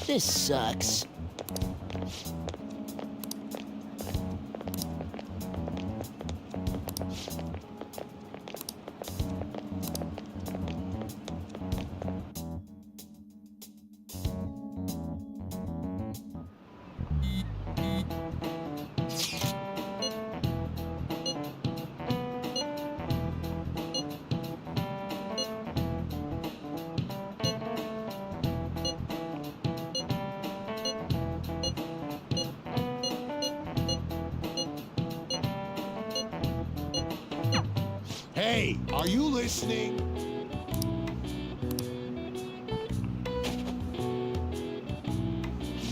This sucks. Hey, are you listening?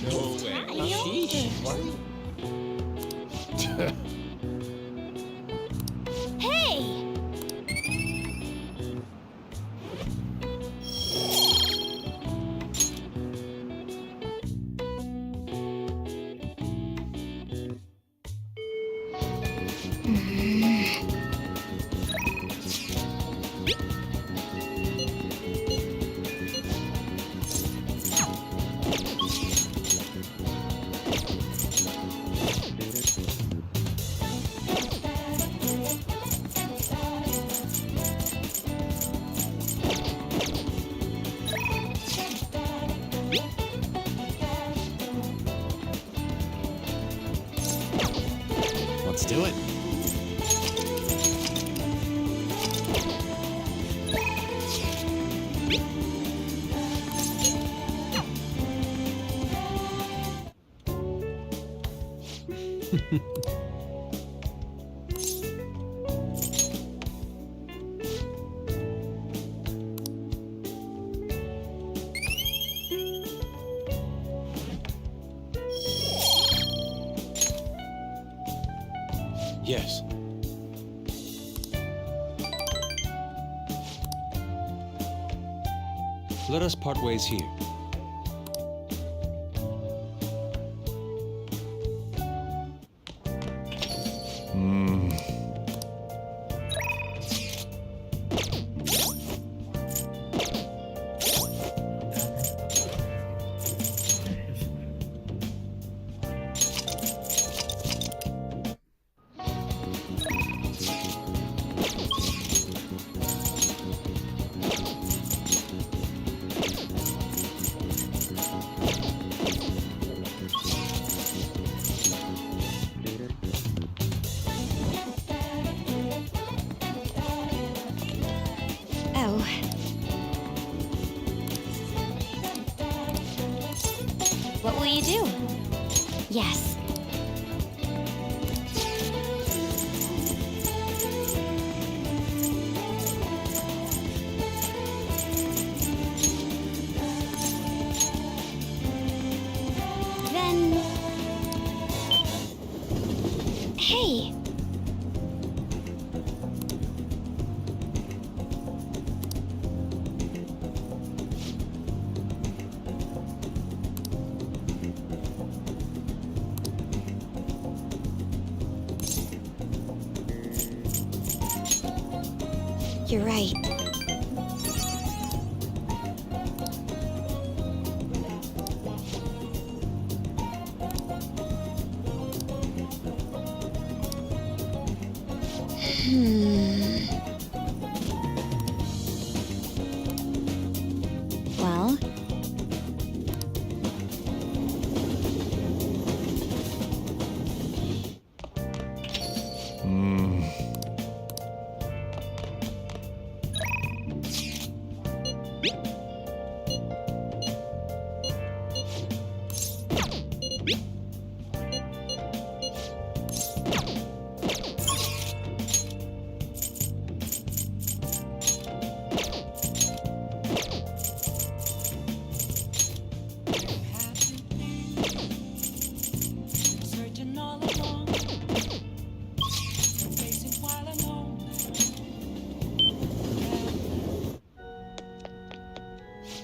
No way. Hey! Let's do it. Yes. Let us part ways here. Oh. What will you do? Yes. Then... Hey! You're right. Well?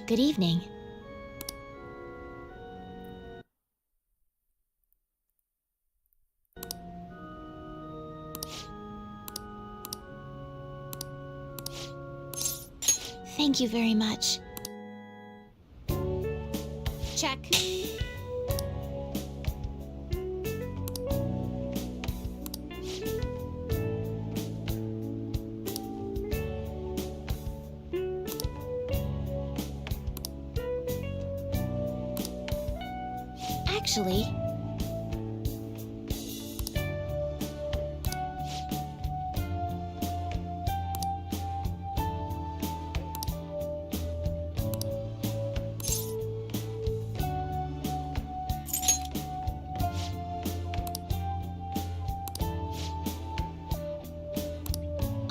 Good evening. Thank you very much. Check. Actually,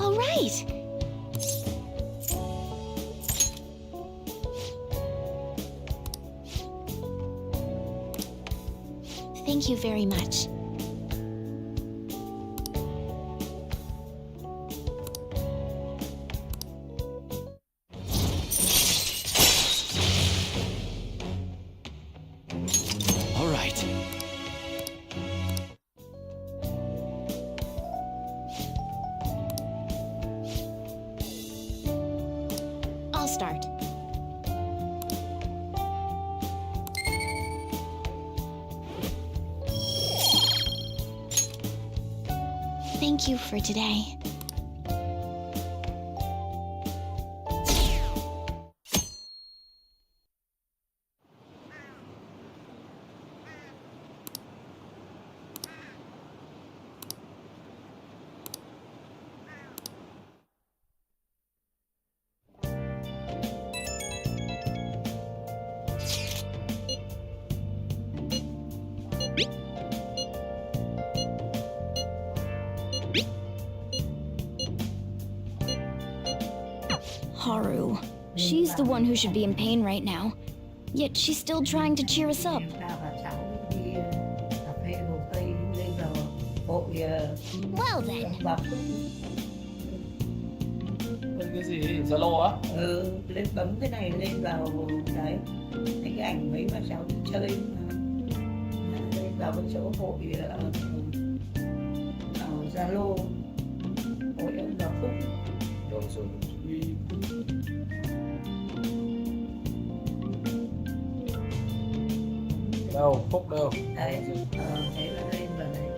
all right. Thank you very much. All right. I'll start. Thank you for today. Haru. She's the one who should be in pain right now. Yet she's still trying to cheer us up. Well then. Cái gì? Zalo á? Lên bấm cái này lên vào đấy. Thấy cái ảnh mấy mà cháu đi chơi mà. Lên vào cái chỗ hội Zalo. Hội ông Đào Phúc. Rồi rồi. Đâu? Phúc đâu? Đấy. Thấy nó lên vào đấy.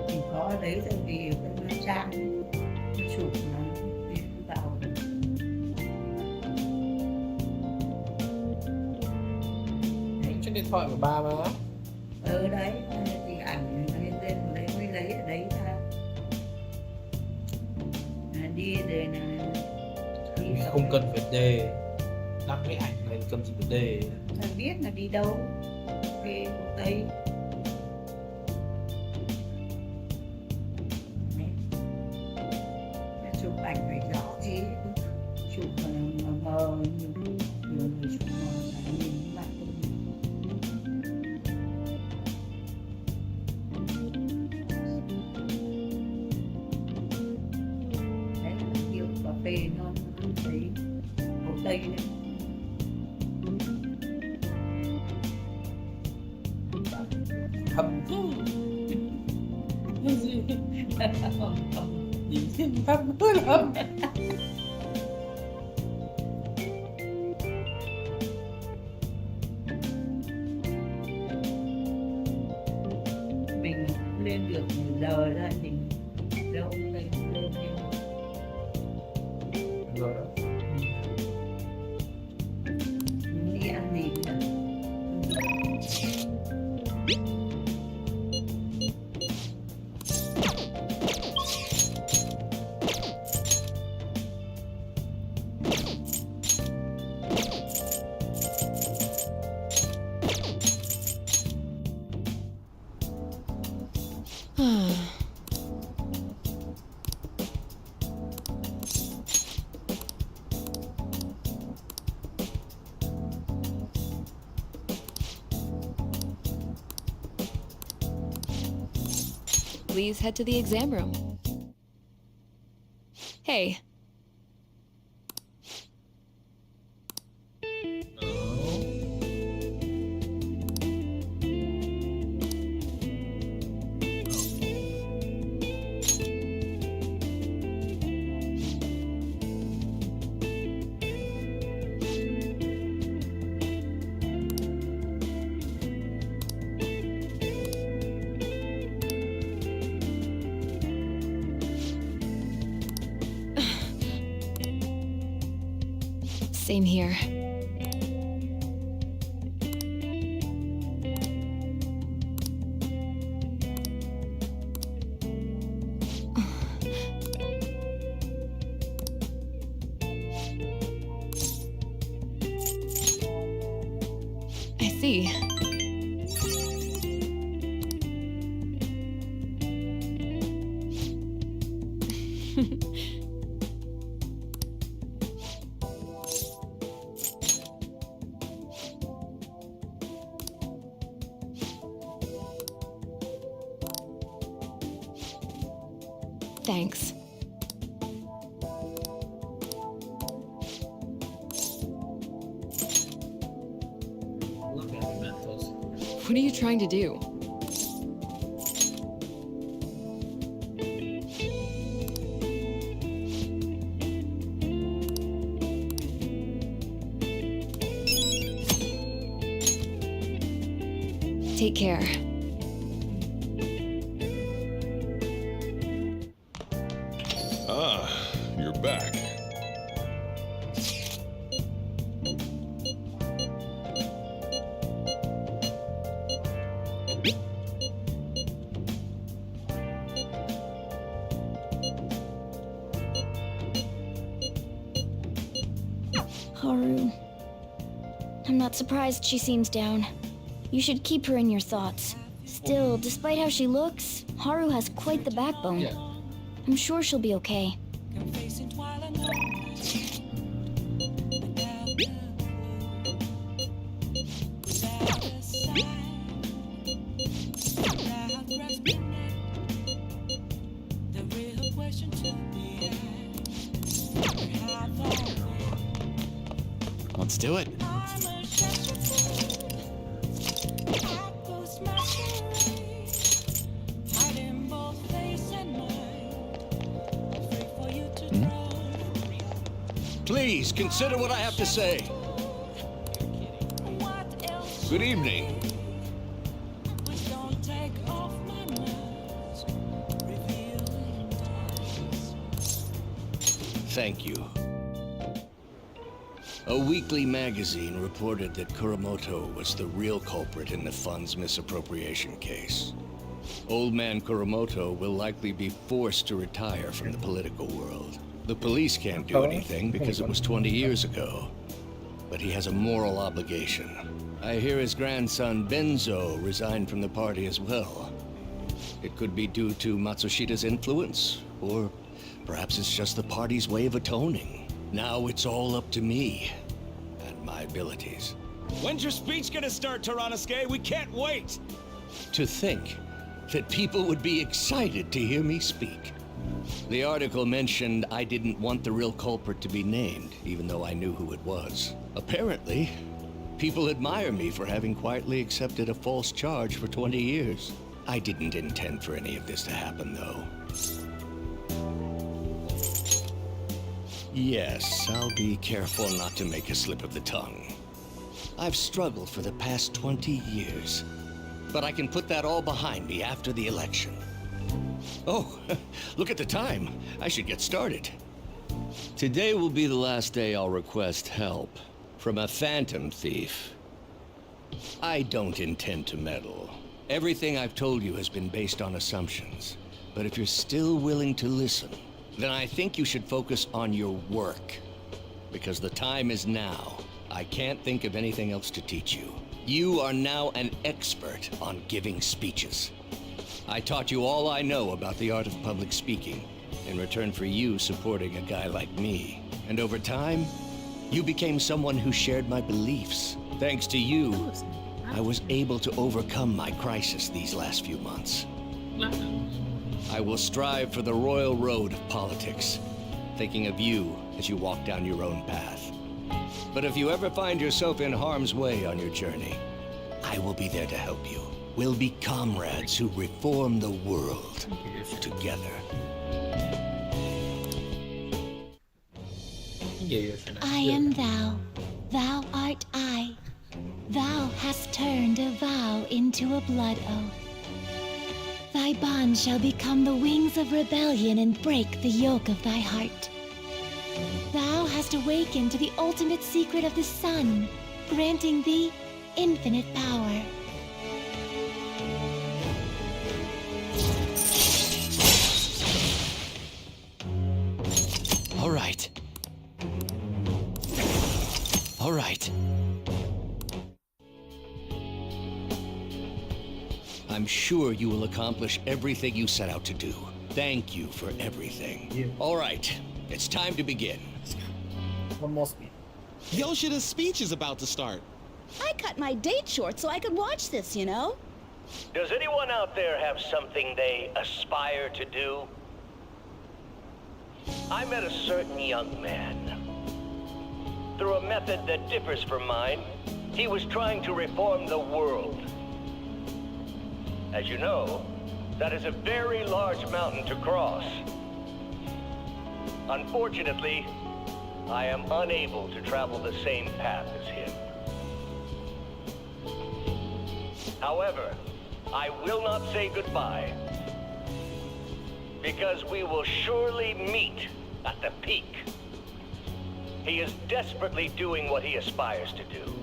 Thì có đấy tại vì cái trang chụp nó đi vào. Trên điện thoại của bà mà. Đấy thì ảnh lên đấy mới lấy ở đấy ra. Đi rồi là đi Không cần phải đề. Đăng cái ảnh này cần gì phải đề. Thằng biết là đi đâu. Về Hồ Tây. Chụp ảnh phải rõ chứ. Chụp mà mờ nhiều người chụp mờ là nhìn mặt không. Đấy là kiểu cà phê ngon thấy Hồ Tây đấy. Hầm. Cái gì? Nhìn thiên pháp hơi lắm. Mình lên được giờ ra thì đâu lên lên Rồi đó. đi ăn gì nữa. Please head to the exam room. Hey. Same here. I see. Thanks. Look at me, Mentos. What are you trying to do? Take care. Ah, you're back. Haru. I'm not surprised she seems down. You should keep her in your thoughts. Still, despite how she looks, Haru has quite the backbone. Yeah. I'm sure she'll be okay. Let's do it. Please consider what I have to say. Good evening. Thank you. A weekly magazine reported that Kuramoto was the real culprit in the fund's misappropriation case. Old man Kuramoto will likely be forced to retire from the political world. The police can't do anything because it was 20 years ago. But he has a moral obligation. I hear his grandson Benzo resigned from the party as well. It could be due to Matsushida's influence, or perhaps it's just the party's way of atoning. Now it's all up to me and my abilities. When's your speech gonna start, Toranosuke? We can't wait! To think that people would be excited to hear me speak. The article mentioned I didn't want the real culprit to be named, even though I knew who it was. Apparently, people admire me for having quietly accepted a false charge for 20 years. I didn't intend for any of this to happen, though. Yes, I'll be careful not to make a slip of the tongue. I've struggled for the past 20 years, but I can put that all behind me after the election. Oh, look at the time. I should get started. Today will be the last day I'll request help from a phantom thief. I don't intend to meddle. Everything I've told you has been based on assumptions. But if you're still willing to listen, then I think you should focus on your work. Because the time is now. I can't think of anything else to teach you. You are now an expert on giving speeches. I taught you all I know about the art of public speaking in return for you supporting a guy like me. And over time, you became someone who shared my beliefs. Thanks to you, I was able to overcome my crisis these last few months. I will strive for the royal road of politics, thinking of you as you walk down your own path. But if you ever find yourself in harm's way on your journey, I will be there to help you. We'll be comrades who reform the world together. I am thou, thou art I. Thou hast turned a vow into a blood oath. Thy bond shall become the wings of rebellion and break the yoke of thy heart. Thou hast must awaken to the ultimate secret of the sun, granting thee infinite power. All right. All right. I'm sure you will accomplish everything you set out to do. Thank you for everything. All right, it's time to begin. One more speed. Yoshida's speech is about to start. I cut my date short so I could watch this, you know? Does anyone out there have something they aspire to do? I met a certain young man. Through a method that differs from mine, he was trying to reform the world. As you know, that is a very large mountain to cross. Unfortunately, I am unable to travel the same path as him. However, I will not say goodbye, because we will surely meet at the peak. He is desperately doing what he aspires to do.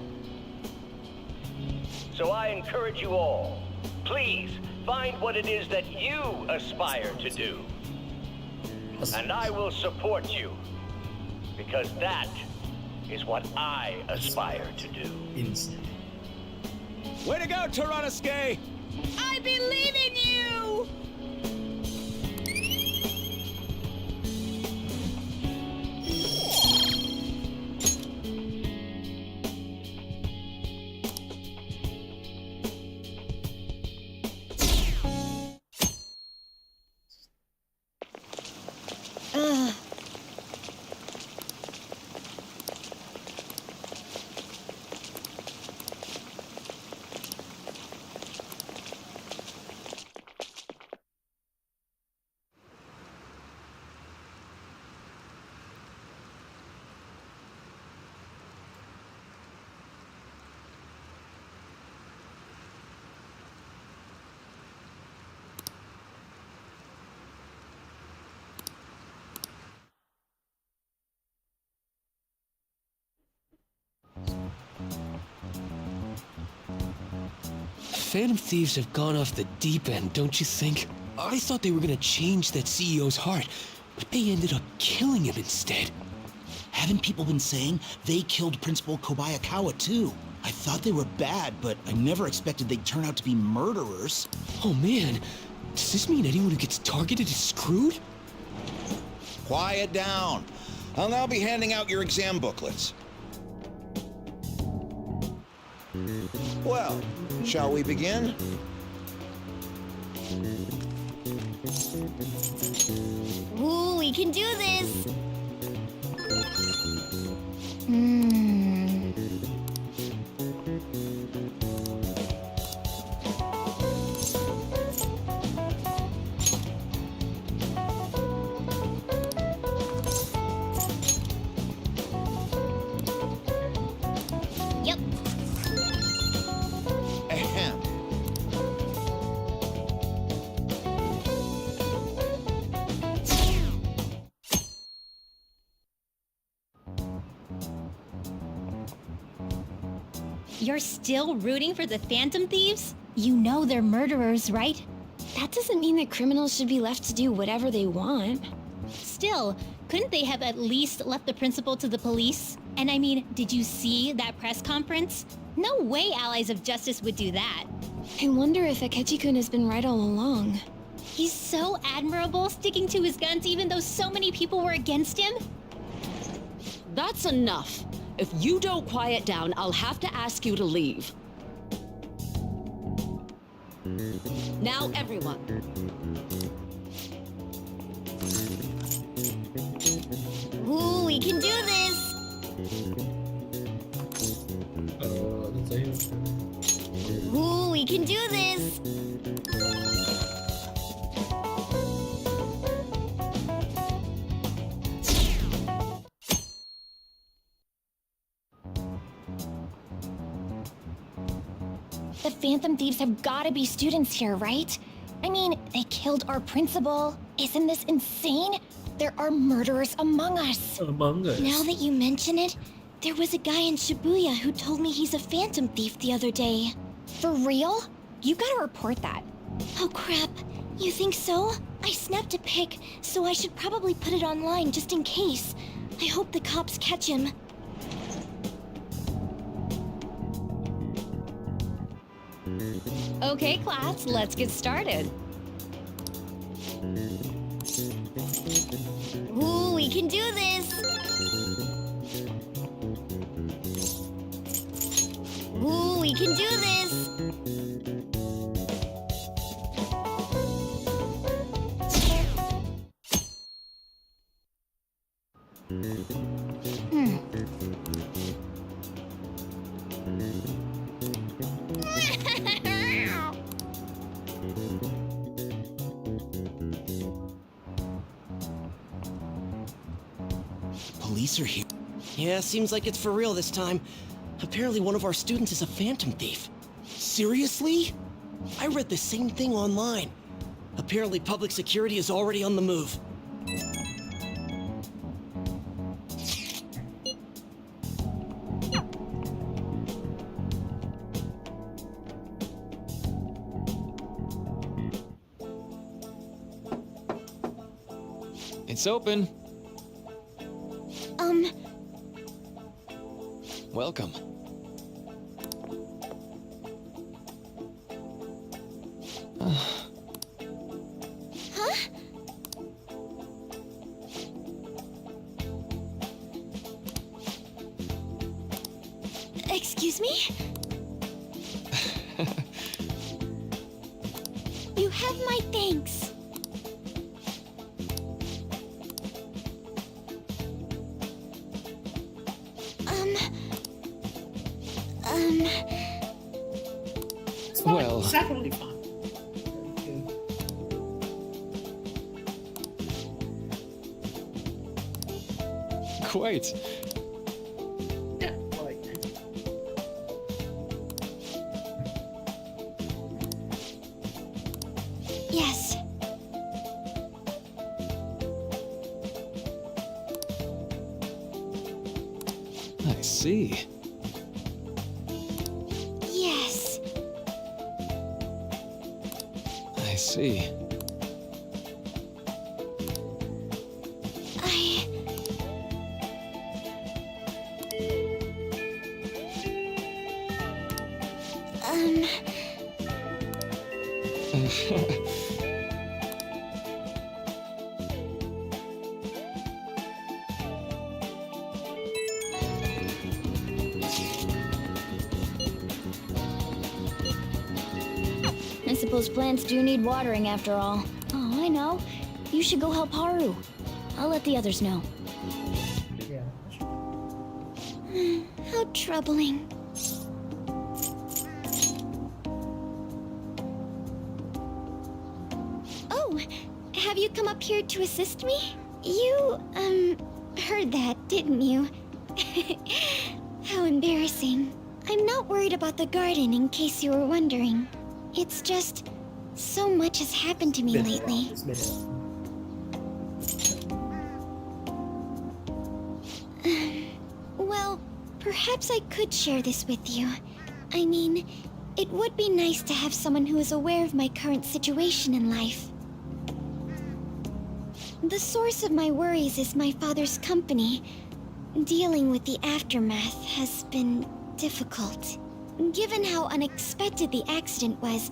So I encourage you all, please find what it is that you aspire to do. And I will support you, because that is what I aspire to do. Way to go, Tyranosuke! I believe in you! Phantom Thieves have gone off the deep end, don't you think? I thought they were gonna change that CEO's heart, but they ended up killing him instead. Haven't people been saying they killed Principal Kobayakawa too? I thought they were bad, but I never expected they'd turn out to be murderers. Oh man, does this mean anyone who gets targeted is screwed? Quiet down. I'll now be handing out your exam booklets. Well, shall we begin? Ooh, we can do this! Yep. Ahem. You're still rooting for the Phantom Thieves? You know they're murderers, right? That doesn't mean that criminals should be left to do whatever they want. Still, couldn't they have at least left the principal to the police? And I mean, did you see that press conference? No way Allies of Justice would do that. I wonder if Akechi-kun has been right all along. He's so admirable, sticking to his guns even though so many people were against him. That's enough. If you don't quiet down, I'll have to ask you to leave. Now, everyone. Ooh, we can do this! Ooh, we can do this! The Phantom Thieves have gotta be students here, right? I mean, they killed our principal. Isn't this insane? There are murderers among us. Among us. Now that you mention it, there was a guy in Shibuya who told me he's a phantom thief the other day. For real? You gotta report that. Oh crap, you think so? I snapped a pic, so I should probably put it online just in case. I hope the cops catch him. Okay, class, let's get started. Ooh, we can do this! Ooh, we can do this! Police are here. Yeah, seems like it's for real this time. Apparently one of our students is a phantom thief. Seriously? I read the same thing online. Apparently public security is already on the move. It's open. Welcome. Huh? Excuse me? You have my thanks. Well, it's definitely fun. quite. Yeah, quite. Yes. I see. Yes. I see. I suppose plants do need watering after all. Oh, I know. You should go help Haru. I'll let the others know. Yeah. How troubling. Oh, have you come up here to assist me? You, heard that, didn't you? How embarrassing. I'm not worried about the garden, in case you were wondering. It's just, so much has happened to me lately. Well, perhaps I could share this with you. I mean, it would be nice to have someone who is aware of my current situation in life. The source of my worries is my father's company. Dealing with the aftermath has been difficult. Given how unexpected the accident was,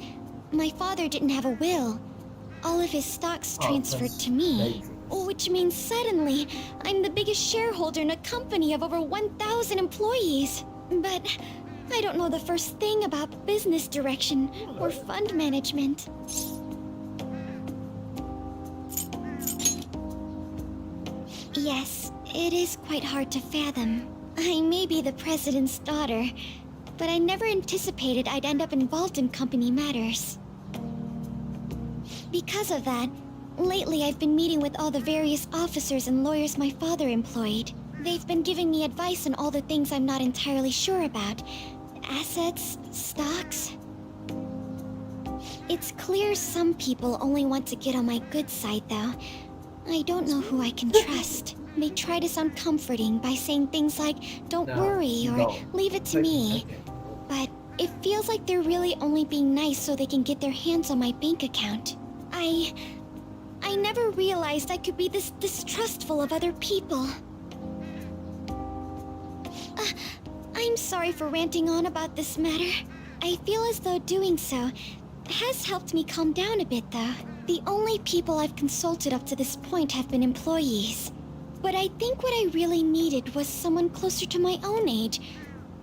my father didn't have a will. All of his stocks transferred to me. Which means suddenly, I'm the biggest shareholder in a company of over 1,000 employees. But I don't know the first thing about business direction or fund management. Yes, it is quite hard to fathom. I may be the president's daughter, but I never anticipated I'd end up involved in company matters. Because of that, lately I've been meeting with all the various officers and lawyers my father employed. They've been giving me advice on all the things I'm not entirely sure about. Assets, stocks. It's clear some people only want to get on my good side, though. I don't know who I can trust. They try to sound comforting by saying things like, don't worry, or leave it to me. But it feels like they're really only being nice so they can get their hands on my bank account. I never realized I could be this distrustful of other people. I'm sorry for ranting on about this matter. I feel as though doing so has helped me calm down a bit, though. The only people I've consulted up to this point have been employees. But I think what I really needed was someone closer to my own age,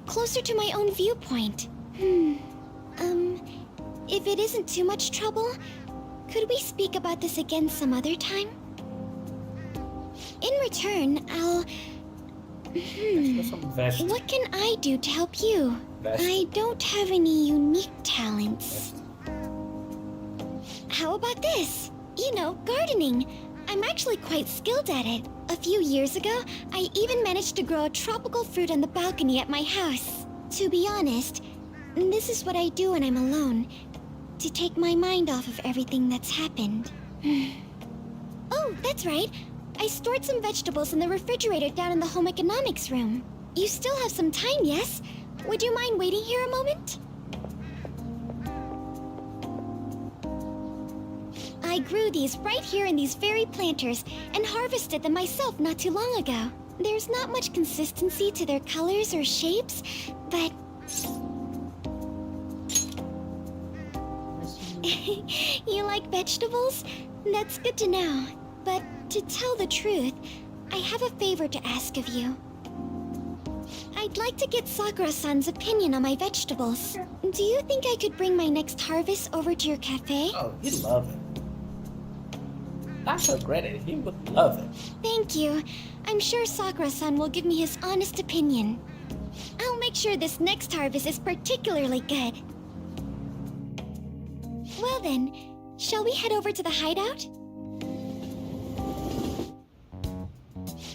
closer to my own viewpoint. If it isn't too much trouble, could we speak about this again some other time? In return, I'll... What can I do to help you? I don't have any unique talents. How about this? You know, gardening. I'm actually quite skilled at it. A few years ago, I even managed to grow a tropical fruit on the balcony at my house. To be honest, this is what I do when I'm alone, to take my mind off of everything that's happened. Oh, that's right. I stored some vegetables in the refrigerator down in the home economics room. You still have some time, yes? Would you mind waiting here a moment? I grew these right here in these very planters and harvested them myself not too long ago. There's not much consistency to their colors or shapes, but... You like vegetables? That's good to know. But to tell the truth, I have a favor to ask of you. I'd like to get Sakura-san's opinion on my vegetables. Do you think I could bring my next harvest over to your cafe? Oh, he'd love it. Not so great, he would love it. Thank you. I'm sure Sakura-san will give me his honest opinion. I'll make sure this next harvest is particularly good. Well then, shall we head over to the hideout?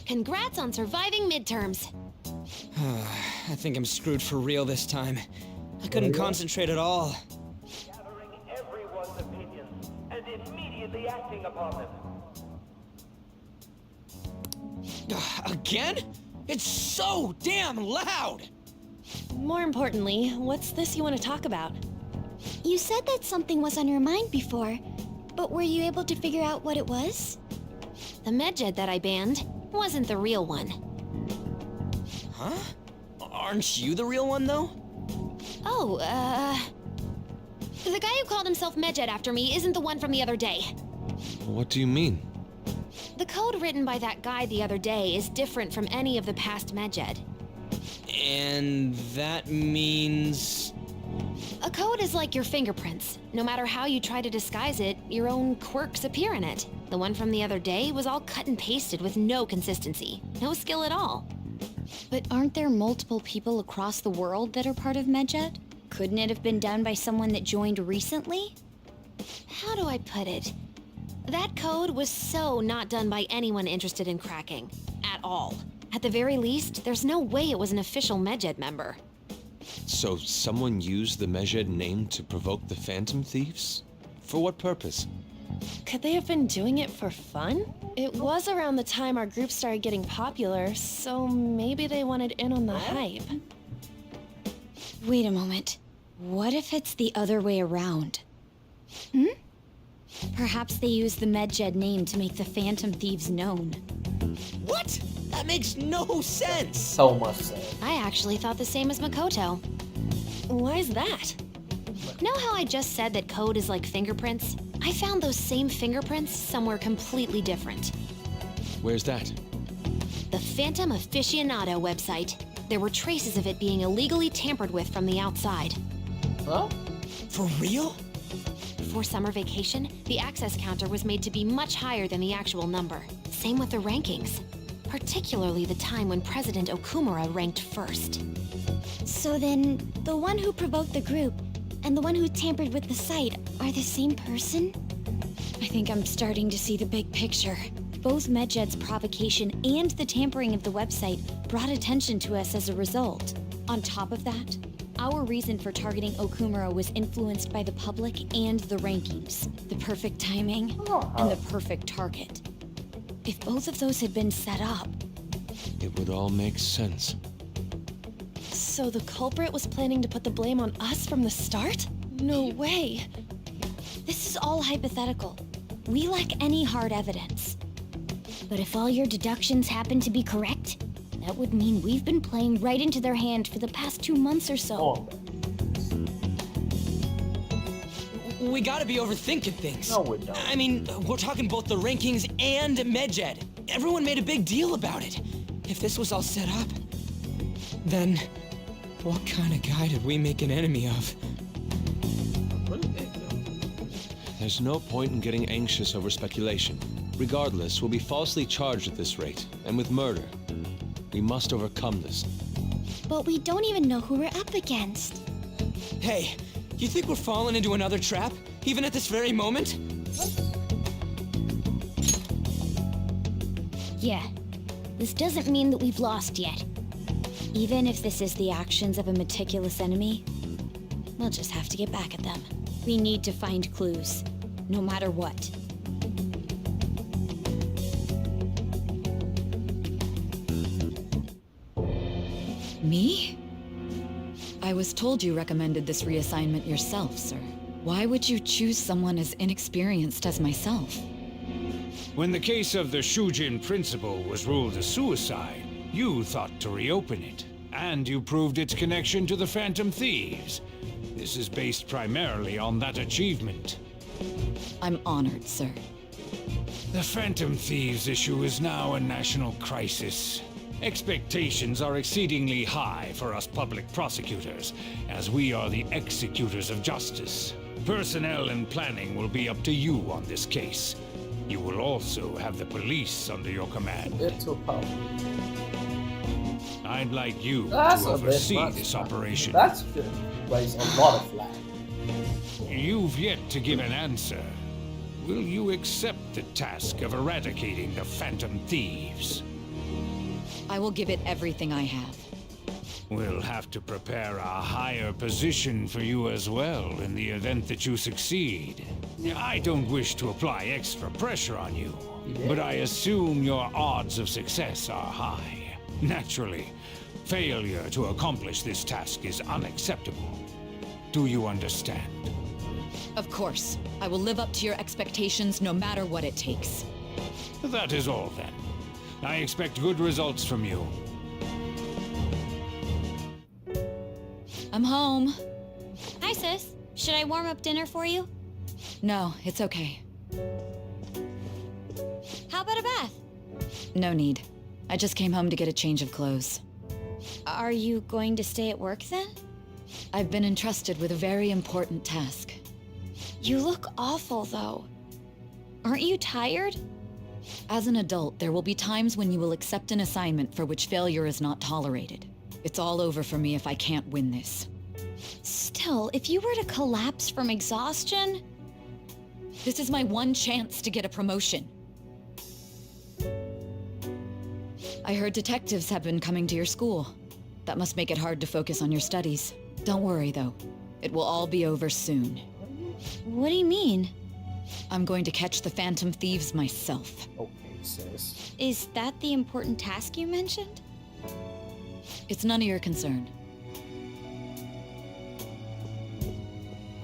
Congrats on surviving midterms. I think I'm screwed for real this time. I couldn't concentrate at all. Gathering everyone's opinions and immediately acting upon them. Again? It's so damn loud! More importantly, what's this you want to talk about? You said that something was on your mind before, but were you able to figure out what it was? The Medjed that I banned wasn't the real one. Huh? Aren't you the real one, though? Oh, the guy who called himself Medjed after me isn't the one from the other day. What do you mean? The code written by that guy the other day is different from any of the past Medjed. And that means... A code is like your fingerprints. No matter how you try to disguise it, your own quirks appear in it. The one from the other day was all cut and pasted with no consistency. No skill at all. But aren't there multiple people across the world that are part of Medjed? Couldn't it have been done by someone that joined recently? How do I put it? That code was so not done by anyone interested in cracking. At all. At the very least, there's no way it was an official Medjed member. So someone used the Medjed name to provoke the Phantom Thieves? For what purpose? Could they have been doing it for fun? It was around the time our group started getting popular, so maybe they wanted in on the hype. Wait a moment. What if it's the other way around? Perhaps they used the Medjed name to make the Phantom Thieves known. What? That makes no sense! So much sense. I actually thought the same as Makoto. Why is that? Know how I just said that code is like fingerprints? I found those same fingerprints somewhere completely different. Where's that? The Phantom Aficionado website. There were traces of it being illegally tampered with from the outside. Huh? For real? Before summer vacation, the access counter was made to be much higher than the actual number. Same with the rankings. Particularly the time when President Okumura ranked first. So then, the one who provoked the group and the one who tampered with the site are the same person? I think I'm starting to see the big picture. Both Medjed's provocation and the tampering of the website brought attention to us as a result. On top of that, our reason for targeting Okumura was influenced by the public and the rankings. The perfect timing and the perfect target. If both of those had been set up... It would all make sense. So the culprit was planning to put the blame on us from the start? No way. This is all hypothetical. We lack any hard evidence. But if all your deductions happen to be correct, that would mean we've been playing right into their hand for the past 2 months or so. Oh. We gotta be overthinking things. No, we don't. I mean, we're talking both the rankings and MedJed. Everyone made a big deal about it. If this was all set up, then what kind of guy did we make an enemy of? There's no point in getting anxious over speculation. Regardless, we'll be falsely charged at this rate, and with murder. We must overcome this. But we don't even know who we're up against. Hey, you think we're falling into another trap, even at this very moment? Yeah. This doesn't mean that we've lost yet. Even if this is the actions of a meticulous enemy, we'll just have to get back at them. We need to find clues, no matter what. Me? I was told you recommended this reassignment yourself, sir. Why would you choose someone as inexperienced as myself? When the case of the Shujin principal was ruled a suicide, you thought to reopen it. And you proved its connection to the Phantom Thieves. This is based primarily on that achievement. I'm honored, sir. The Phantom Thieves issue is now a national crisis. Expectations are exceedingly high for us public prosecutors, as we are the executors of justice. Personnel and planning will be up to you on this case. You will also have the police under your command. I'd like you to oversee this operation. That's good. Raise a lot of flag. You've yet to give an answer. Will you accept the task of eradicating the Phantom Thieves? I will give it everything I have. We'll have to prepare a higher position for you as well in the event that you succeed. I don't wish to apply extra pressure on you, but I assume your odds of success are high. Naturally, failure to accomplish this task is unacceptable. Do you understand? Of course. I will live up to your expectations no matter what it takes. That is all then. I expect good results from you. I'm home. Hi, sis. Should I warm up dinner for you? No, it's okay. How about a bath? No need. I just came home to get a change of clothes. Are you going to stay at work then? I've been entrusted with a very important task. You look awful, though. Aren't you tired? As an adult, there will be times when you will accept an assignment for which failure is not tolerated. It's all over for me if I can't win this. Still, if you were to collapse from exhaustion... This is my one chance to get a promotion. I heard detectives have been coming to your school. That must make it hard to focus on your studies. Don't worry, though. It will all be over soon. What do you mean? I'm going to catch the Phantom Thieves myself. Okay, sis. Is that the important task you mentioned? It's none of your concern.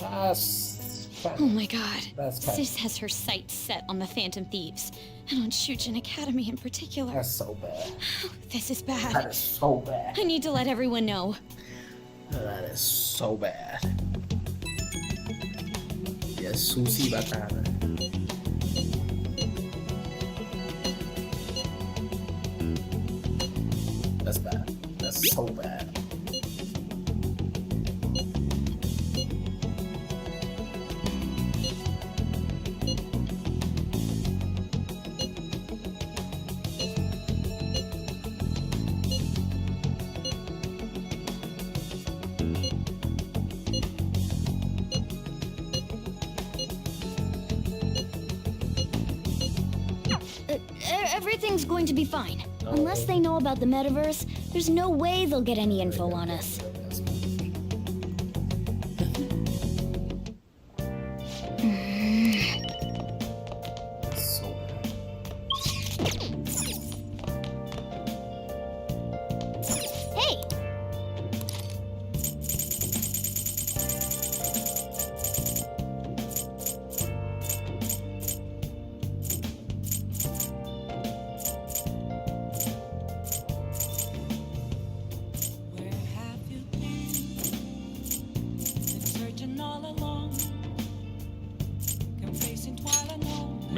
Oh my god. That's Sis has her sights set on the Phantom Thieves, and on Shujin Academy in particular. That's so bad. This is bad. That is so bad. I need to let everyone know. That is so bad. Yes, Susie Batana. That's bad. That's so bad. Everything's going to be fine. Unless they know about the metaverse, there's no way they'll get any info on us.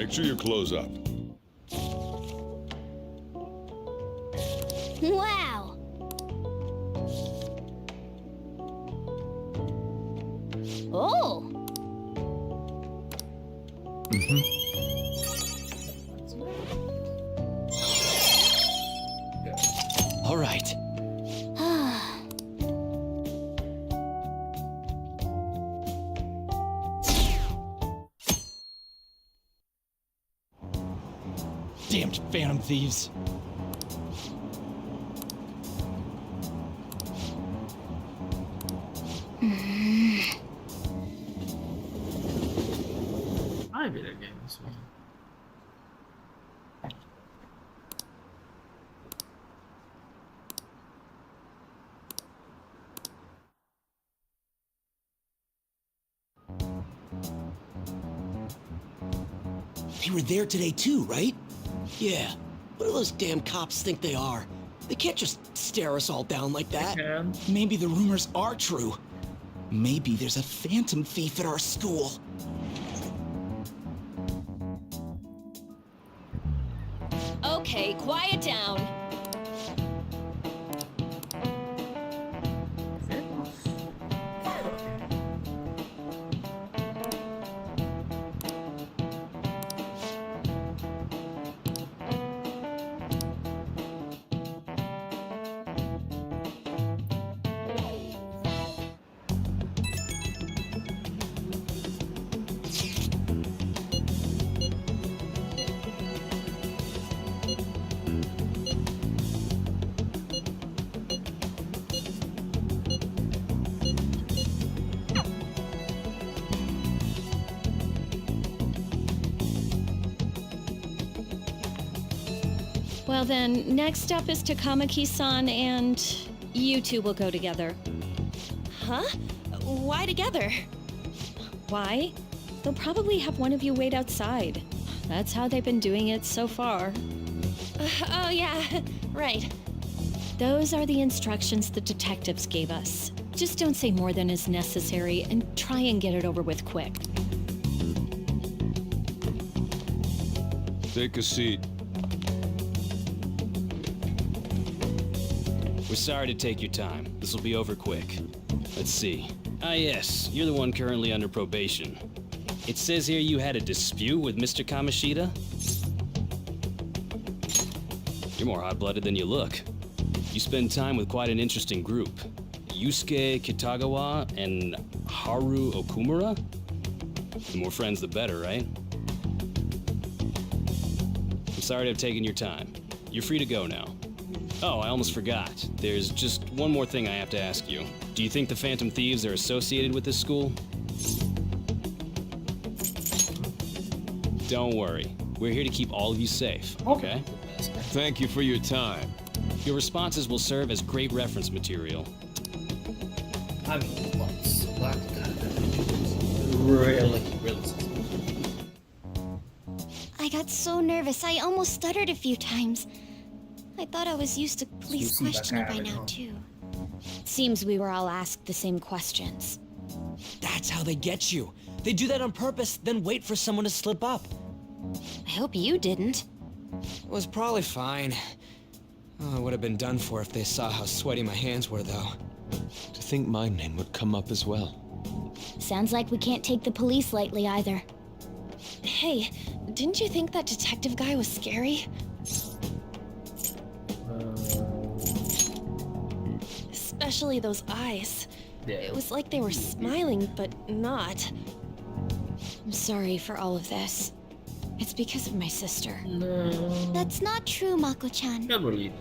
Make sure you close up. Wow! Oh! All right. Damned Phantom Thieves. I video games, man. They were there today too, right? Yeah. What do those damn cops think they are? They can't just stare us all down like that. Maybe the rumors are true. Maybe there's a phantom thief at our school. Okay, quiet down. Well then, next up is Takamaki-san, and you two will go together. Huh? Why together? Why? They'll probably have one of you wait outside. That's how they've been doing it so far. Oh yeah, right. Those are the instructions the detectives gave us. Just don't say more than is necessary and try and get it over with quick. Take a seat. We're sorry to take your time. This will be over quick. Let's see. Ah yes, you're the one currently under probation. It says here you had a dispute with Mr. Kamoshida? You're more hot-blooded than you look. You spend time with quite an interesting group. Yusuke Kitagawa and Haru Okumura? The more friends, the better, right? I'm sorry to have taken your time. You're free to go now. Oh, I almost forgot. There's just one more thing I have to ask you. Do you think the Phantom Thieves are associated with this school? Don't worry. We're here to keep all of you safe, okay? Thank you for your time. Your responses will serve as great reference material. I mean, what's that? Really? I got so nervous, I almost stuttered a few times. I thought I was used to police questioning by now, too. Seems we were all asked the same questions. That's how they get you. They do that on purpose, then wait for someone to slip up. I hope you didn't. It was probably fine. Oh, I would have been done for if they saw how sweaty my hands were, though. To think my name would come up as well. Sounds like we can't take the police lightly either. Hey, didn't you think that detective guy was scary? Especially those eyes. Yeah. It was like they were smiling, but not. I'm sorry for all of this. It's because of my sister. No. That's not true, Mako-chan. Not really.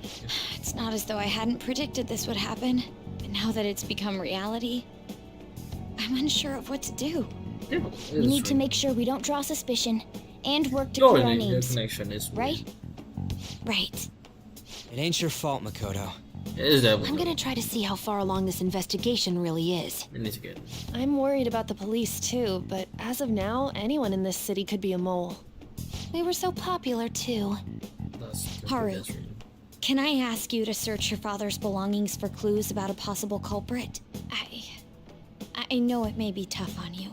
It's not as though I hadn't predicted this would happen, but now that it's become reality, I'm unsure of what to do. We need to make sure we don't draw suspicion and work to Your clear our names. connection is Right? Right. It ain't your fault, Makoto. It is that I'm gonna try to see how far along this investigation really is. We need to get. I'm worried about the police too, but as of now, anyone in this city could be a mole. We were so popular too. Haru, can I ask you to search your father's belongings for clues about a possible culprit? I know it may be tough on you.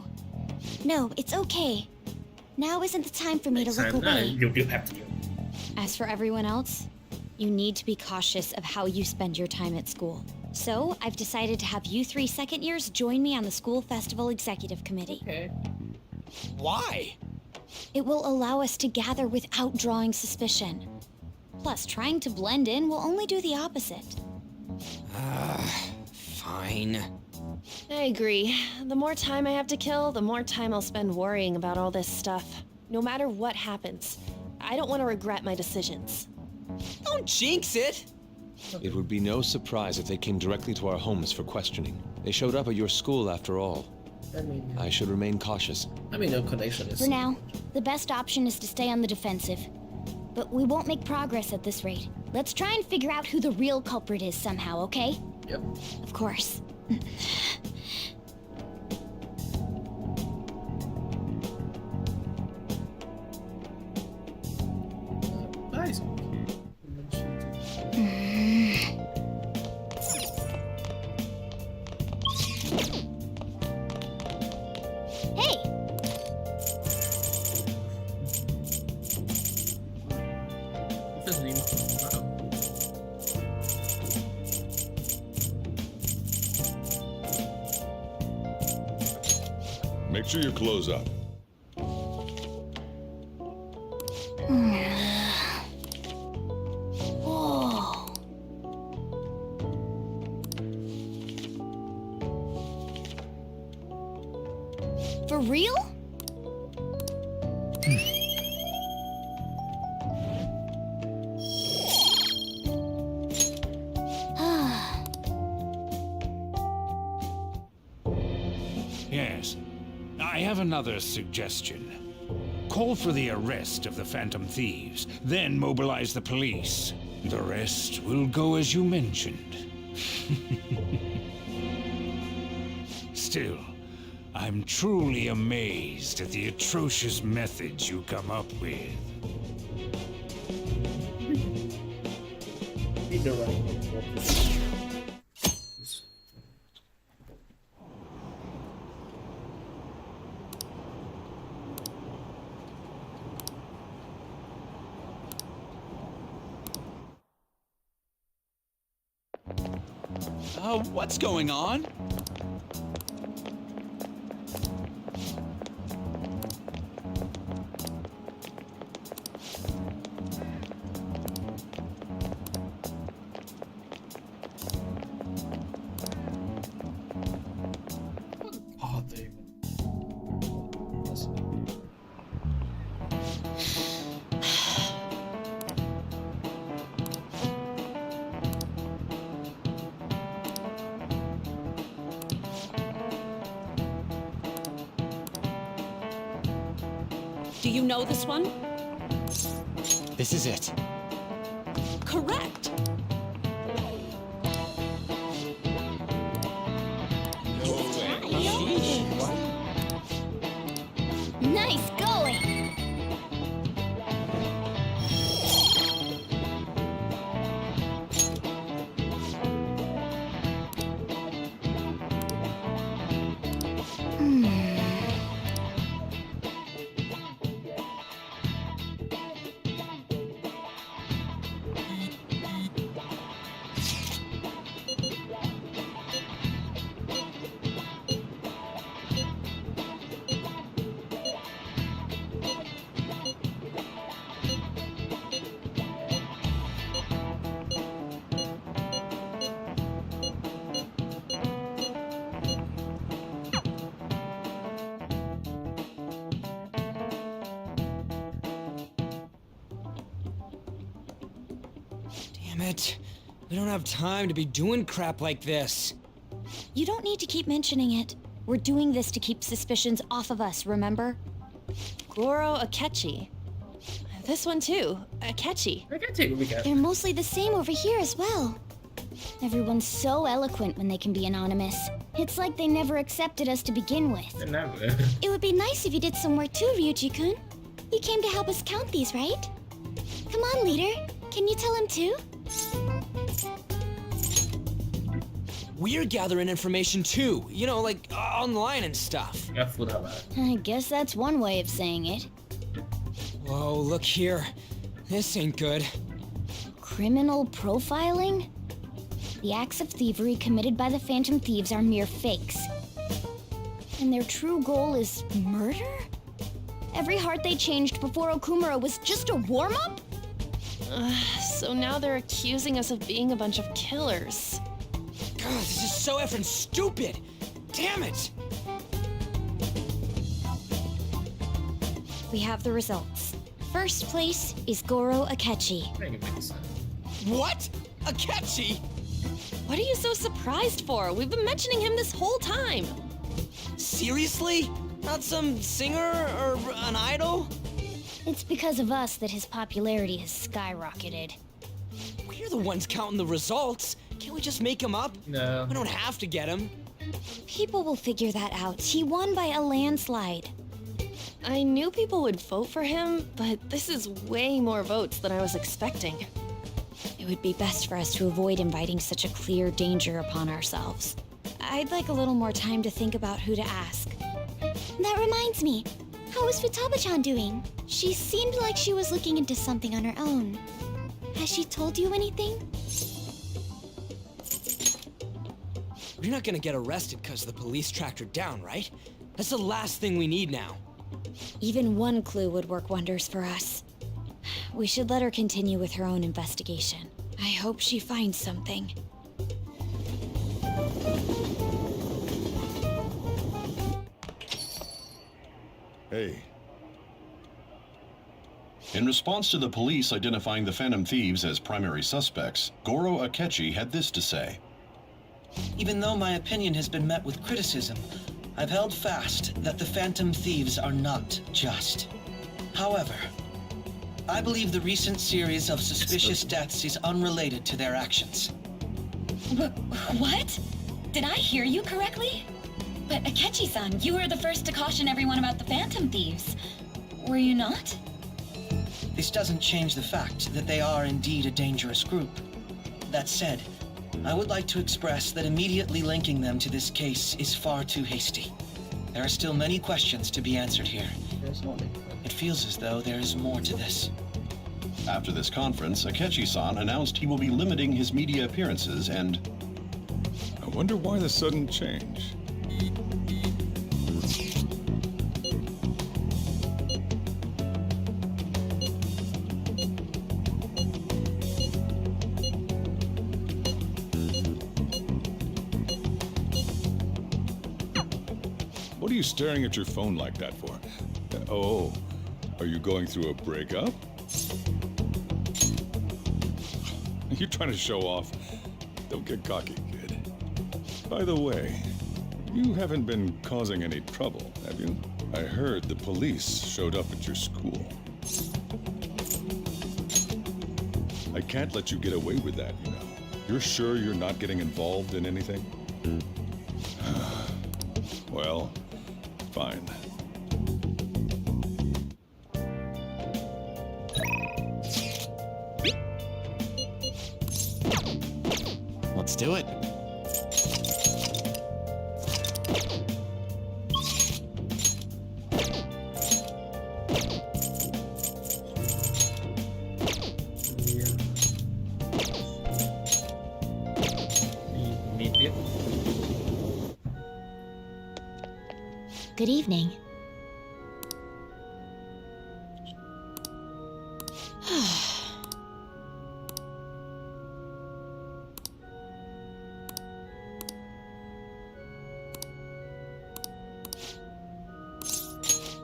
No, it's okay. Now isn't the time for me to look away. As for everyone else, you need to be cautious of how you spend your time at school. So, I've decided to have you 3 second years join me on the school festival executive committee. Okay. Why? It will allow us to gather without drawing suspicion. Plus, trying to blend in will only do the opposite. Fine. I agree. The more time I have to kill, the more time I'll spend worrying about all this stuff. No matter what happens, I don't want to regret my decisions. Don't jinx it! It would be no surprise if they came directly to our homes for questioning. They showed up at your school after all. I should remain cautious. No connection is... For now, the best option is to stay on the defensive. But we won't make progress at this rate. Let's try and figure out who the real culprit is somehow, okay? Yep. Of course. Nice. Hey! Make sure you close up. Whoa. For real? Yes. I have another suggestion. Call for the arrest of the Phantom Thieves, then mobilize the police. The rest will go as you mentioned. Still, I'm truly amazed at the atrocious methods you come up with. What's going on? Oh, damn. Do you know this one? This is it. Correct. Nice going! Damn it. We don't have time to be doing crap like this. You don't need to keep mentioning it. We're doing this to keep suspicions off of us, remember? Goro Akechi. This one too, Akechi. They're mostly the same over here as well. Everyone's so eloquent when they can be anonymous. It's like they never accepted us to begin with. Never. It would be nice if you did some work too, Ryuji-kun. You came to help us count these, right? Come on, leader. Can you tell him too? We're gathering information too, you know, like online and stuff. I guess that's one way of saying it. Whoa, look here. This ain't good. Criminal profiling? The acts of thievery committed by the Phantom Thieves are mere fakes. And their true goal is murder? Every heart they changed before Okumura was just a warm-up? So now they're accusing us of being a bunch of killers. God, this is so effing stupid! Damn it! We have the results. First place is Goro Akechi. What? Akechi? What are you so surprised for? We've been mentioning him this whole time. Seriously? Not some singer or an idol? It's because of us that his popularity has skyrocketed. We're the ones counting the results. Can't we just make him up? No. We don't have to get him. People will figure that out. He won by a landslide. I knew people would vote for him, but this is way more votes than I was expecting. It would be best for us to avoid inviting such a clear danger upon ourselves. I'd like a little more time to think about who to ask. That reminds me. How is Futaba-chan doing? She seemed like she was looking into something on her own. Has she told you anything? We're not gonna get arrested because the police tracked her down, right? That's the last thing we need now. Even one clue would work wonders for us. We should let her continue with her own investigation. I hope she finds something. Hey. In response to the police identifying the Phantom Thieves as primary suspects, Goro Akechi had this to say. Even though my opinion has been met with criticism, I've held fast that the Phantom Thieves are not just. However, I believe the recent series of suspicious deaths is unrelated to their actions. What? Did I hear you correctly? But Akechi-san, you were the first to caution everyone about the Phantom Thieves. Were you not? This doesn't change the fact that they are indeed a dangerous group. That said, I would like to express that immediately linking them to this case is far too hasty. There are still many questions to be answered here. It feels as though there is more to this. After this conference, Akechi-san announced he will be limiting his media appearances and... I wonder why the sudden change. What are you staring at your phone like that for? Oh, are you going through a breakup? Are you trying to show off? Don't get cocky, kid. By the way, you haven't been causing any trouble, have you? I heard the police showed up at your school. I can't let you get away with that, you know. You're sure you're not getting involved in anything? Well, fine. Let's do it. Good evening.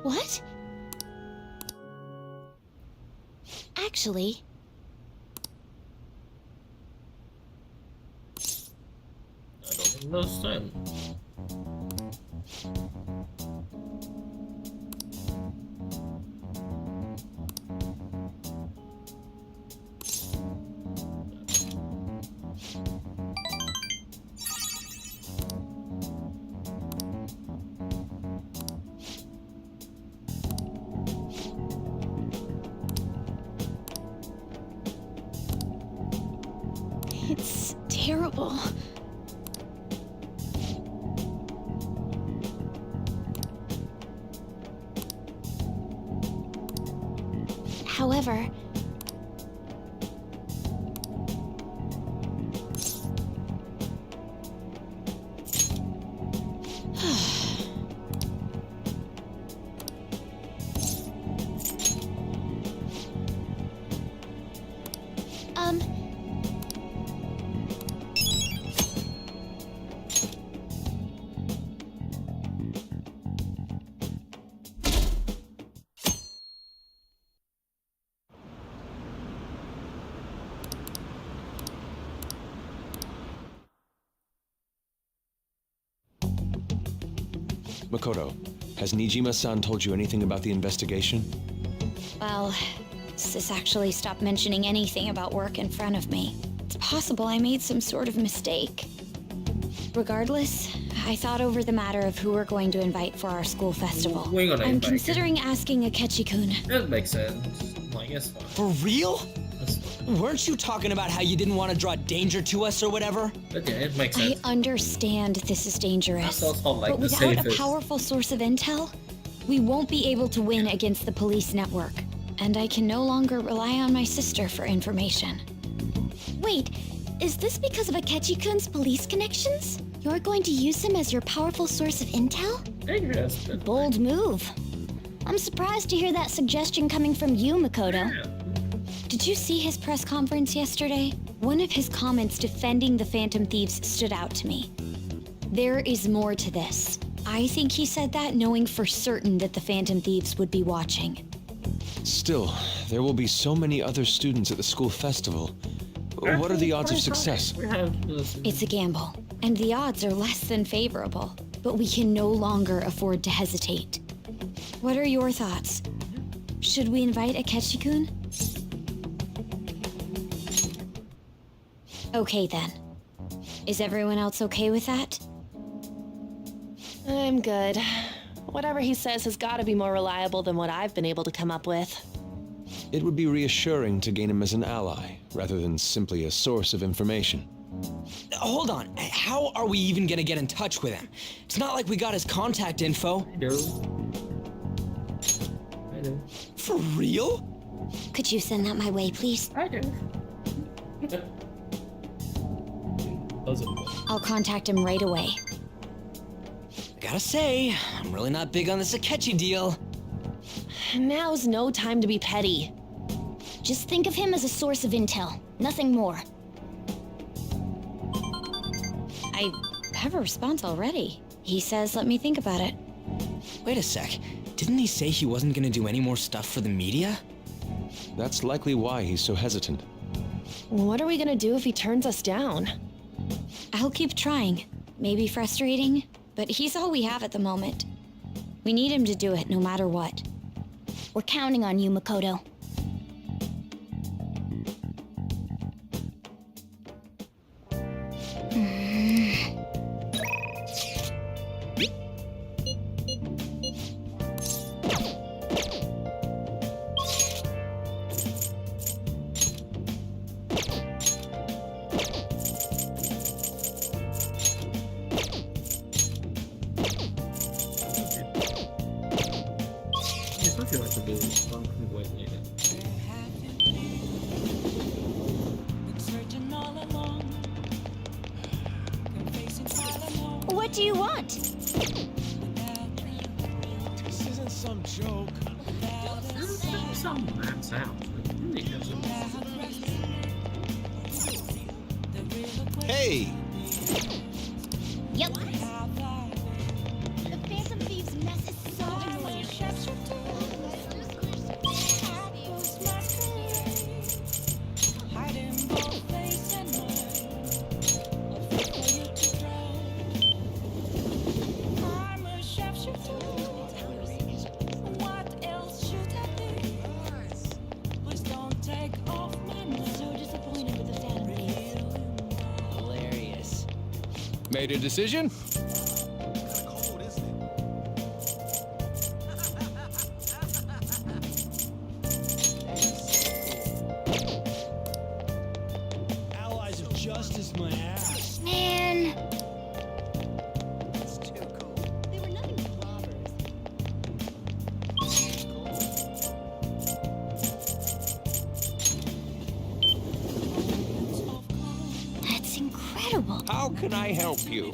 What? Actually, I don't understand. it's terrible. However, Makoto, has Nijima-san told you anything about the investigation? Well, Sis actually stopped mentioning anything about work in front of me. It's possible I made some sort of mistake. Regardless, I thought over the matter of who we're going to invite for our school festival. I'm considering asking Akechi-kun. That makes sense. I guess fine. For real? Weren't you talking about how you didn't want to draw danger to us or whatever? Okay, it makes sense. I understand this is dangerous, like but without a powerful source of intel, we won't be able to win against the police network. And I can no longer rely on my sister for information. Wait, is this because of Akechi-kun's police connections? You're going to use him as your powerful source of intel? Bold move. I'm surprised to hear that suggestion coming from you, Makoto. Did you see his press conference yesterday? One of his comments defending the Phantom Thieves stood out to me. There is more to this. I think he said that knowing for certain that the Phantom Thieves would be watching. Still, there will be so many other students at the school festival. What are the odds of success? It's a gamble, and the odds are less than favorable, but we can no longer afford to hesitate. What are your thoughts? Should we invite Akechi-kun? Okay then. Is everyone else okay with that? I'm good. Whatever he says has got to be more reliable than what I've been able to come up with. It would be reassuring to gain him as an ally, rather than simply a source of information. Hold on, how are we even gonna get in touch with him? It's not like we got his contact info. I do. For real? Could you send that my way, please? I do. I'll contact him right away. I gotta say, I'm really not big on this Akechi deal. Now's no time to be petty. Just think of him as a source of intel, nothing more. I have a response already. He says let me think about it. Wait a sec, didn't he say he wasn't gonna do any more stuff for the media? That's likely why he's so hesitant. What are we gonna do if he turns us down? I'll keep trying. Maybe frustrating, but he's all we have at the moment. We need him to do it no matter what. We're counting on you, Makoto. What do you want? This isn't some joke. Some mad sound. Hey! Yep. The Phantom Thieves' mess is so annoying. Made a decision? Allies of justice, my ass. Man. How can I help you?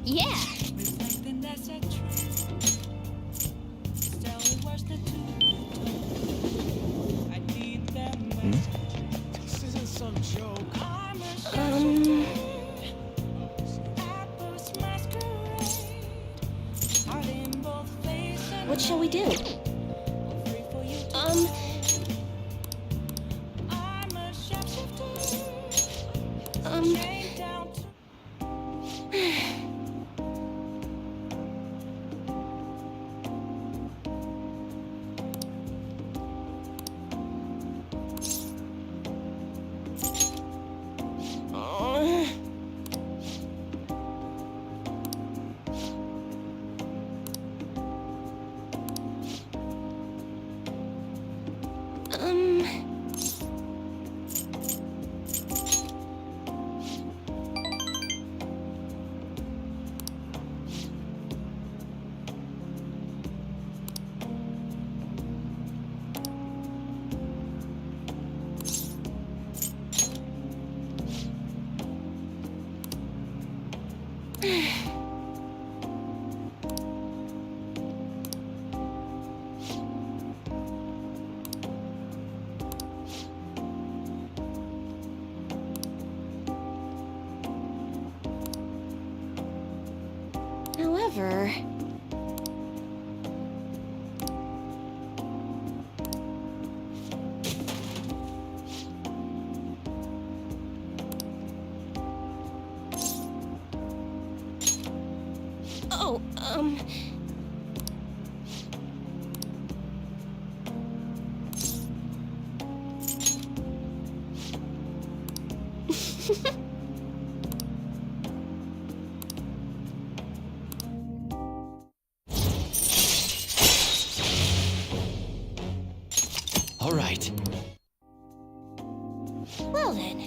Yeah. This isn't some joke. What shall we do? However... Oh, All right. Well then.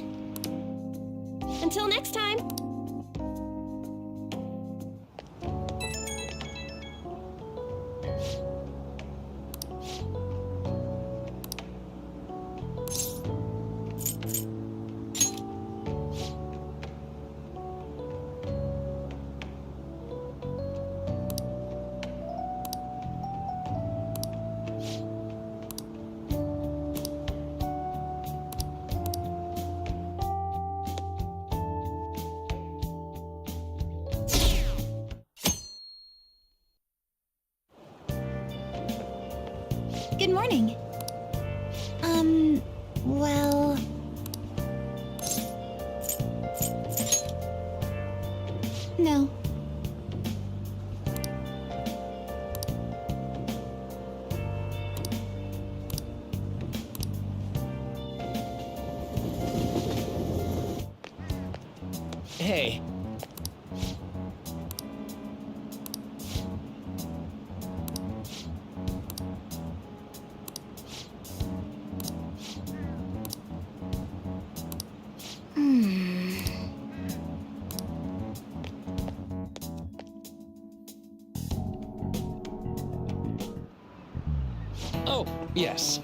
Until next time. Good morning. Well... No. Hey. Oh, yes.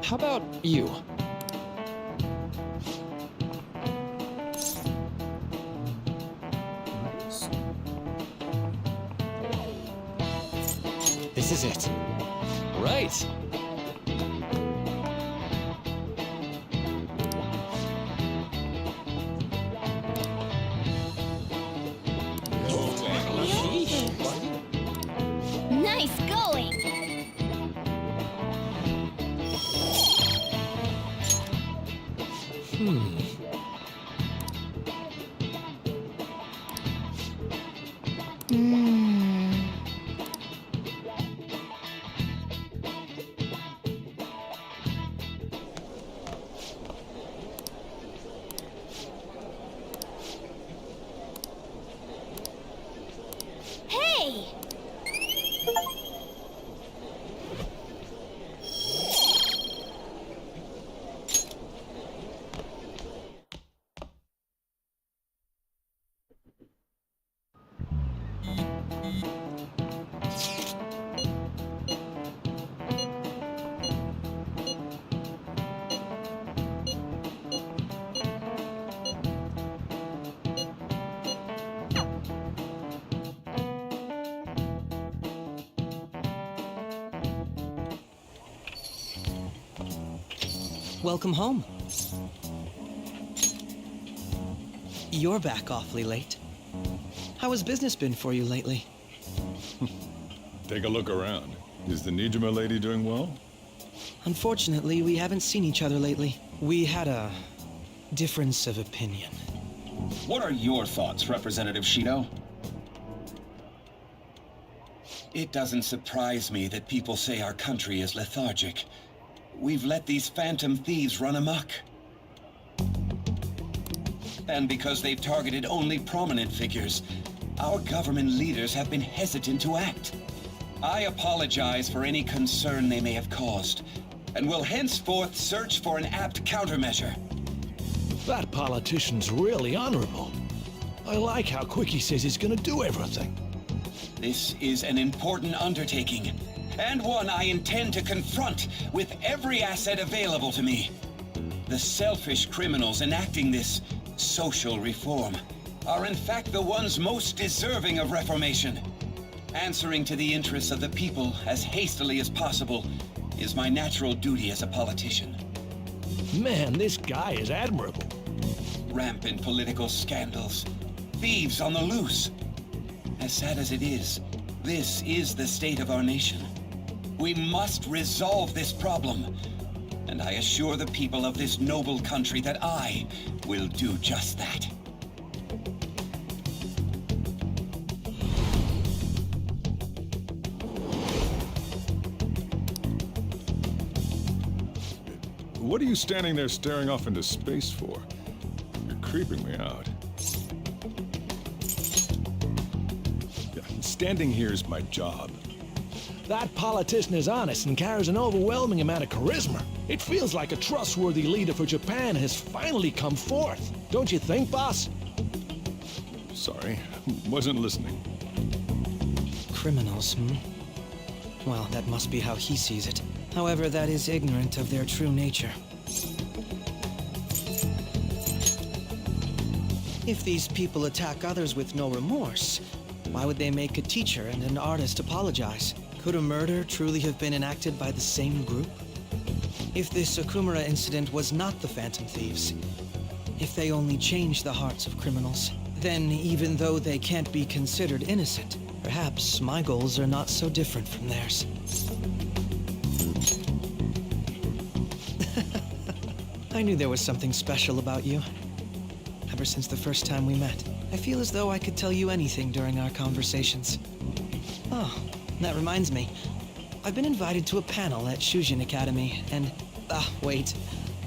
How about you? This is it. Right. Nice going! Hey! Welcome home. You're back awfully late. How has business been for you lately? Take a look around. Is the Nijima lady doing well? Unfortunately, we haven't seen each other lately. We had a difference of opinion. What are your thoughts, Representative Shido? It doesn't surprise me that people say our country is lethargic. We've let these phantom thieves run amok. And because they've targeted only prominent figures, our government leaders have been hesitant to act. I apologize for any concern they may have caused, and will henceforth search for an apt countermeasure. That politician's really honorable. I like how quick he says he's gonna do everything. This is an important undertaking, and one I intend to confront with every asset available to me. The selfish criminals enacting this social reform are in fact the ones most deserving of reformation. Answering to the interests of the people as hastily as possible is my natural duty as a politician. Man, this guy is admirable. Rampant political scandals, thieves on the loose. As sad as it is, this is the state of our nation. We must resolve this problem, and I assure the people of this noble country that I will do just that. What are you standing there staring off into space for? You're creeping me out. Yeah, standing here is my job. That politician is honest and carries an overwhelming amount of charisma. It feels like a trustworthy leader for Japan has finally come forth. Don't you think, boss? Sorry, wasn't listening. Criminals, Well, that must be how he sees it. However, that is ignorant of their true nature. If these people attack others with no remorse, why would they make a teacher and an artist apologize? Could a murder truly have been enacted by the same group? If this Okumura incident was not the Phantom Thieves, if they only changed the hearts of criminals, then even though they can't be considered innocent, perhaps my goals are not so different from theirs. I knew there was something special about you. Ever since the first time we met, I feel as though I could tell you anything during our conversations. Oh, that reminds me. I've been invited to a panel at Shujin Academy, and... wait.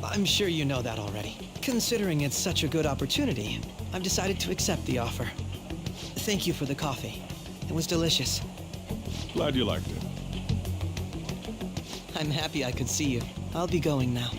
I'm sure you know that already. Considering it's such a good opportunity, I've decided to accept the offer. Thank you for the coffee. It was delicious. Glad you liked it. I'm happy I could see you. I'll be going now.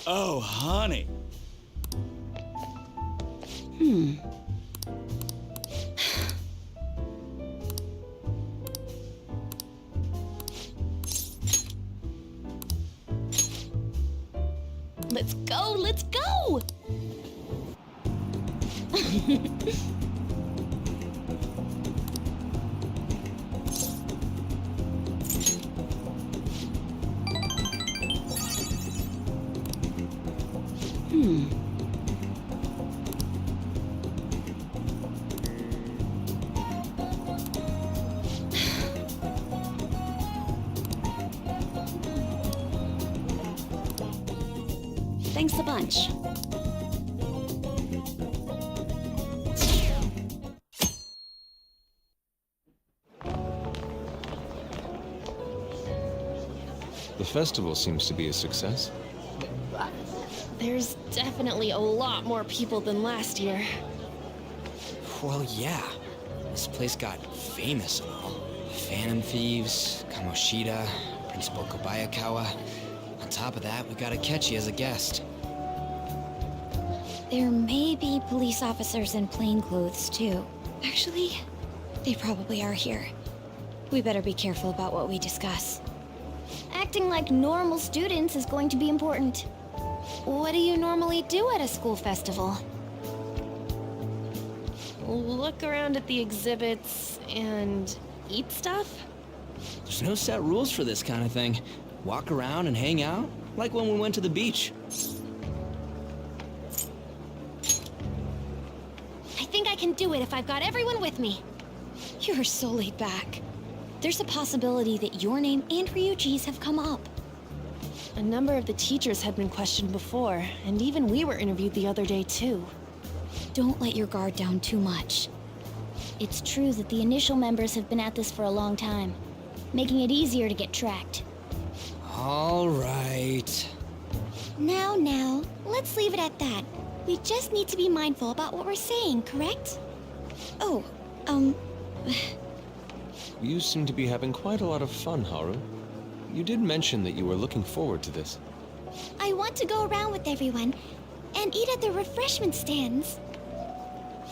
Oh, honey. Let's go, let's go! Thanks a bunch. The festival seems to be a success. There's definitely a lot more people than last year. Well, yeah. This place got famous and all. Phantom Thieves, Kamoshida, Principal Kobayakawa. On top of that, we got Akechi as a guest. There may be police officers in plainclothes, too. Actually, they probably are here. We better be careful about what we discuss. Acting like normal students is going to be important. What do you normally do at a school festival? Look around at the exhibits and eat stuff? There's no set rules for this kind of thing. Walk around and hang out, like when we went to the beach. I think I can do it if I've got everyone with me. You're so laid back. There's a possibility that your name and Ryuji's have come up. A number of the teachers had been questioned before, and even we were interviewed the other day too. Don't let your guard down too much. It's true that the initial members have been at this for a long time, making it easier to get tracked. All right. Now, let's leave it at that. We just need to be mindful about what we're saying, correct? Oh, You seem to be having quite a lot of fun, Haru. You did mention that you were looking forward to this. I want to go around with everyone and eat at the refreshment stands.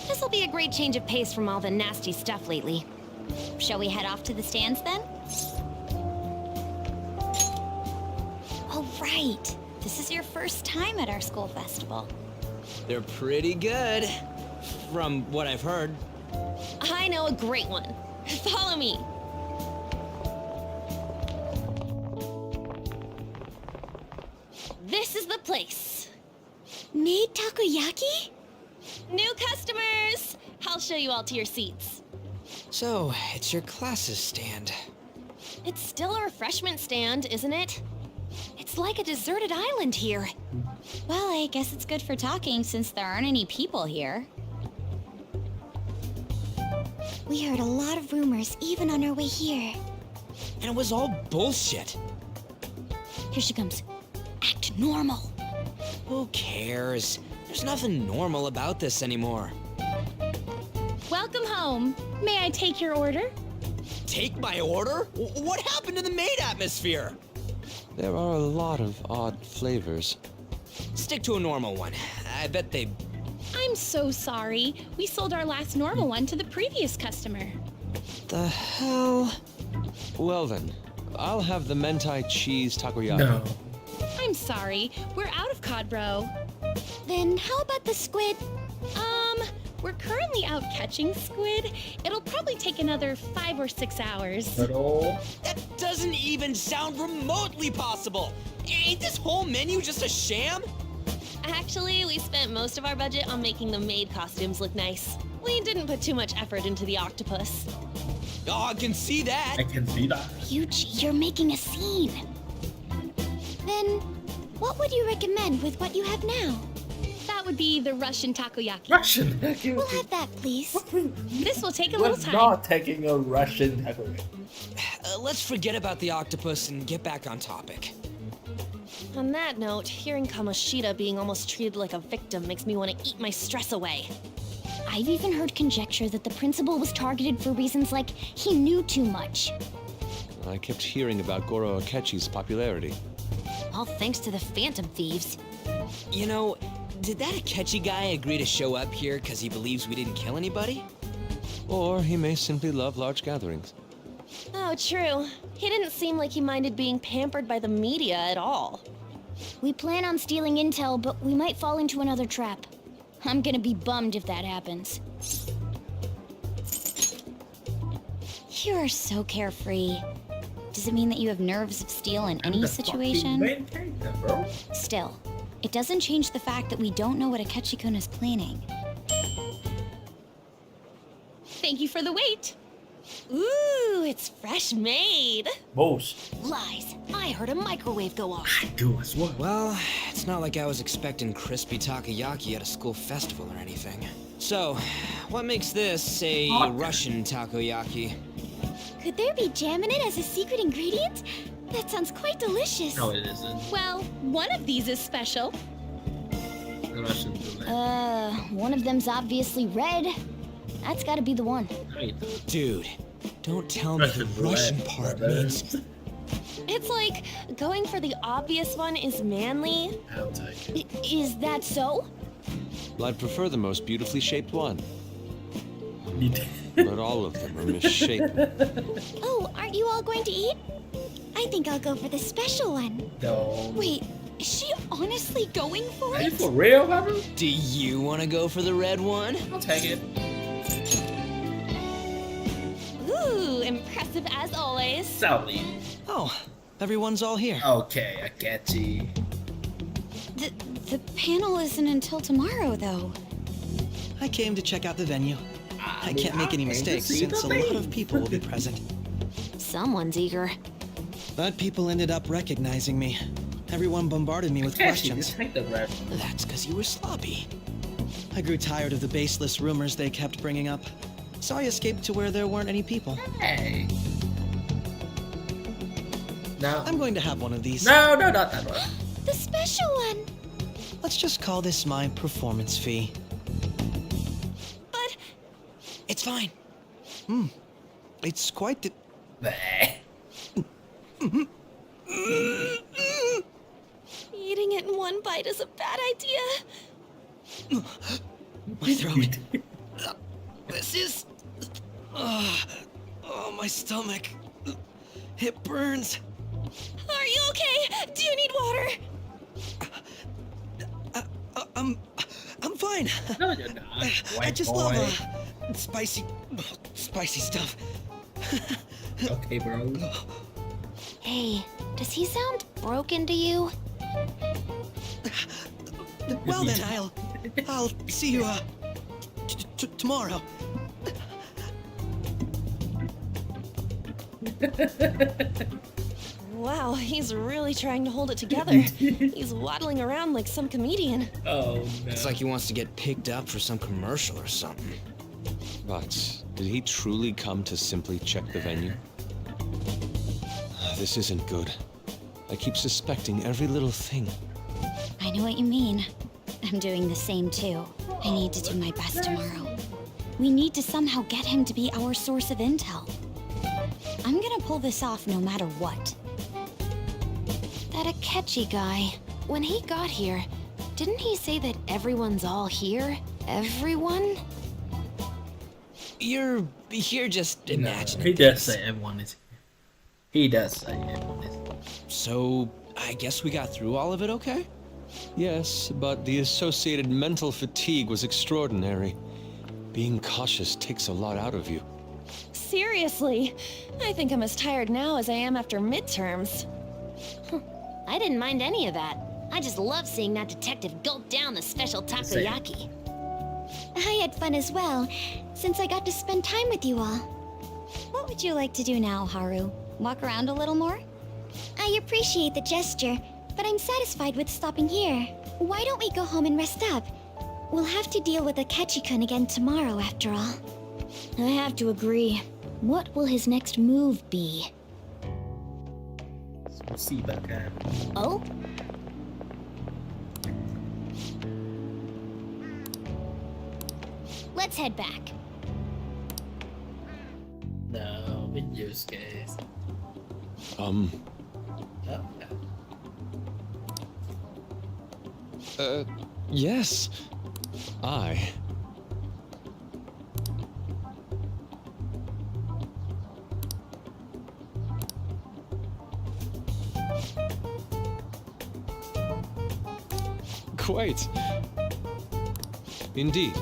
This'll be a great change of pace from all the nasty stuff lately. Shall we head off to the stands then? Oh, right. This is your first time at our school festival. They're pretty good, from what I've heard. I know a great one. Follow me. This is the place. Made takoyaki? New customers! I'll show you all to your seats. So, it's your class's stand. It's still a refreshment stand, isn't it? It's like a deserted island here. Well, I guess it's good for talking since there aren't any people here. We heard a lot of rumors even on our way here. And it was all bullshit. Here she comes. Act normal. Who cares? There's nothing normal about this anymore. Welcome home. May I take your order? Take my order? What happened to the maid atmosphere? There are a lot of odd flavors. Stick to a normal one. I bet they... I'm so sorry. We sold our last normal one to the previous customer. The hell? Well then, I'll have the mentai cheese takoyaki. No. I'm sorry. We're out of cod bro. Then how about the squid? We're currently out catching squid. It'll probably take another 5 or 6 hours. That doesn't even sound remotely possible. Ain't this whole menu just a sham? Actually, we spent most of our budget on making the maid costumes look nice. We didn't put too much effort into the octopus. Oh, I can see that. I can see that. Ryuji, you're making a scene. Then, what would you recommend with what you have now? That would be the Russian takoyaki. Russian We'll have that, please. This will take a little We're time. not taking a Russian takoyaki. Let's forget about the octopus and get back on topic. On that note, hearing Kamoshida being almost treated like a victim makes me want to eat my stress away. I've even heard conjecture that the principal was targeted for reasons like he knew too much. I kept hearing about Goro Akechi's popularity. All thanks to the Phantom Thieves. You know, did that Akechi guy agree to show up here because he believes we didn't kill anybody? Or he may simply love large gatherings. Oh, true. He didn't seem like he minded being pampered by the media at all. We plan on stealing intel, but we might fall into another trap. I'm gonna be bummed if that happens. You are so carefree. Does it mean that you have nerves of steel in any situation? Still, it doesn't change the fact that we don't know what Akechi-kun is planning. Thank you for the wait. Ooh, it's fresh made. Most. Lies. I heard a microwave go off. I do as well. Well, it's not like I was expecting crispy takoyaki at a school festival or anything. So, what makes this a Russian takoyaki? Could there be jam in it as a secret ingredient? That sounds quite delicious. No, it isn't. Well, one of these is special. The Russians do that. One of them's obviously red. That's gotta be the one. Dude, don't tell me the Russian part means... It's like going for the obvious one is manly. I'll take it. Is that so? Well, I'd prefer the most beautifully shaped one. But all of them are misshapen. Oh, aren't you all going to eat? I think I'll go for the special one. No. Wait, is she honestly going for Are you it? for real, Haru? Do you want to go for the red one? I'll take it. Ooh, impressive as always. Sally. Oh, everyone's all here. Okay, Akechi. The panel isn't until tomorrow, though. I came to check out the venue. I can't make any mistakes since a lot of people will be present. Someone's eager. But people ended up recognizing me. Everyone bombarded me with questions. That's because you were sloppy. I grew tired of the baseless rumors they kept bringing up, so I escaped to where there weren't any people. Hey. No. I'm going to have one of these. No, not that one. The special one. Let's just call this my performance fee. But... It's fine. It's quite the... Eating it in one bite is a bad idea. My throat. This is... Oh, my stomach. It burns. Are you okay? Do you need water? I'm fine. No, you're not. I just love spicy stuff. Okay, bro. Hey, does he sound broken to you? Well then, I'll see you tomorrow. Wow, he's really trying to hold it together. He's waddling around like some comedian. Oh, no. It's like he wants to get picked up for some commercial or something. But did he truly come to simply check the venue? This isn't good. I keep suspecting every little thing. I know what you mean. I'm doing the same too. I need to do my best tomorrow. We need to somehow get him to be our source of intel. I'm gonna pull this off no matter what. That Akechi guy, when he got here, didn't he say that everyone's all here? Everyone? You're just imagining. He does say everyone is. He does say everyone is. So, I guess we got through all of it okay? yes, but the associated mental fatigue was extraordinary. Being cautious takes a lot out of you. Seriously, I think I'm as tired now as I am after midterms. I didn't mind any of that. I just love seeing that detective gulp down the special takoyaki. I had fun as well, since I got to spend time with you all. What would you like to do now, Haru? Walk around a little more? I appreciate the gesture, but I'm satisfied with stopping here. Why don't we go home and rest up? We'll have to deal with Akechi-kun again tomorrow, after all. I have to agree. What will his next move be? We'll see about that. Oh? Let's head back. No, in use case. Um. Yes. I. Quite. Indeed.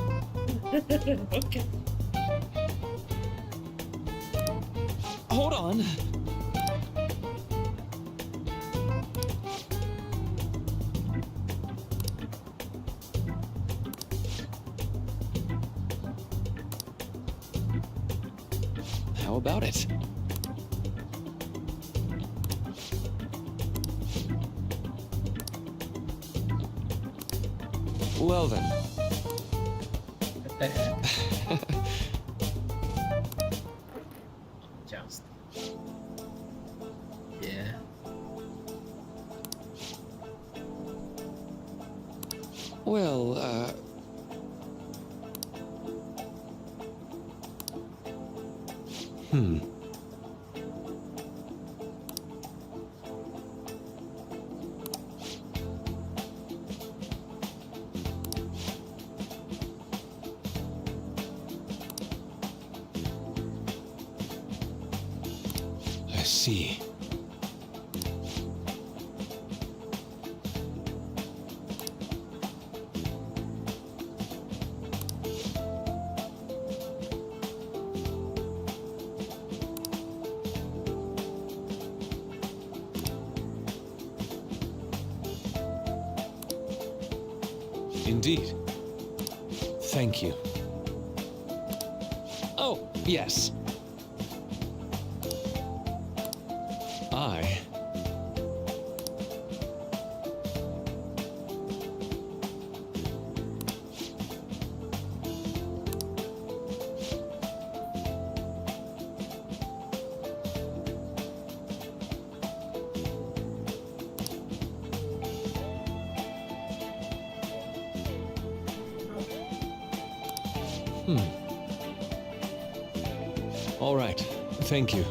Okay. Hold on. How about it? Well then. Just. Yeah. Well, I see. Indeed. Thank you. oh, yes. I... All right. Thank you.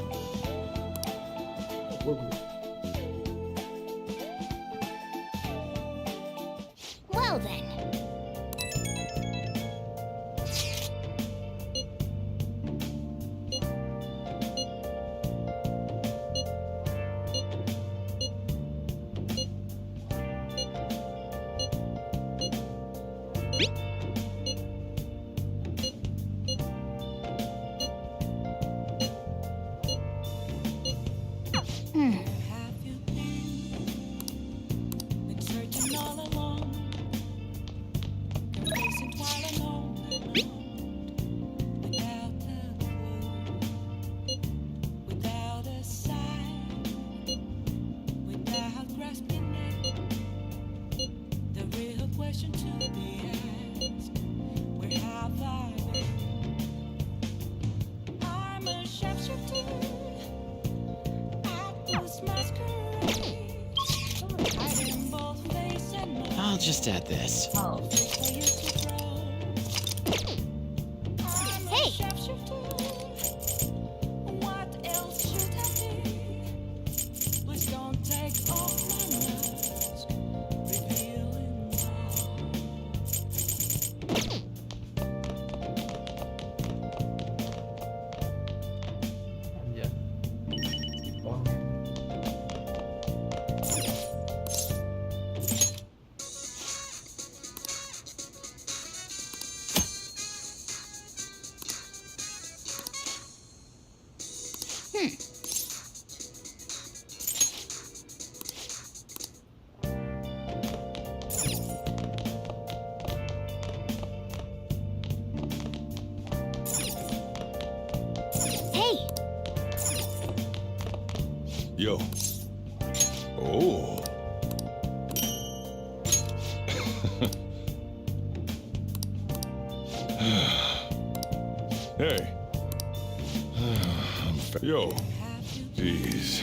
Well then. I'll just add this. Hey! Hey! Yo. Oh. Hey. Yo. Jeez.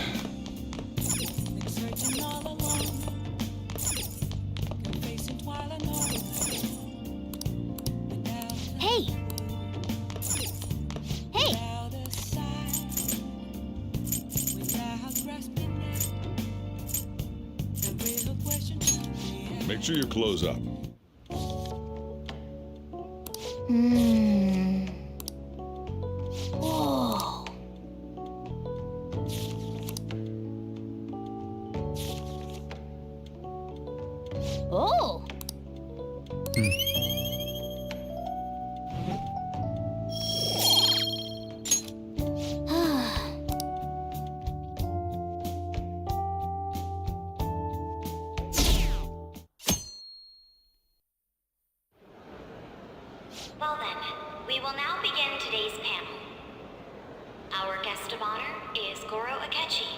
Hey! Hey! Make sure your clothes up. Whoa. Oh. Well then, we will now begin today's panel. Our guest of honor is Goro Akechi.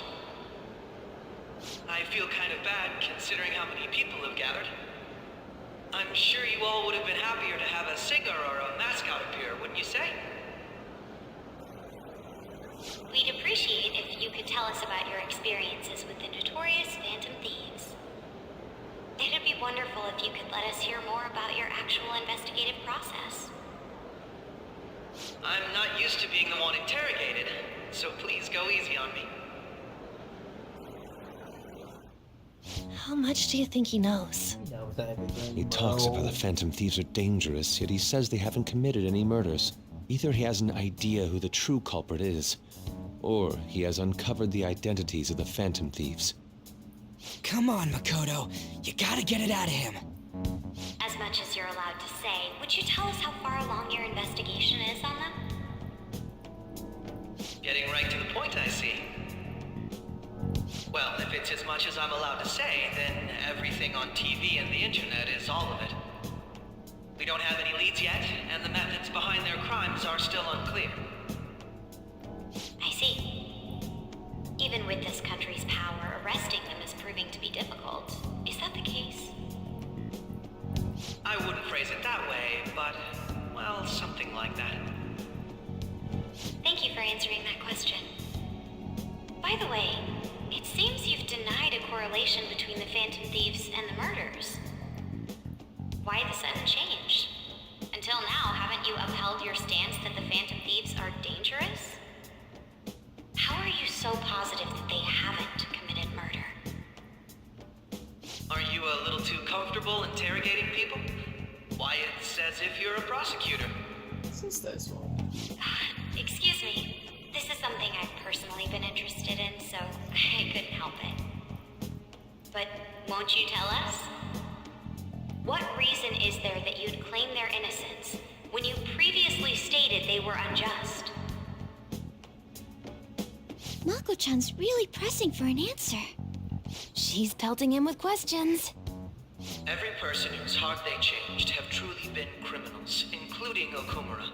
I feel kind of bad considering how many people have gathered. I'm sure you all would have been happier to have a singer or a mascot appear, wouldn't you say? We'd appreciate if you could tell us about your experiences with the notorious Phantom Thieves. It'd be wonderful if you could let us hear more about your actual investigative process. I'm not used to being the one interrogated, so please go easy on me. How much do you think he knows? He talks about the Phantom Thieves are dangerous, yet he says they haven't committed any murders. Either he has an idea who the true culprit is, or he has uncovered the identities of the Phantom Thieves. Come on, Makoto. You gotta get it out of him. As much as you're allowed to say, would you tell us how far along your investigation is on them? Getting right to the point, I see. Well, if it's as much as I'm allowed to say, then everything on TV and the internet is all of it. We don't have any leads yet, and the methods behind their crimes are still unclear. I see. Even with this country's power, arresting them is proving to be difficult. Is that the case? I wouldn't phrase it that way, but, well, something like that. Thank you for answering that question. By the way, it seems you've denied a correlation between the Phantom Thieves and the murders. Why the sudden change? Until now, haven't you upheld your stance that the Phantom Thieves are dangerous? How are you so positive that they haven't committed murder? Are you a little too comfortable interrogating people? Why, it's as if you're a prosecutor. Since this one. Excuse me. This is something I've personally been interested in, so I couldn't help it. But won't you tell us? What reason is there that you'd claim their innocence when you previously stated they were unjust? Mako-chan's really pressing for an answer. She's pelting him with questions. Every person whose heart they changed have truly been criminals, including Okumura.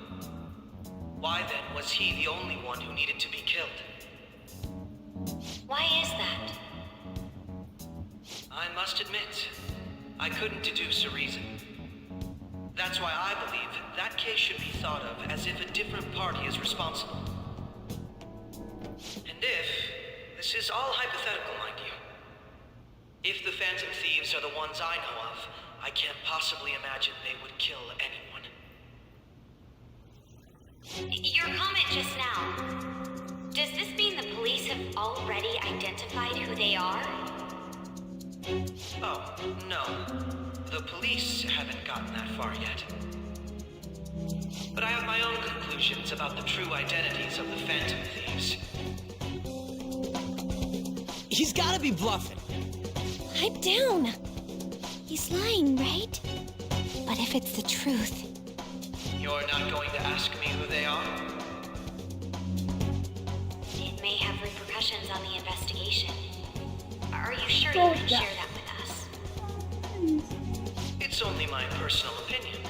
Why then was he the only one who needed to be killed? Why is that? I must admit, I couldn't deduce a reason. That's why I believe that case should be thought of as if a different party is responsible. And if, this is all hypothetical, mind you, if the Phantom Thieves are the ones I know of, I can't possibly imagine they would kill anyone. Your comment just now, does this mean the police have already identified who they are? Oh, no. The police haven't gotten that far yet. But I have my own conclusions about the true identities of the Phantom Thieves. He's gotta be bluffing. Pipe down. He's lying, right? But if it's the truth... You're not going to ask me who they are? It may have repercussions on the investigation. Are you sure you can share that with us? It's only my personal opinion,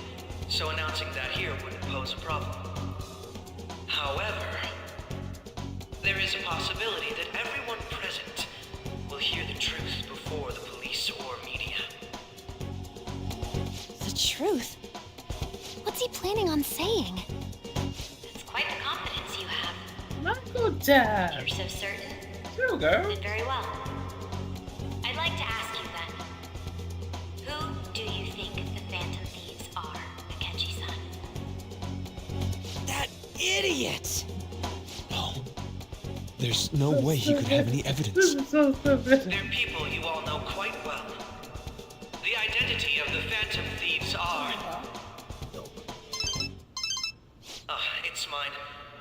so announcing that here wouldn't pose a problem. However, there is a possibility that everyone present will hear the truth before the police or media. The truth? What's he planning on saying? That's quite the confidence you have. Mako-chan! You're so certain. True, girl. And very well. I'd like to ask you then, who do you think the Phantom Thieves are, Akechi-san? That idiot! No. There's no way he could have any evidence. They're people you all know quite well. The identity of the Phantom Thieves are... It's mine.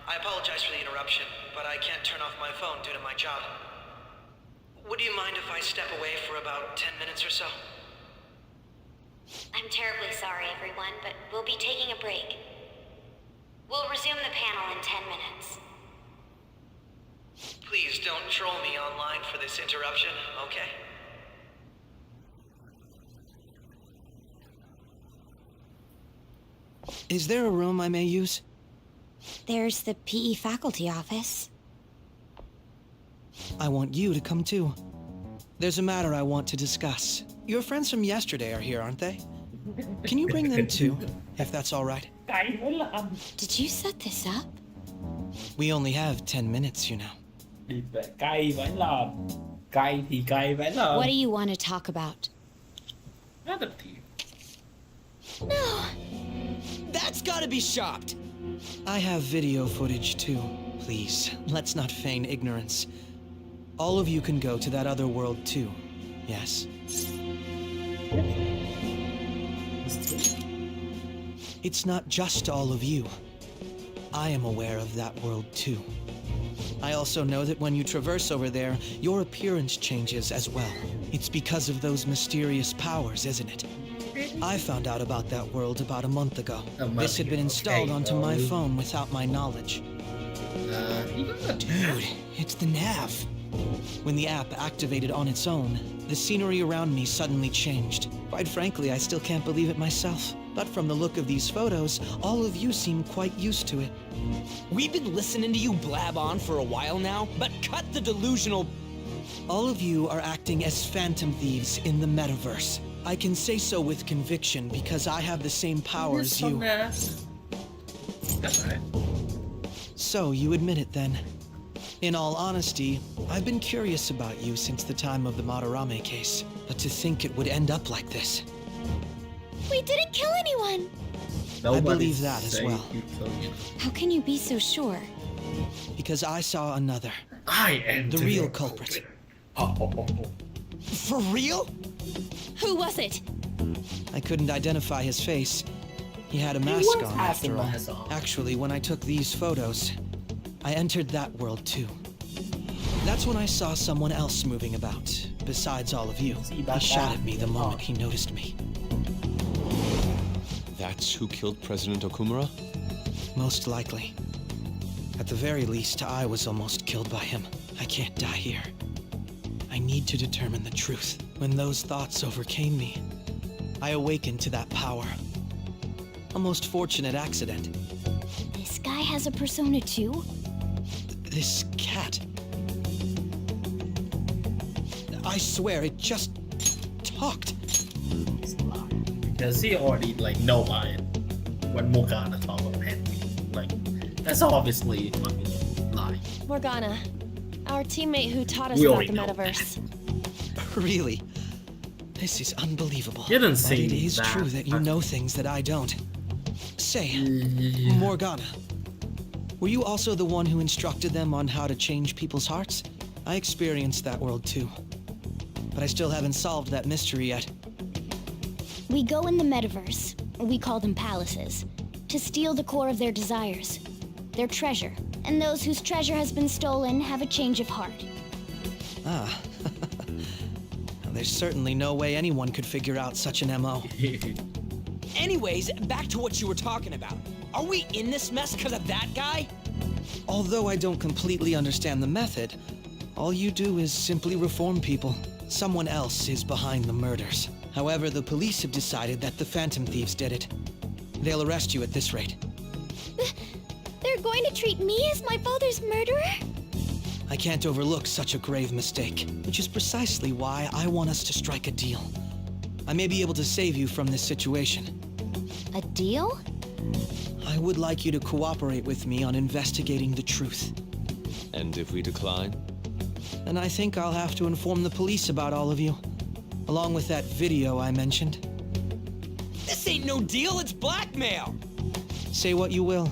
I apologize for the interruption, but I can't turn off my phone due to my job. Would you mind if I step away for about 10 minutes or so? I'm terribly sorry, everyone, but we'll be taking a break. We'll resume the panel in 10 minutes. Please don't troll me online for this interruption, okay? Is there a room I may use? There's the PE faculty office. I want you to come too. There's a matter I want to discuss. Your friends from yesterday are here, aren't they? Can you bring them too, if that's all right? Did you set this up? We only have 10 minutes, you know. What do you want to talk about? No. That's gotta be shopped! I have video footage too. Please, let's not feign ignorance. All of you can go to that other world too, yes? It's not just all of you. I am aware of that world too. I also know that when you traverse over there, your appearance changes as well. It's because of those mysterious powers, isn't it? I found out about that world about a month ago. This had been installed onto my phone without my knowledge. Dude, it's the nav. When the app activated on its own, the scenery around me suddenly changed. Quite frankly, I still can't believe it myself. But from the look of these photos, all of you seem quite used to it. We've been listening to you blab on for a while now, but cut the delusional... All of you are acting as phantom thieves in the metaverse. I can say so with conviction because I have the same power as you. So you admit it then. In all honesty, I've been curious about you since the time of the Madarame case, but to think it would end up like this. We didn't kill anyone! I believe that as well. How can you be so sure? Because I saw another. I am the real culprit. For real? Who was it? I couldn't identify his face. He had a mask on after all. Actually, when I took these photos, I entered that world too. That's when I saw someone else moving about, besides all of you. He shot at me the moment he noticed me. That's who killed President Okumura? Most likely. At the very least, I was almost killed by him. I can't die here. I need to determine the truth. When those thoughts overcame me, I awakened to that power. A most fortunate accident. This guy has a persona too? This cat. I swear, it just talked. Because he already know about it when Morgana talked about Henry. That's obviously fucking lie. Morgana, our teammate who taught us about the metaverse. Really? This is unbelievable. You didn't but say it is that. true that you know things that I don't. Say, Morgana, were you also the one who instructed them on how to change people's hearts? I experienced that world too. But I still haven't solved that mystery yet. We go in the metaverse, we call them palaces, to steal the core of their desires, their treasure. And those whose treasure has been stolen have a change of heart. Ah. There's certainly no way anyone could figure out such an MO. Anyways, back to what you were talking about. Are we in this mess because of that guy? Although I don't completely understand the method, all you do is simply reform people. Someone else is behind the murders. However, the police have decided that the Phantom Thieves did it. They'll arrest you at this rate. They're going to treat me as my father's murderer? I can't overlook such a grave mistake, which is precisely why I want us to strike a deal. I may be able to save you from this situation. A deal? I would like you to cooperate with me on investigating the truth. And if we decline? Then I think I'll have to inform the police about all of you, along with that video I mentioned. This ain't no deal, it's blackmail! Say what you will.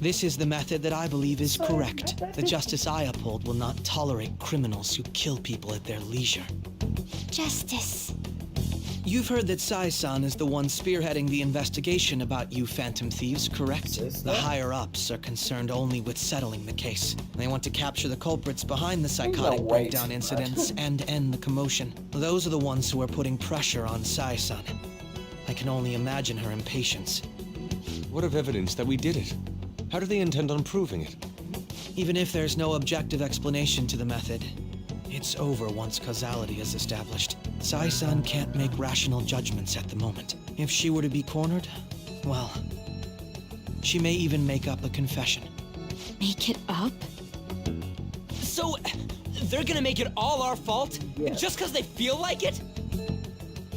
This is the method that I believe is correct. The justice I uphold will not tolerate criminals who kill people at their leisure. Justice. You've heard that Sai-san is the one spearheading the investigation about you Phantom Thieves, correct? The higher-ups are concerned only with settling the case. They want to capture the culprits behind the psychotic breakdown incidents and end the commotion. Those are the ones who are putting pressure on Sai-san. I can only imagine her impatience. What of evidence that we did it? How do they intend on proving it? Even if there's no objective explanation to the method, it's over once causality is established. Sai-san can't make rational judgments at the moment. If she were to be cornered, well, She may even make up a confession. Make it up? So, they're gonna make it all our fault? Just because they feel like it?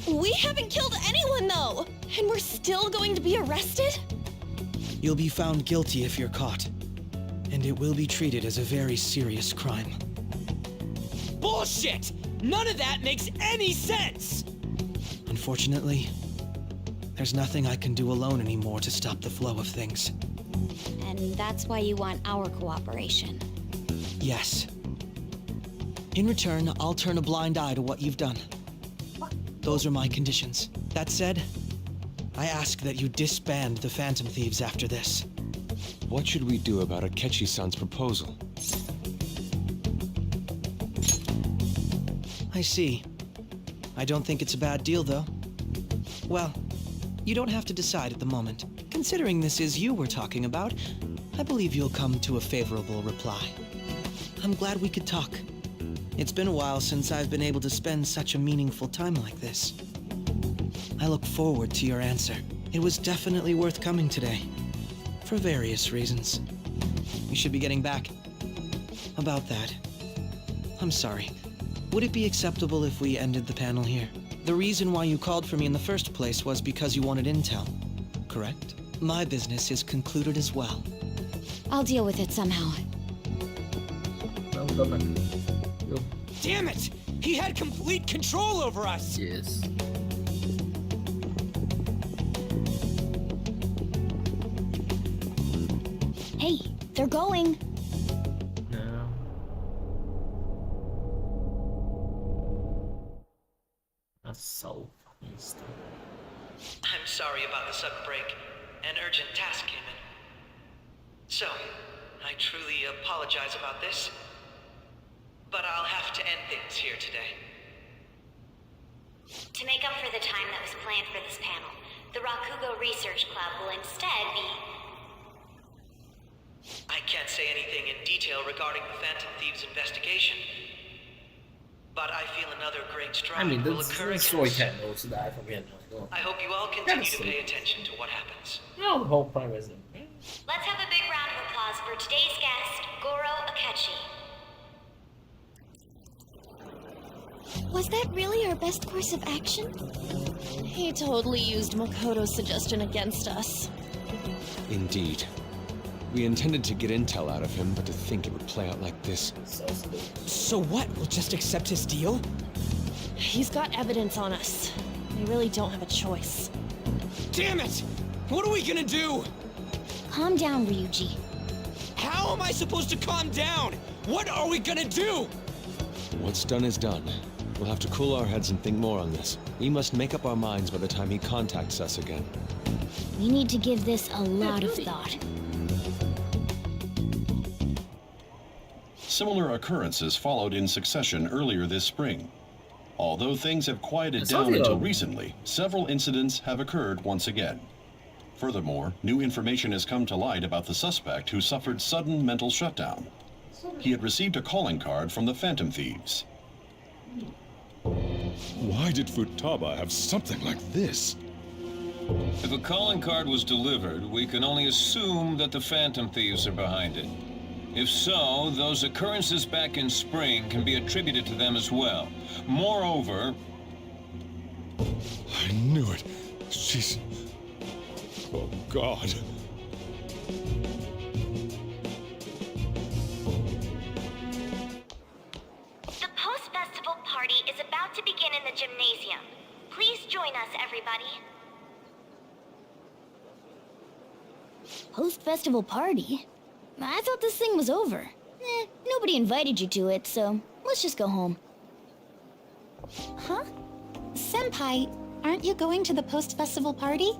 We haven't killed anyone, though! And we're still going to be arrested? You'll be found guilty if you're caught. And it will be treated as a very serious crime. Bullshit! None of that makes any sense! Unfortunately, there's nothing I can do alone anymore to stop the flow of things. And that's why you want our cooperation. Yes. In return, I'll turn a blind eye to what you've done. Those are my conditions. That said, I ask that you disband the Phantom Thieves after this. What should we do about Akechi-san's proposal? I see. I don't think it's a bad deal, though. Well, you don't have to decide at the moment. Considering this is you we're talking about, I believe you'll come to a favorable reply. I'm glad we could talk. It's been a while since I've been able to spend such a meaningful time like this. I look forward to your answer. It was definitely worth coming today. For various reasons. We should be getting back. About that, I'm sorry. Would it be acceptable if we ended the panel here? The reason why you called for me in the first place was because you wanted intel, correct? My business is concluded as well. I'll deal with it somehow. Damn it! He had complete control over us! Yes. Hey, they're going. No. That's so fucking stupid. I'm sorry about the sudden break. An urgent task came in. So, I truly apologize about this. But I'll have to end things here today. To make up for the time that was planned for this panel, the Rakugo Research Club will instead be... I can't say anything in detail regarding the Phantom Thieves investigation. But I feel another great stride will occur against... I hope you all continue to pay attention to what happens. No, the whole premise is... Let's have a big round of applause for today's guest, Goro Akechi. Was that really our best course of action? He totally used Makoto's suggestion against us. Indeed. We intended to get intel out of him, but to think it would play out like this. So what? We'll just accept his deal? He's got evidence on us. We really don't have a choice. Damn it! What are we gonna do? Calm down, Ryuji. How am I supposed to calm down? What are we gonna do? What's done is done. We'll have to cool our heads and think more on this. We must make up our minds by the time he contacts us again. We need to give this a lot of thought. Similar occurrences followed in succession earlier this spring. Although things have quieted down until recently, several incidents have occurred once again. Furthermore, new information has come to light about the suspect who suffered sudden mental shutdown. He had received a calling card from the Phantom Thieves. Why did Futaba have something like this? If a calling card was delivered, we can only assume that the Phantom Thieves are behind it. If so, those occurrences back in spring can be attributed to them as well. Moreover... I knew it. She's... Oh, God. The post-festival party is about to begin in the gymnasium. Please join us, everybody. Post-festival party? I thought this thing was over. Nobody invited you to it, so let's just go home. Huh? Senpai, aren't you going to the post-festival party?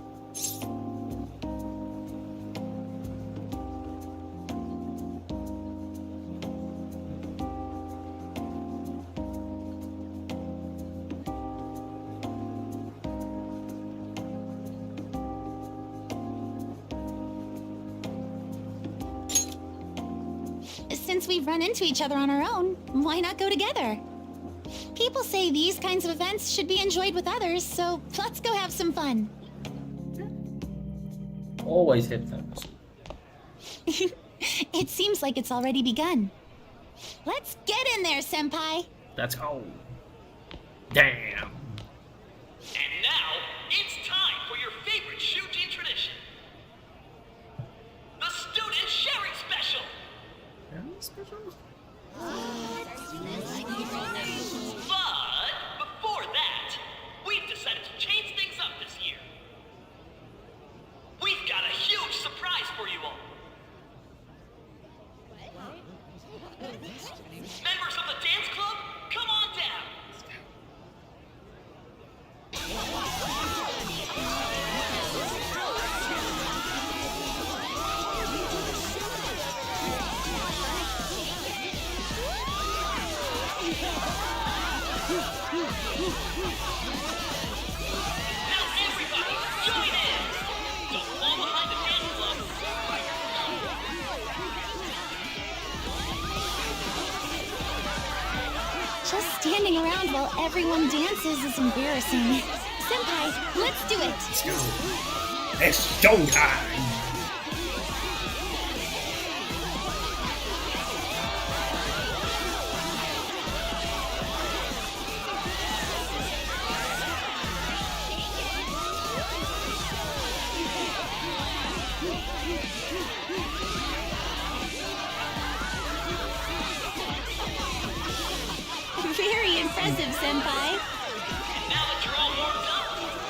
Since we've run into each other on our own, why not go together? People say these kinds of events should be enjoyed with others, so let's go have some fun. Always hit them. It seems like it's already begun. Let's get in there, Senpai! Let's go. Damn. And now, it's time for your favorite Shujin tradition. The Student Sharing Special! But before that, we've decided to change things up this year. We've got a huge surprise for you all. Members of the dance club, come on down. Now everybody, join in! Don't fall behind the dance club. Just standing around while everyone dances is embarrassing. Senpai, let's do it! Let's go. It's showtime! Very impressive, Senpai. And now that you're all warmed up,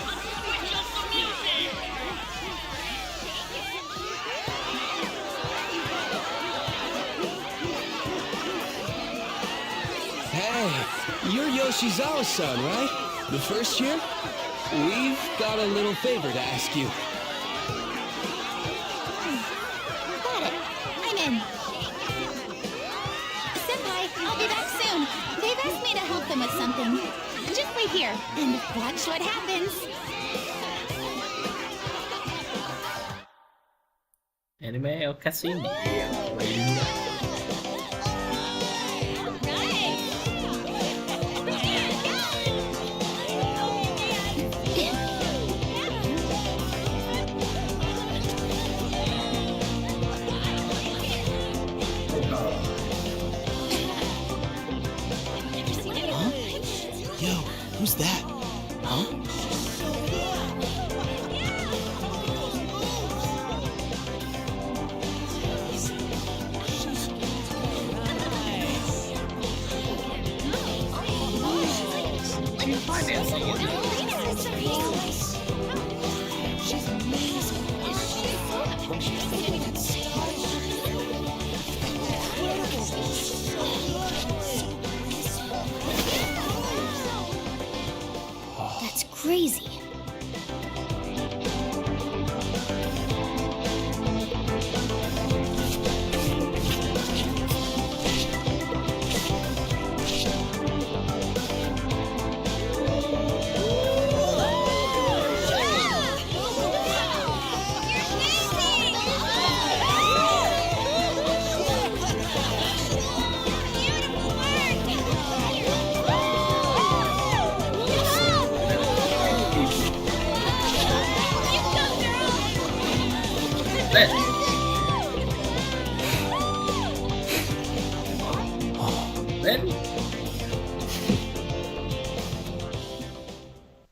let's switch up the music! Hey, you're Yoshizawa-san, right? The first year? We've got a little favor to ask you. Got it. I'm in. Senpai, I'll be back soon. They've asked me to help them with something. Just wait here and watch what happens. Anime or cutscene? Yo, who's that? Huh? That's crazy.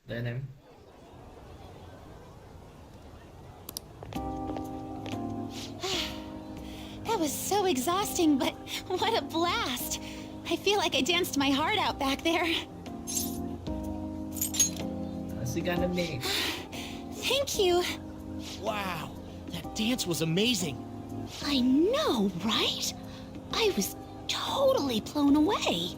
Then That was so exhausting, but what a blast! I feel like I danced my heart out back there. What's he gonna make? Thank you. Wow, that dance was amazing. I know, right? I was totally blown away.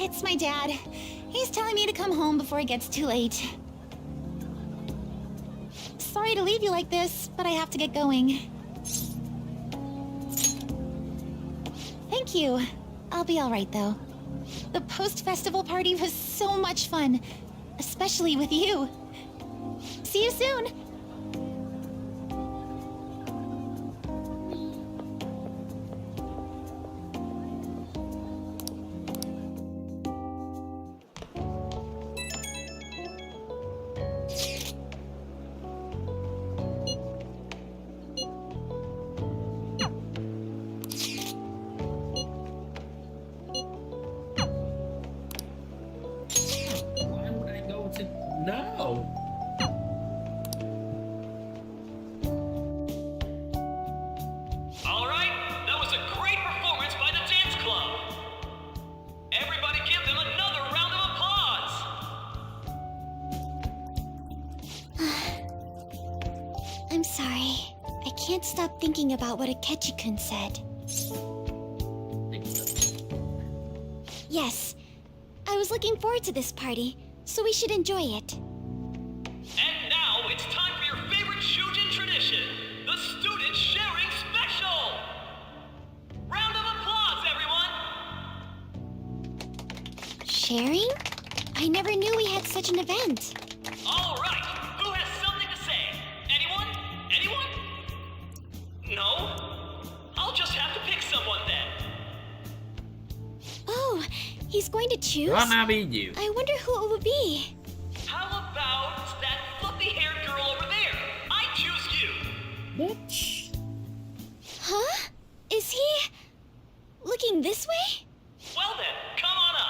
It's my dad. He's telling me to come home before it gets too late. Sorry to leave you like this, but I have to get going. Thank you. I'll be all right, though. The post-festival party was so much fun, especially with you. See you soon! I'm sorry. I can't stop thinking about what Akechi-kun said. Yes, I was looking forward to this party, so we should enjoy it. And now it's time for your favorite Shujin tradition, the Student Sharing Special! Round of applause, everyone! Sharing? I never knew we had such an event. All right, who has something to say? Anyone? Anyone? No? I'll just have to pick someone then. Oh, he's going to choose? Gonna be you. I wonder who it would be. How about that fluffy-haired girl over there? I choose you. Bitch. Huh? Is he looking this way? Well then, come on up.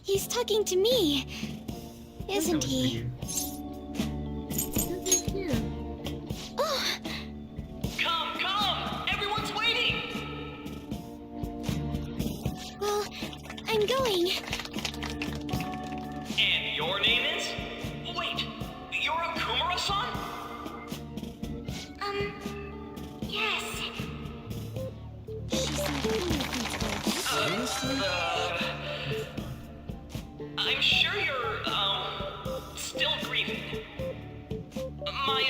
He's talking to me, isn't he? Oh, Come, come! Everyone's waiting! well, I'm going. And your name is? Wait, you're Okumura-san? Yes. I'm sure you're, still grieving. My,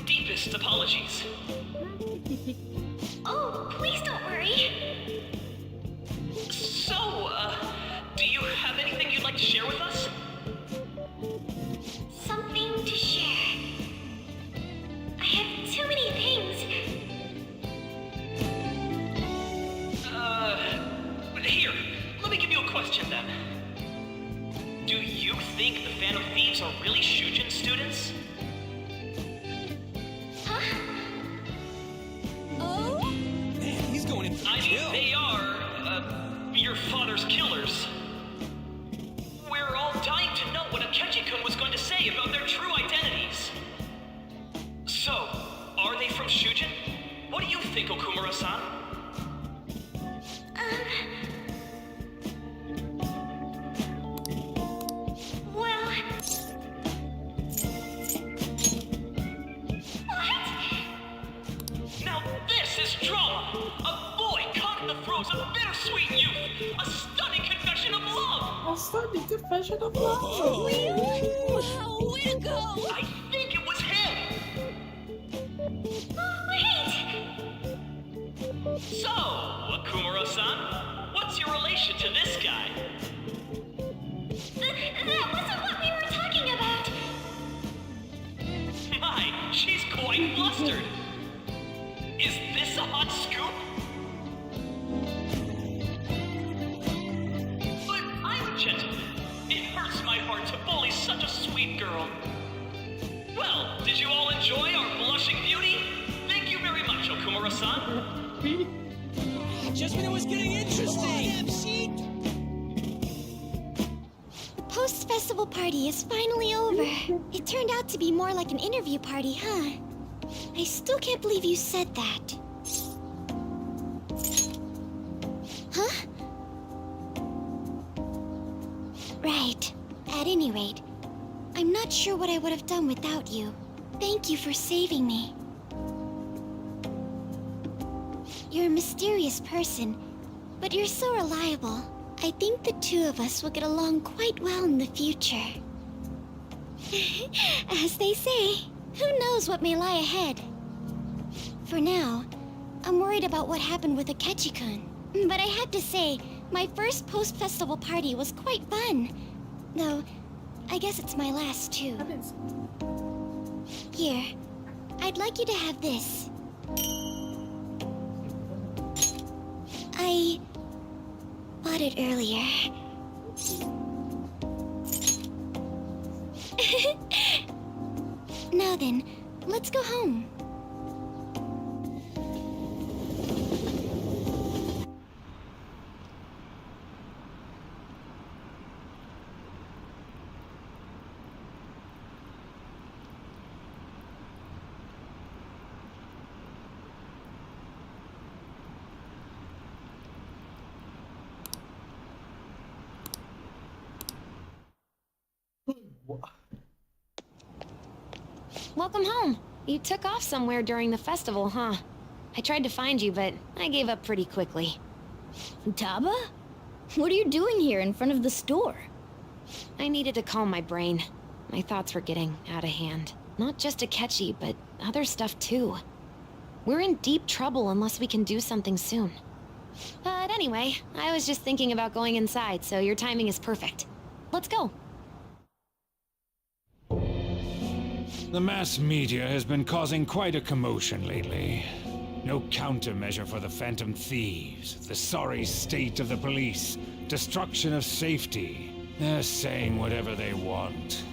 deepest apologies. Oh, please don't worry. So, do you have anything you'd like to share with us? Something to share. I have too many things. Here, let me give you a question then. Do you think the Phantom Thieves are really Shujin students? Huh? Oh? Man, he's going in for the I kill. mean, they are, your father's killers. We're all dying to know what Akechi-kun was going to say about their true identities. So, are they from Shujin? What do you think, Okumura-san? Well... Now this is drama! A boy caught in the throes of bittersweet youth! A stunning confession of love! A stunning confession of love! Wow, way to go! I think it was him! Wait! So, Okumura-san, what's your relation to this guy? That wasn't what we were talking about! My, she's quite flustered! Is this a hot scoop? But I'm a gentleman. It hurts my heart to bully such a sweet girl. Well, did you all enjoy our blushing beauty? Thank you very much, Okumura-san. Just when it was getting interesting. Post-festival party is finally over. It turned out to be more like an interview party, huh? I still can't believe you said that. Huh? Right. At any rate, I'm not sure what I would have done without you. Thank you for saving me. You're a mysterious person, but you're so reliable. I think the two of us will get along quite well in the future. As they say, who knows what may lie ahead? For now, I'm worried about what happened with Akechi-kun. But I have to say, my first post-festival party was quite fun. Though, I guess it's my last too. Here, I'd like you to have this. I bought it earlier. Now then, let's go home. Welcome home. You took off somewhere during the festival, huh? I tried to find you, but I gave up pretty quickly. Futaba? What are you doing here in front of the store? I needed to calm my brain. My thoughts were getting out of hand. Not just Akechi, but other stuff too. We're in deep trouble unless we can do something soon. But anyway, I was just thinking about going inside, so your timing is perfect. Let's go. The mass media has been causing quite a commotion lately. No countermeasure for the Phantom Thieves, the sorry state of the police, destruction of safety. They're saying whatever they want.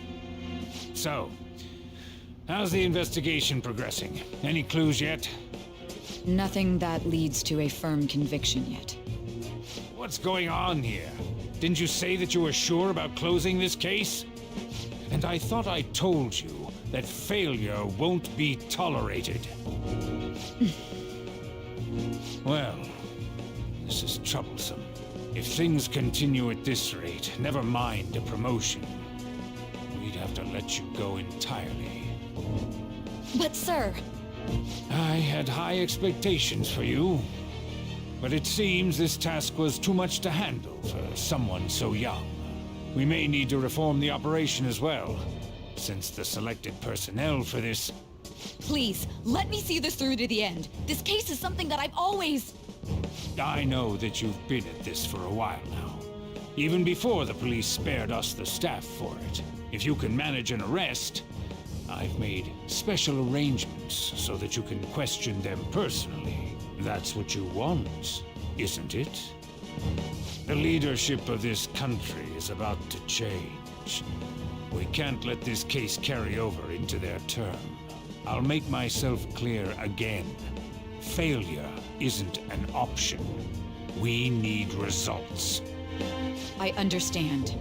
So, how's the investigation progressing? Any clues yet? Nothing that leads to a firm conviction yet. What's going on here? Didn't you say that you were sure about closing this case? And I thought I told you that failure won't be tolerated. Well, this is troublesome. If things continue at this rate, never mind a promotion. We'd have to let you go entirely. But sir... I had high expectations for you. But it seems this task was too much to handle for someone so young. We may need to reform the operation as well, since the selected personnel for this... Please, let me see this through to the end. This case is something that I've always... I know that you've been at this for a while now. Even before the police spared us the staff for it. If you can manage an arrest, I've made special arrangements so that you can question them personally. That's what you want, isn't it? The leadership of this country is about to change. We can't let this case carry over into their term. I'll make myself clear again. Failure isn't an option. We need results. I understand.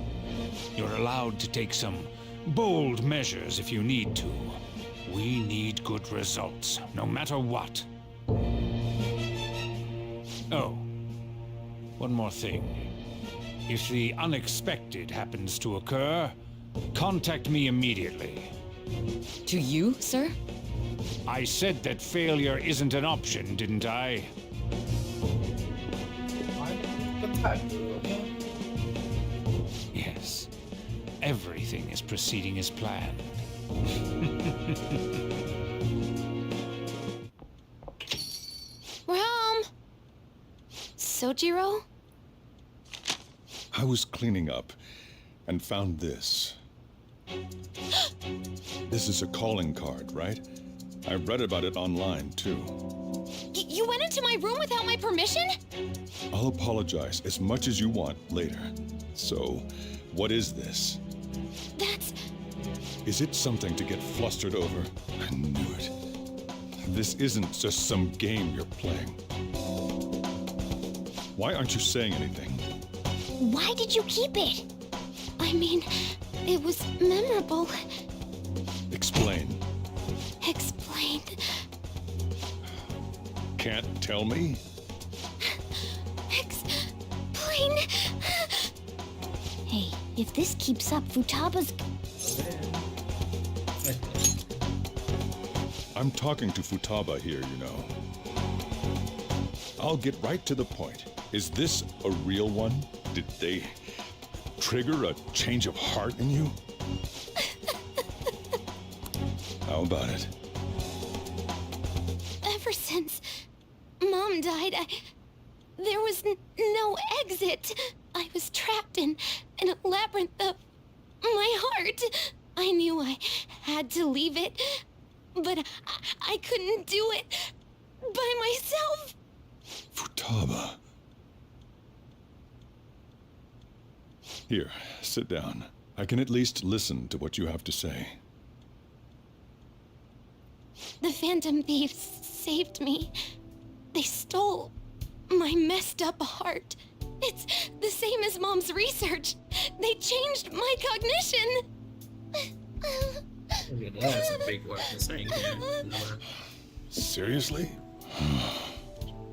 You're allowed to take some bold measures if you need to. We need good results, no matter what. Oh, one more thing. If the unexpected happens to occur, contact me immediately. To you, sir? I said that failure isn't an option, didn't I? Yes. Everything is proceeding as planned. We're home! Sojiro? I was cleaning up and found this. This is a calling card, right? I read about it online, too. You went into my room without my permission? I'll apologize as much as you want later. So, what is this? That's... Is it something to get flustered over? I knew it. This isn't just some game you're playing. Why aren't you saying anything? Why did you keep it? I mean, it was memorable. Explain. Explain. Can't tell me? Explain. Hey, if this keeps up, Futaba's... I'm talking to Futaba here, you know. I'll get right to the point. Is this a real one? Did they trigger a change of heart in you? How about it? Ever since Mom died, there was no exit. I was trapped in a labyrinth of my heart. I knew I had to leave it, but I couldn't do it by myself. Futaba. Here, sit down. I can at least listen to what you have to say. The Phantom Thieves saved me. They stole my messed up heart. It's the same as Mom's research. They changed my cognition. Okay, that's a big word to say here. Seriously?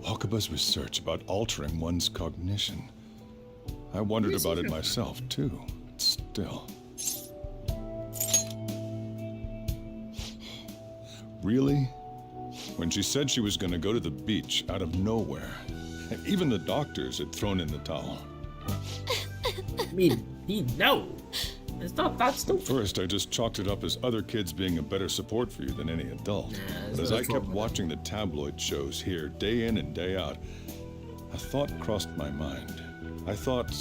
Wakaba's research about altering one's cognition. I wondered about it myself, too. But still. Really? When she said she was going to go to the beach out of nowhere, and even the doctors had thrown in the towel. I mean, no. It's not that stupid. First, I just chalked it up as other kids being a better support for you than any adult. But as I kept watching the tabloid shows here, day in and day out, a thought crossed my mind. I thought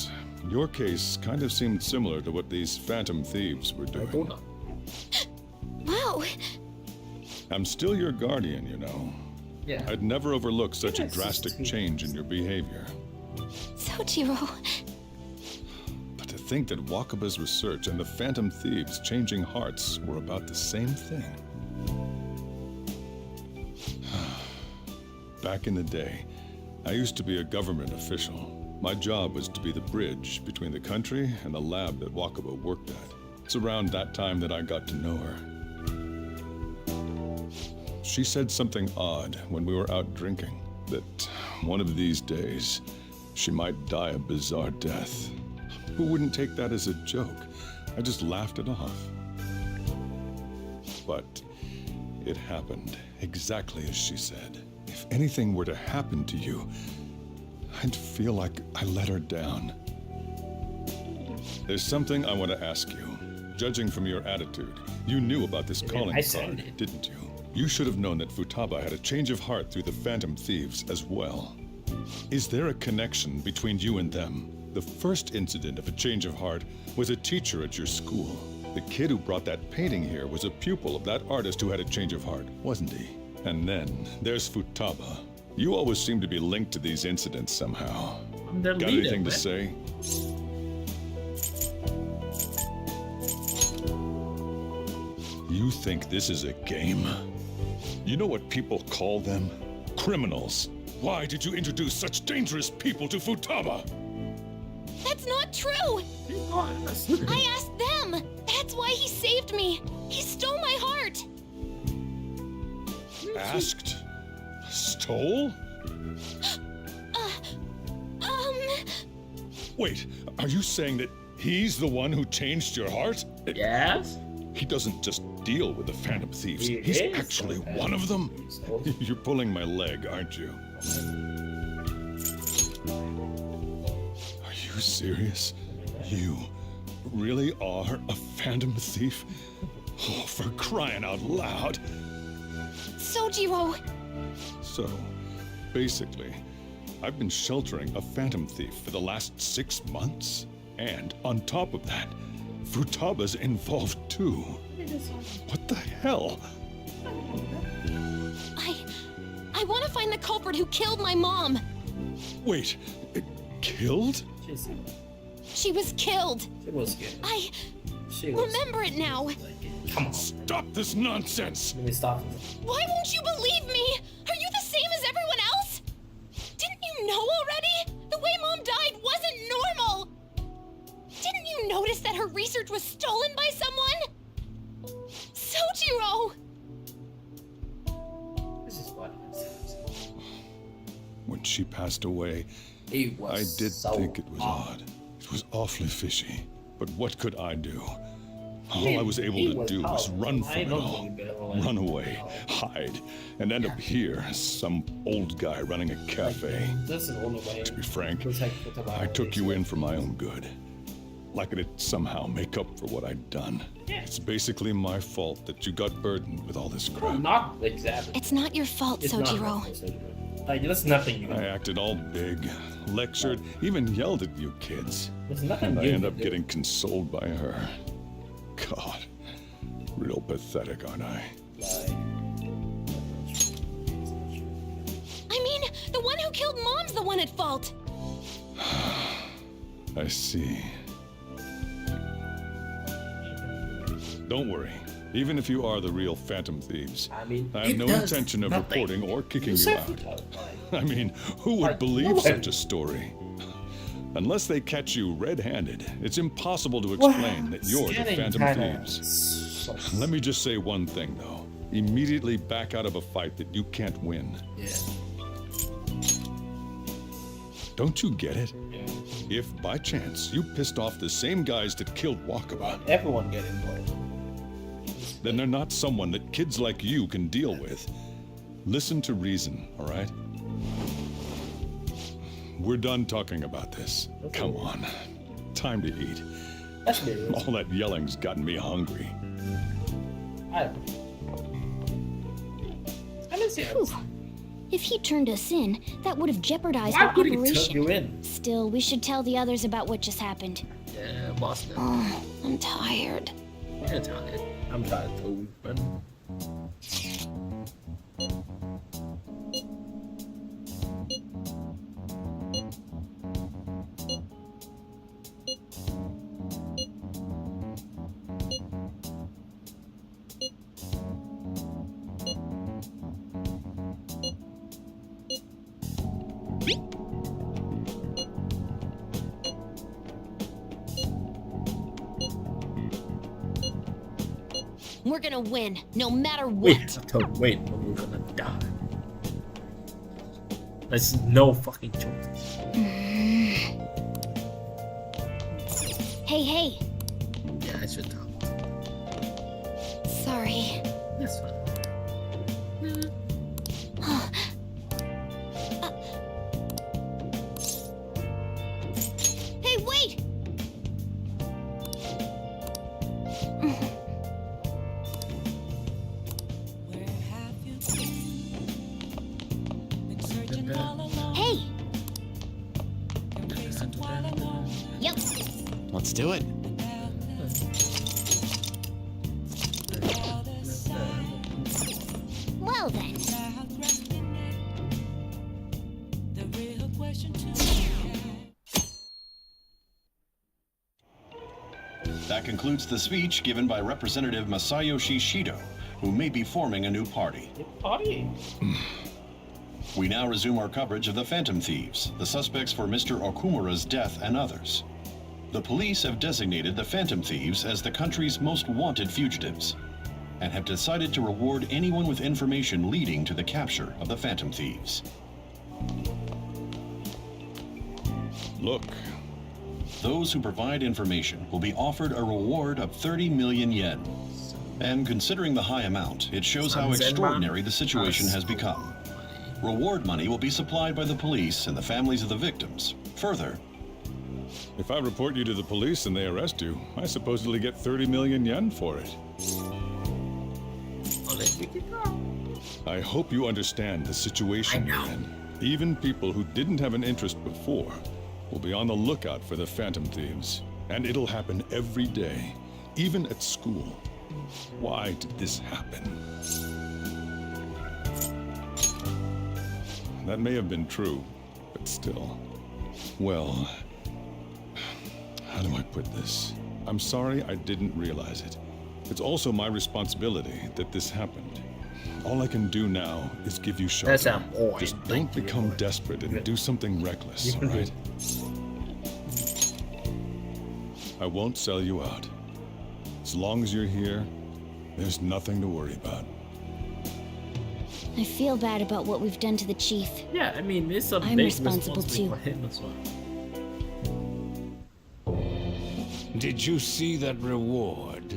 your case kind of seemed similar to what these Phantom Thieves were doing. Wow. I'm still your guardian, you know. Yeah. I'd never overlook such a drastic change in your behavior. Sojiro. But to think that Wakaba's research and the Phantom Thieves changing hearts were about the same thing. Back in the day, I used to be a government official. My job was to be the bridge between the country and the lab that Wakaba worked at. It's around that time that I got to know her. She said something odd when we were out drinking, that one of these days, she might die a bizarre death. Who wouldn't take that as a joke? I just laughed it off. But it happened exactly as she said. If anything were to happen to you, I'd feel like I let her down. There's something I want to ask you. Judging from your attitude, you knew about this calling card, didn't you? You should have known that Futaba had a change of heart through the Phantom Thieves as well. Is there a connection between you and them? The first incident of a change of heart was a teacher at your school. The kid who brought that painting here was a pupil of that artist who had a change of heart, wasn't he? And then there's Futaba. You always seem to be linked to these incidents somehow. Got anything to say? You think this is a game? You know what people call them? Criminals. Why did you introduce such dangerous people to Futaba? That's not true! I asked them! That's why he saved me! He stole my heart! Asked? Stole? Wait, are you saying that he's the one who changed your heart? Yes. He doesn't just deal with the Phantom Thieves. He's actually one of them? You're pulling my leg, aren't you? Are you serious? You really are a Phantom Thief? Oh, for crying out loud! Sojiro! So, basically, I've been sheltering a Phantom Thief for the last 6 months. And on top of that, Futaba's involved too. What the hell? I want to find the culprit who killed my mom! Wait, killed? She was killed! She was killed. I remember it now! Come on. Stop this nonsense! Let me stop. Why won't you believe me? Are you the same as everyone else? Didn't you know already? The way Mom died wasn't normal! Didn't you notice that her research was stolen by someone? Sojiro! This is what When she passed away, I did think it was odd. It was awfully fishy. But what could I do? All I was able to do was run from it all. Run away, hide, and end up here, some old guy running a cafe. To be frank, I took you in for my own good. Like it'd somehow make up for what I'd done. It's basically my fault that you got burdened with all this crap. Not exactly. It's not your fault, Sojiro. Like, there's nothing you can do. I acted all big, lectured, even yelled at you kids. There's nothing And I you end can up do. getting consoled by her. God, real pathetic, aren't I? I mean, the one who killed Mom's the one at fault! I see. Don't worry. Even if you are the real Phantom Thieves, I have no intention of reporting or kicking you out. I mean, who would believe such a story? Unless they catch you red-handed, it's impossible to explain that you're the Phantom Thieves. Let me just say one thing, though. Immediately back out of a fight that you can't win. Yeah. Don't you get it? If, by chance, you pissed off the same guys that killed Wakaba, Everyone get involved. then they're not someone that kids like you can deal with. Listen to reason, all right? We're done talking about this. Okay. Come on. Time to eat. That's good. All that yelling's gotten me hungry. I didn't see Whew. If he turned us in, that would have jeopardized Why our would he operation. turn you in? Still, we should tell the others about what just happened. Yeah, Boston. Oh, I'm tired. You're tired. I'm tired too, but... We're gonna win, no matter what. Wait, we're gonna die. There's no fucking choice. Hey. Yeah, I should talk. Sorry. That's fine. Hey, wait! Hey! Yep. Let's do it. Well then. That concludes the speech given by Representative Masayoshi Shido, who may be forming a new party. Party? We now resume our coverage of the Phantom Thieves, the suspects for Mr. Okumura's death and others. The police have designated the Phantom Thieves as the country's most wanted fugitives, and have decided to reward anyone with information leading to the capture of the Phantom Thieves. Look. Those who provide information will be offered a reward of 30 million yen. And considering the high amount, it shows how extraordinary the situation has become. Reward money will be supplied by the police and the families of the victims. Further, if I report you to the police and they arrest you, I supposedly get 30 million yen for it. I hope you understand the situation you're in. Even people who didn't have an interest before will be on the lookout for the Phantom Thieves. And it'll happen every day, even at school. Why did this happen? That may have been true, but still. Well, how do I put this? I'm sorry I didn't realize it. It's also my responsibility that this happened. All I can do now is give you shelter. Just don't become desperate and do something reckless, all right? I won't sell you out. As long as you're here, there's nothing to worry about. I feel bad about what we've done to the chief. Yeah, I mean, it's a I'm big responsible too. for him as well. Did you see that reward?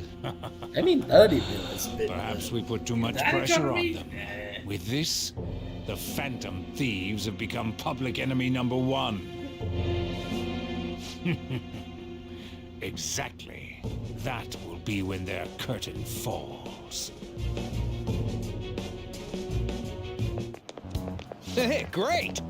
I mean, 30 million is a bit. Perhaps we put too much That pressure on economy? them. With this, the Phantom Thieves have become public enemy number 1. Exactly. That will be when their curtain falls. Hey, great!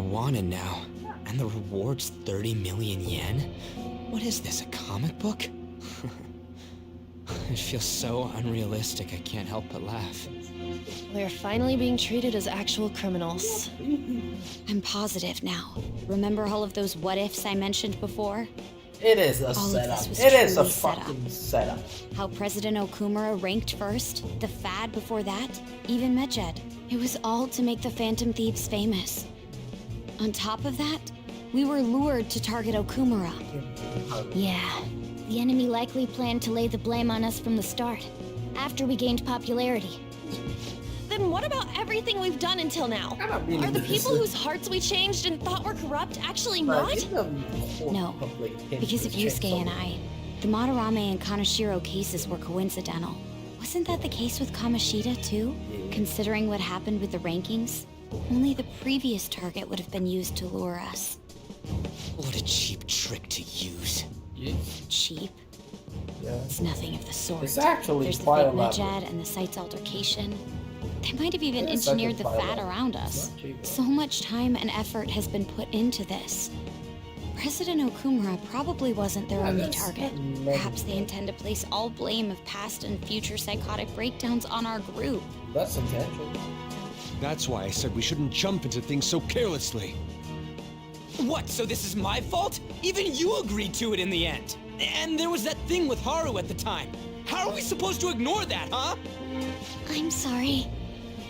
wanted now. And the reward's 30 million yen? What is this, a comic book? It feels so unrealistic, I can't help but laugh. We're finally being treated as actual criminals. I'm positive now. Remember all of those what-ifs I mentioned before? It is a setup. It is a fucking setup. How President Okumura ranked first, the Fad before that, even Medjed. It was all to make the Phantom Thieves famous. On top of that, we were lured to target Okumura. Yeah, the enemy likely planned to lay the blame on us from the start, after we gained popularity. Then what about everything we've done until now? Are the people whose hearts we changed and thought were corrupt actually not? No, because of Yusuke and I. The Madarame and Kaneshiro cases were coincidental. Wasn't that the case with Kamoshida too? Considering what happened with the rankings, only the previous target would have been used to lure us. What a cheap trick to use. Cheap? Yeah. It's nothing of the sort. It's actually There's the quite fake elaborate. Medjed and the site's altercation. They might have even It's engineered the actually Fad quite around us. So much time and effort has been put into this. President Okumura probably wasn't their only target. Perhaps they intend to place all blame of past and future psychotic breakdowns on our group. That's intentional. That's why I said we shouldn't jump into things so carelessly. What, so this is my fault? Even you agreed to it in the end. And there was that thing with Haru at the time. How are we supposed to ignore that, huh? I'm sorry.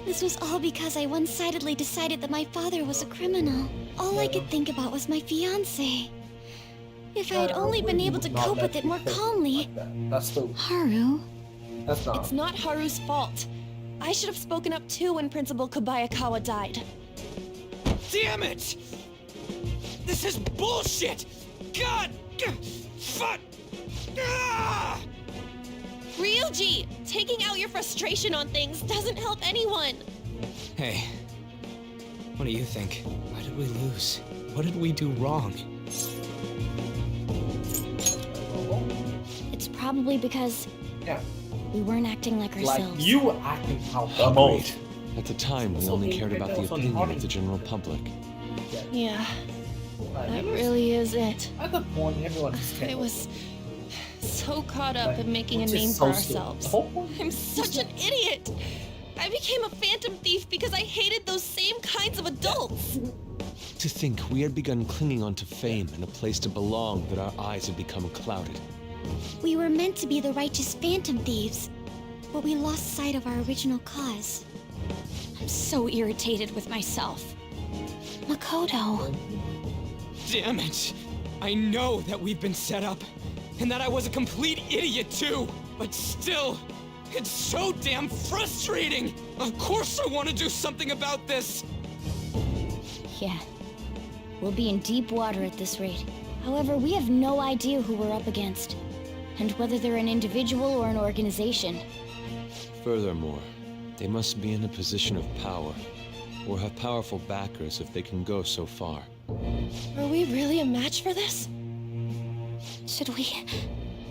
This was all because I one-sidedly decided that my father was a criminal. All I could think about was my fiancé. If I had only been able to cope with it more calmly. That's the Haru? That's not. It's not Haru's fault. I should have spoken up too when Principal Kobayakawa died. Damn it! This is bullshit! God! Fuck! Ah! Ryuji! Taking out your frustration on things doesn't help anyone! Hey, what do you think? Why did we lose? What did we do wrong? It's probably because we weren't acting like ourselves. Like you acting out the most. At the time, we only cared about the opinion of the general public. Yeah, that really is it. At the point, everyone is I was so caught up in making a name for ourselves. I'm such an idiot! I became a phantom thief because I hated those same kinds of adults! To think we had begun clinging onto fame and a place to belong, that our eyes had become clouded. We were meant to be the righteous phantom thieves, but we lost sight of our original cause. I'm so irritated with myself. Makoto. Damn it! I know that we've been set up, and that I was a complete idiot too, but still, it's so damn frustrating! Of course I want to do something about this! Yeah. We'll be in deep water at this rate. However, we have no idea who we're up against, and whether they're an individual or an organization. Furthermore, they must be in a position of power, or have powerful backers if they can go so far. Are we really a match for this? Should we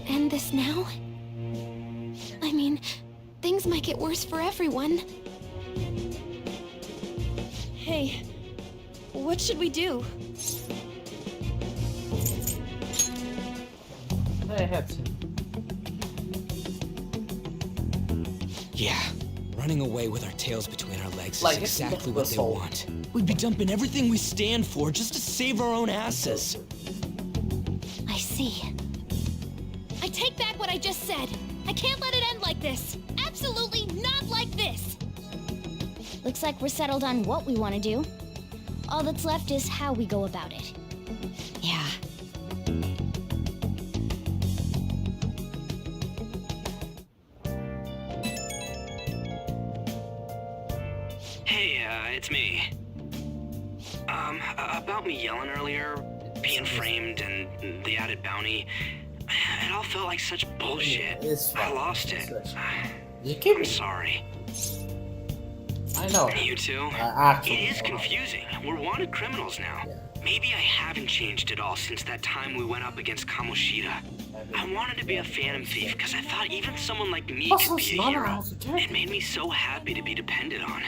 end this now? I mean, things might get worse for everyone. Hey, what should we do? Yeah, running away with our tails between our legs Like, is it's exactly the what they soul. want. We'd be dumping everything we stand for just to save our own asses. I see. I take back what I just said. I can't let it end like this. Absolutely not like this. Looks like we're settled on what we want to do. All that's left is how we go about it. Yeah. Hey, it's me. About me yelling earlier, being framed, and the added bounty, it all felt like such bullshit. I lost it. I'm sorry. I know. You too? It is confusing. We're wanted criminals now. Maybe I haven't changed at all since that time we went up against Kamoshida. I wanted to be a phantom thief because I thought even someone like me could be a hero. It made me so happy to be depended on.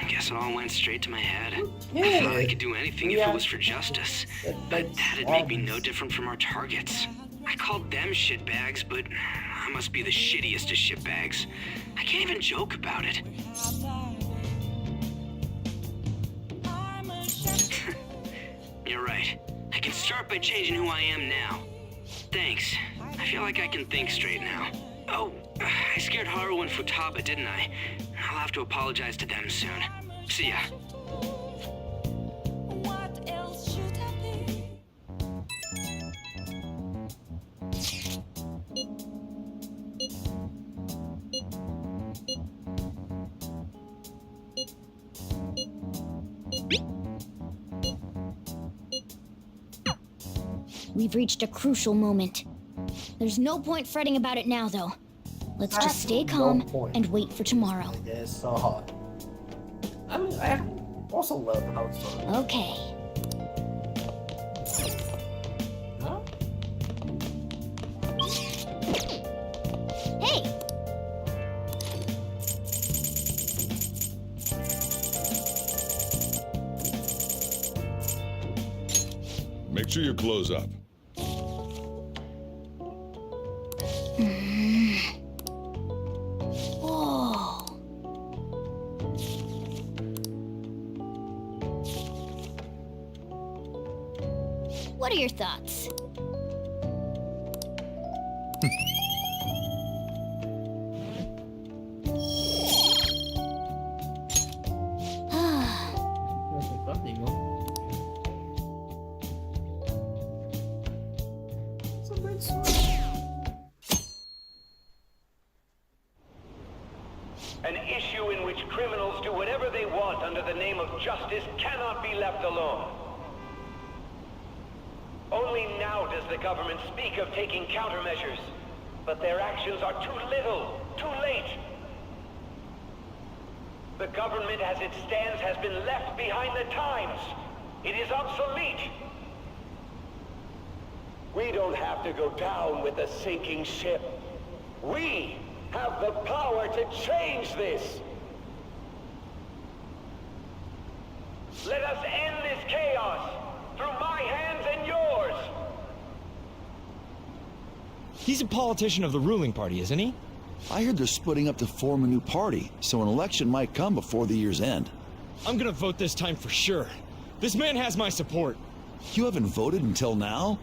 Guess it all went straight to my head. I thought I could do anything if it was for justice. But that'd make me no different from our targets. I called them shitbags, but I must be the shittiest of shitbags. I can't even joke about it. You're right. I can start by changing who I am now. Thanks. I feel like I can think straight now. Oh, I scared Haru and Futaba, didn't I? I'll have to apologize to them soon. See ya. We've reached a crucial moment. There's no point fretting about it now, though. Let's just stay calm and wait for tomorrow. It's so hard. I also love how it's done. Okay. Huh? Hey! Make sure you close up. Whoa. What are your thoughts? An issue in which criminals do whatever they want under the name of justice cannot be left alone. Only now does the government speak of taking countermeasures, but their actions are too little, too late. The government as it stands has been left behind the times. It is obsolete. We don't have to go down with the sinking ship. We have the power to change this. Let us end this chaos through my hands and yours. He's a politician of the ruling party, isn't he? I heard they're splitting up to form a new party, so an election might come before the year's end. I'm gonna vote this time for sure. This man has my support. You haven't voted until now?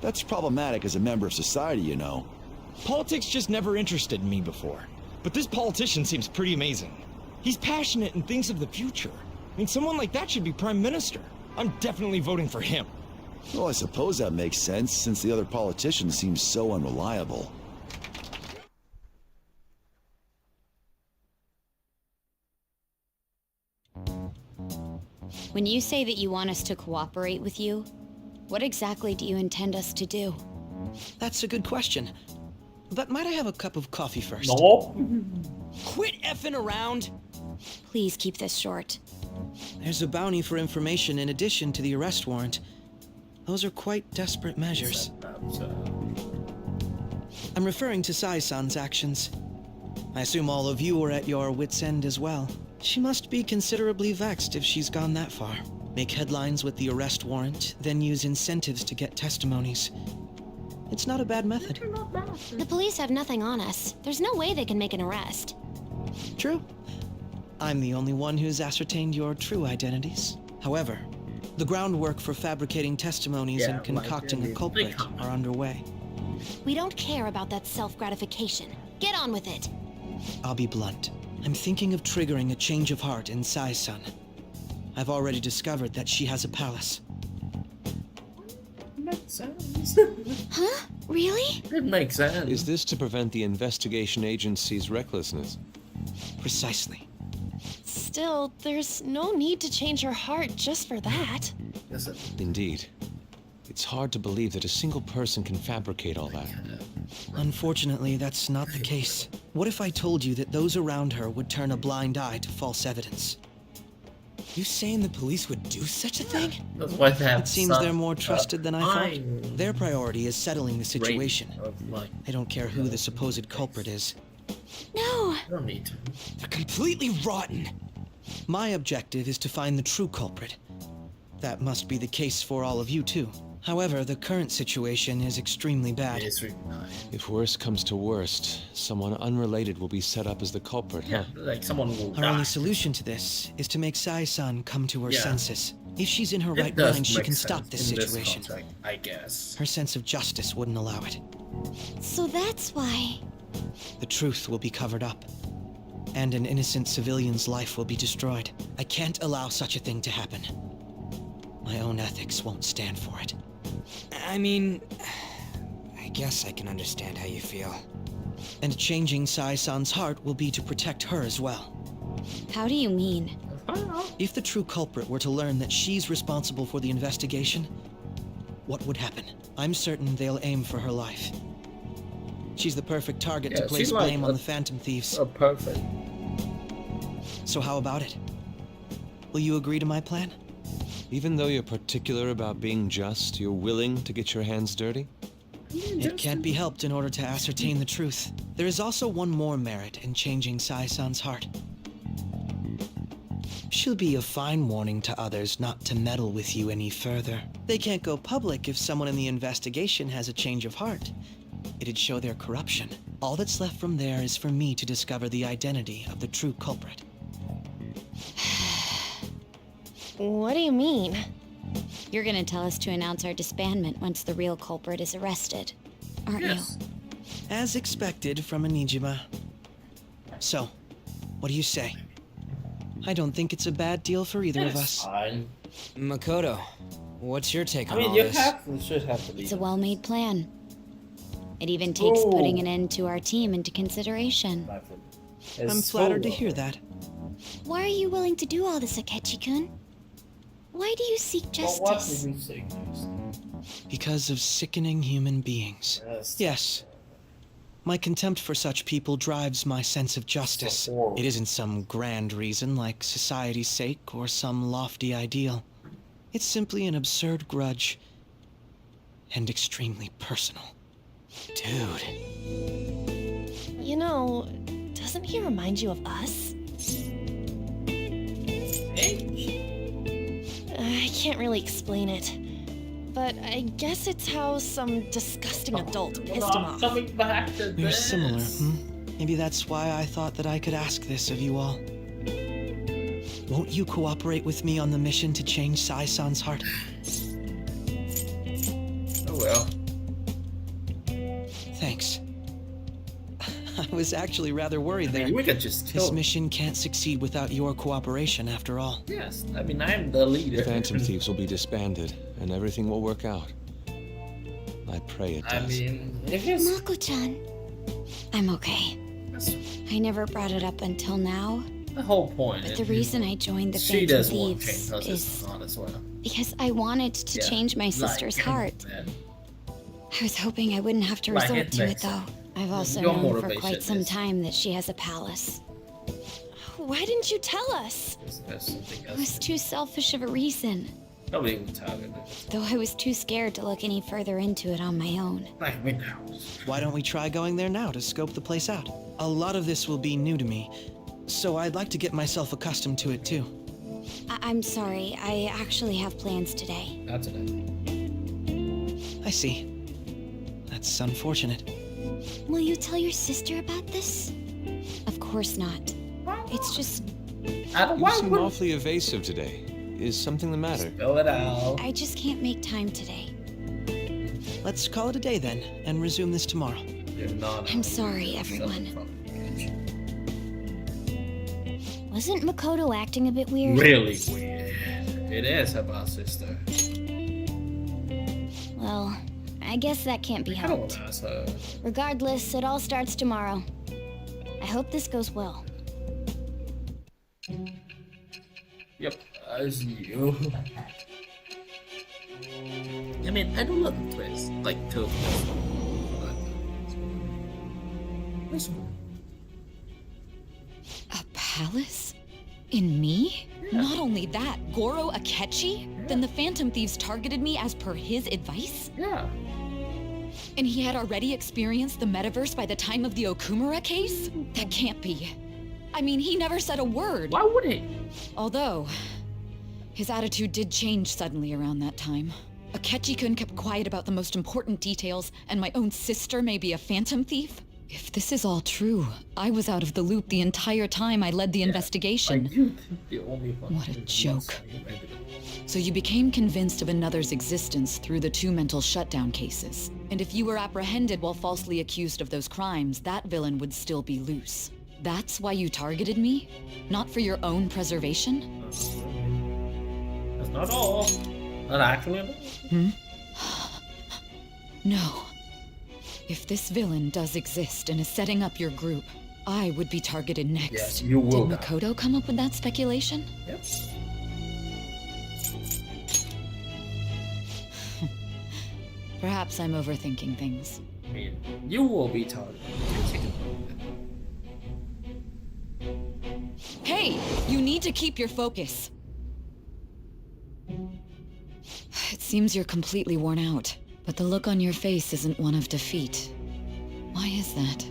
That's problematic as a member of society, you know. Politics just never interested me before. But this politician seems pretty amazing. He's passionate and thinks of the future. I mean, someone like that should be prime minister. I'm definitely voting for him. Well, I suppose that makes sense, since the other politician seems so unreliable. When you say that you want us to cooperate with you, what exactly do you intend us to do? That's a good question. But might I have a cup of coffee first? No. Quit effing around! Please keep this short. There's a bounty for information in addition to the arrest warrant. Those are quite desperate measures. I'm referring to Sai-san's actions. I assume all of you are at your wits' end as well. She must be considerably vexed if she's gone that far. Make headlines with the arrest warrant, then use incentives to get testimonies. It's not a bad method. The police have nothing on us. There's no way they can make an arrest. True. I'm the only one who's ascertained your true identities. However, the groundwork for fabricating testimonies and concocting a culprit are underway. We don't care about that self-gratification. Get on with it. I'll be blunt. I'm thinking of triggering a change of heart in Sai-san. I've already discovered that she has a palace. Makes sense. Huh? Really? It makes sense. Is this to prevent the investigation agency's recklessness? Precisely. Still, there's no need to change her heart just for that. Indeed. It's hard to believe that a single person can fabricate all that. Unfortunately, that's not the case. What if I told you that those around her would turn a blind eye to false evidence? You saying the police would do such a thing? That's why they have It seems they're more trusted than I thought. Their priority is settling the situation. They don't care who the supposed culprit is. No! I don't need to. They're completely rotten. My objective is to find the true culprit. That must be the case for all of you too. However, the current situation is extremely bad. If worst comes to worst, someone unrelated will be set up as the culprit. Yeah, like someone will Our die. only solution to this is to make Sai-san come to her Yeah. senses. If she's in her It right does mind, she make can sense stop this in this situation. contract, I guess. Her sense of justice wouldn't allow it. So that's why. The truth will be covered up, and an innocent civilian's life will be destroyed. I can't allow such a thing to happen. My own ethics won't stand for it. I mean, I guess I can understand how you feel. And changing Sai-san's heart will be to protect her as well. How do you mean? If the true culprit were to learn that she's responsible for the investigation, what would happen? I'm certain they'll aim for her life. She's the perfect target to place blame on the Phantom Thieves. Perfect. So how about it? Will you agree to my plan? Even though you're particular about being just, you're willing to get your hands dirty? It can't be helped in order to ascertain the truth. There is also one more merit in changing Sai-san's heart. She'll be a fine warning to others not to meddle with you any further. They can't go public if someone in the investigation has a change of heart. It'd show their corruption. All that's left from there is for me to discover the identity of the true culprit. What do you mean? You're gonna tell us to announce our disbandment once the real culprit is arrested, aren't you? As expected from Onijima. So, what do you say? I don't think it's a bad deal for either of us. Makoto, what's your take I on mean, all you this? should have to be. It's a well-made plan. It even takes putting an end to our team into consideration. I'm flattered to hear that. Why are you willing to do all this, Akechi-kun? Why do you seek justice? Because of sickening human beings. Yes. My contempt for such people drives my sense of justice. It isn't some grand reason like society's sake or some lofty ideal. It's simply an absurd grudge and extremely personal. Dude. You know, doesn't he remind you of us? I can't really explain it, but I guess it's how some disgusting adult pissed him off. Coming back to We're this. similar, Maybe that's why I thought that I could ask this of you all. Won't you cooperate with me on the mission to change Sai-san's heart? Oh well. Thanks. I was actually rather worried there. we could just kill This him. mission can't succeed without your cooperation, after all. Yes, I mean, I'm the leader. Phantom Thieves will be disbanded, and everything will work out. I pray it does. I mean, if it's... Mako-chan. I'm okay. I never brought it up until now. The whole point. But the reason I joined the she Phantom does want to Thieves change her is sister's heart as well. because I wanted to Yeah, change my like, sister's heart. man. I was hoping I wouldn't have to Like, resort it to it, makes though. sense. I've also Your known for motivation quite some is- time that she has a palace. Why didn't you tell us? There's something It else. was too selfish of a reason. Nobody will tell you. Though I was too scared to look any further into it on my own. Like me now. Why don't we try going there now to scope the place out? A lot of this will be new to me, so I'd like to get myself accustomed to it too. I'm sorry, I actually have plans today. Not today. I see. That's unfortunate. Will you tell your sister about this? Of course not. It's just... You seem awfully evasive today. Is something the matter? Spell it out. I just can't make time today. Let's call it a day then, and resume this tomorrow. I'm sorry, everyone. Wasn't Makoto acting a bit weird? Really weird. It is about sister. Well, I guess that can't be I don't want helped. to ask her. Regardless, it all starts tomorrow. I hope this goes well. Yep, as you. I mean, I don't love the twist. Like, two twists. This one. A palace? In me? Not only that, Goro Akechi? Then the Phantom Thieves targeted me as per his advice? Yeah. And he had already experienced the metaverse by the time of the Okumura case? That can't be. I mean, he never said a word. Why would he? Although, his attitude did change suddenly around that time. Akechi-kun kept quiet about the most important details, and my own sister may be a phantom thief? If this is all true, I was out of the loop the entire time I led the investigation. What a joke. So you became convinced of another's existence through the 2 mental shutdown cases. And if you were apprehended while falsely accused of those crimes, that villain would still be loose. That's why you targeted me? Not for your own preservation? That's not all. Not actually all. No. If this villain does exist and is setting up your group, I would be targeted next. Yes, you will. Did Makoto come up with that speculation? Yep. Perhaps I'm overthinking things. I mean, you will be targeted. Hey! You need to keep your focus. It seems you're completely worn out, but the look on your face isn't one of defeat. Why is that?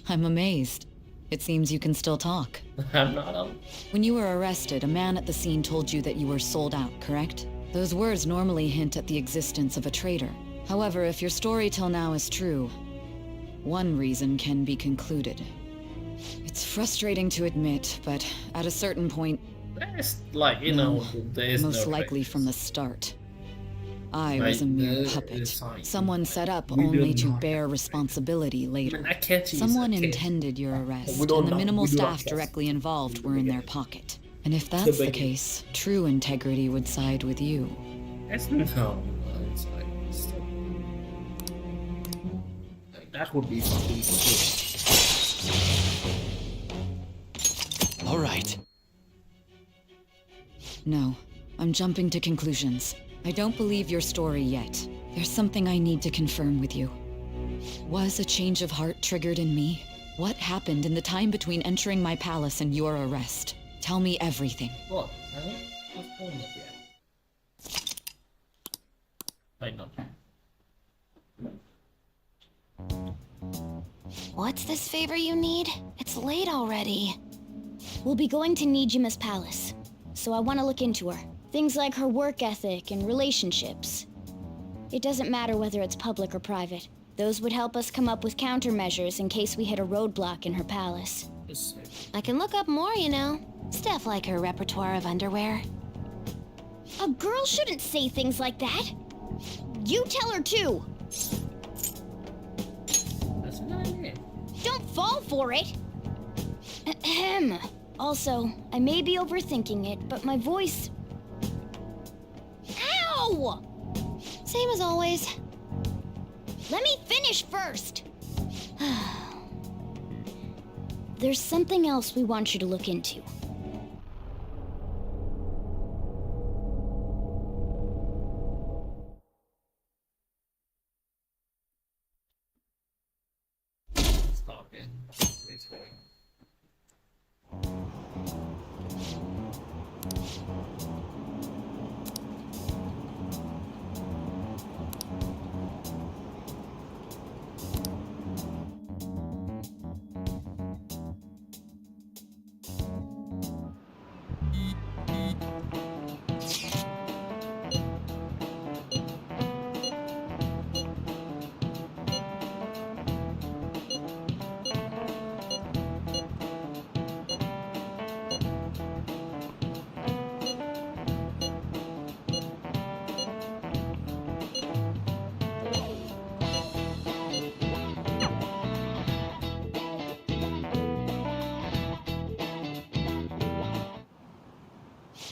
I'm amazed. It seems you can still talk. I'm not. When you were arrested, a man at the scene told you that you were sold out, correct? Those words normally hint at the existence of a traitor. However, if your story till now is true, one reason can be concluded. It's frustrating to admit, but at a certain point... There's, like, you know, there's most no likely trace. from the start. I Like, was a mere the puppet. sign. Someone set up We only do to not bear responsibility later. Akechi's Someone a kid. intended your arrest, We don't and the know. minimal We do not staff trust. directly involved were in their pocket. And if that's the beginning. case, true integrity would side with you. That's no. It's like, still. Like, that would be fucking cool. All right. No, I'm jumping to conclusions. I don't believe your story yet. There's something I need to confirm with you. Was a change of heart triggered in me? What happened in the time between entering my palace and your arrest? Tell me everything. What? What's going on here? Wait, no. What's this favor you need? It's late already. We'll be going to Nijima's palace, so I want to look into her. Things like her work ethic and relationships. It doesn't matter whether it's public or private. Those would help us come up with countermeasures in case we hit a roadblock in her palace. I can look up more, you know. Stuff like her repertoire of underwear. A girl shouldn't say things like that. You tell her too. That's a good idea. Don't fall for it. Ahem. Also, I may be overthinking it, but my voice... Ow! Same as always. Let me finish first. There's something else we want you to look into. Stop it. It's fine.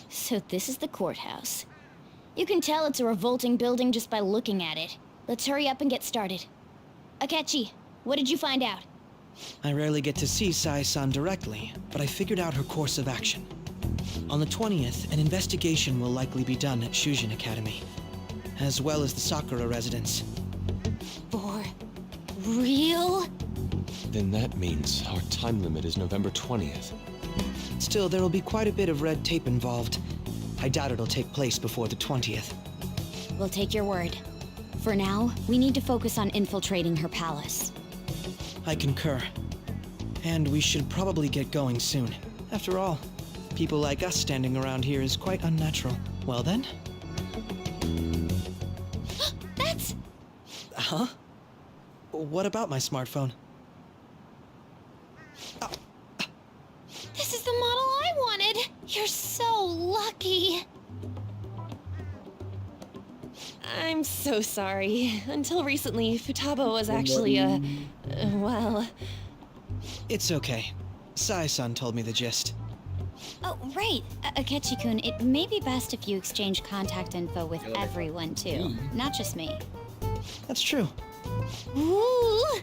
So this is the courthouse. You can tell it's a revolting building just by looking at it. Let's hurry up and get started. Akechi, what did you find out? I rarely get to see Sai-san directly, but I figured out her course of action. On the 20th, an investigation will likely be done at Shujin Academy, as well as the Sakura residence. For real? Then that means our time limit is November 20th. Still, there will be quite a bit of red tape involved. I doubt it'll take place before the 20th. We'll take your word. For now, we need to focus on infiltrating her palace. I concur. And we should probably get going soon. After all, people like us standing around here is quite unnatural. Well then? That's... Huh? What about my smartphone? This is the model I wanted! You're so lucky! I'm so sorry. Until recently, Futaba was actually well... It's okay. Sai-san told me the gist. Oh, right. Akechi-kun, it may be best if you exchange contact info with everyone, too. Not just me. That's true. Ooh!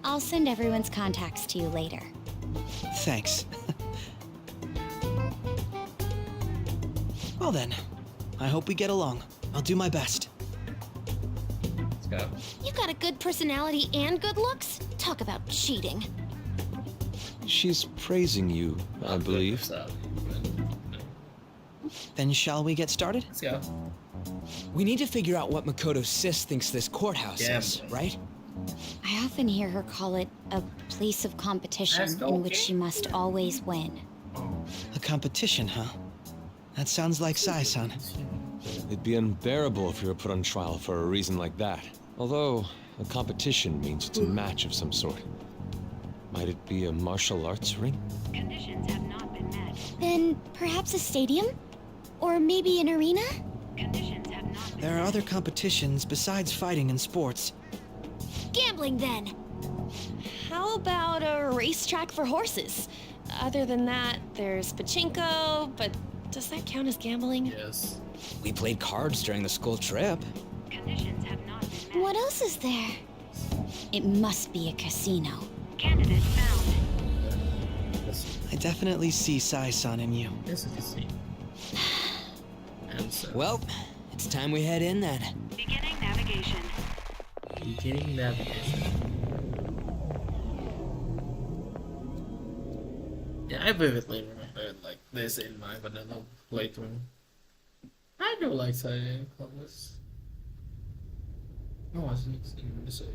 I'll send everyone's contacts to you later. Thanks. Well then, I hope we get along. I'll do my best. Let's go. You got a good personality and good looks? Talk about cheating. She's praising you, I believe. Then shall we get started? Let's go. We need to figure out what Makoto's sis thinks this courthouse is, right? I often hear her call it a place of competition in which she must always win. A competition, huh? That sounds like Sai-san. It'd be unbearable if we were put on trial for a reason like that. Although, a competition means it's a match of some sort. Might it be a martial arts ring? Conditions have not been met. Then perhaps a stadium? Or maybe an arena? Conditions have not been There are other competitions besides fighting and sports. Gambling, then! How about a racetrack for horses? Other than that, there's pachinko, but does that count as gambling? Yes. We played cards during the school trip. Conditions have not been met. What else is there? It must be a casino. Candidate found. I definitely see Sai-san in you. Yes, I can see. Answer. Well, it's time we head in then. Beginning navigation. Beginning navigation. Yeah, I vividly remember like this in my vanilla playthrough. I do like Sai Columbus. No, I was even to say.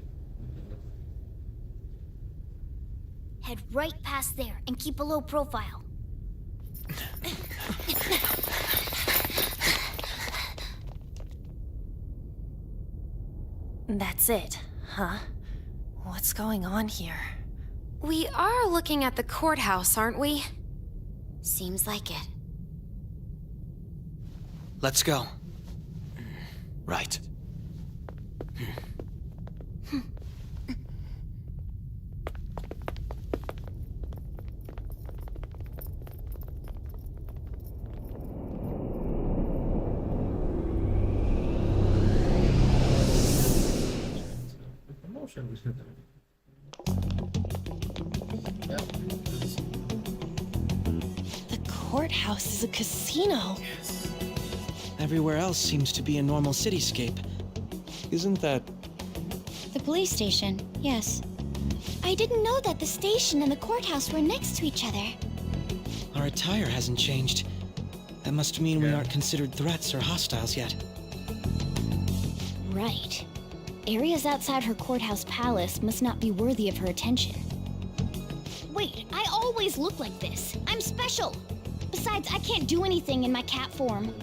Head right past there and keep a low profile. That's it, huh? What's going on here? We are looking at the courthouse, aren't we? Seems like it. Let's go. Right. The courthouse is a casino. Everywhere else seems to be a normal cityscape. Isn't that... The police station, yes. I didn't know that the station and the courthouse were next to each other. Our attire hasn't changed. That must mean we aren't considered threats or hostiles yet. Right. Areas outside her courthouse palace must not be worthy of her attention. Wait, I always look like this. I'm special. Besides, I can't do anything in my cat form.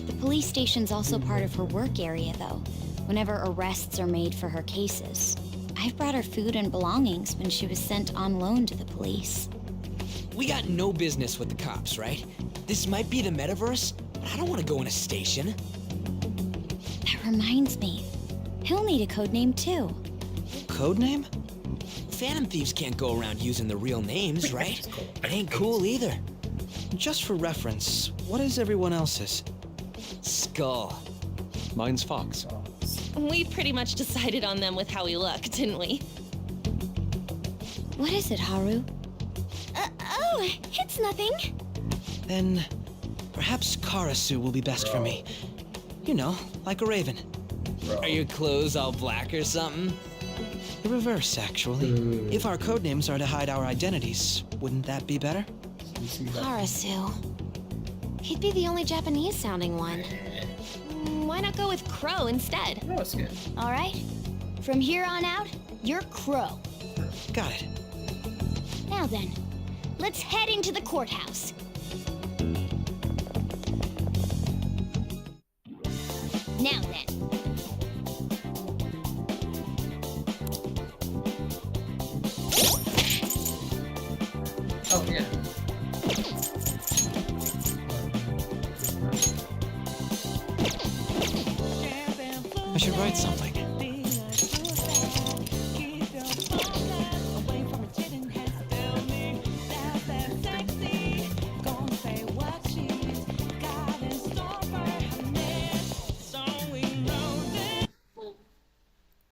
The police station's also part of her work area, though, whenever arrests are made for her cases. I've brought her food and belongings when she was sent on loan to the police. We got no business with the cops, right? This might be the metaverse, but I don't want to go in a station. That reminds me. He'll need a code name, too. Code name? Phantom thieves can't go around using the real names, right? It ain't cool either. Just for reference, what is everyone else's? Skull. Mine's Fox. We pretty much decided on them with how we look, didn't we? What is it, Haru? Oh, it's nothing. Then, perhaps Karasu will be best for me. You know, like a raven. Are your clothes all black or something? The reverse, actually. If our codenames are to hide our identities, wouldn't that be better? Karasu. He'd be the only Japanese-sounding one. Why not go with Crow instead? No, it's good. All right. From here on out, you're Crow. Got it. Now then, let's head into the courthouse. Now then. Oh, yeah. I should write something.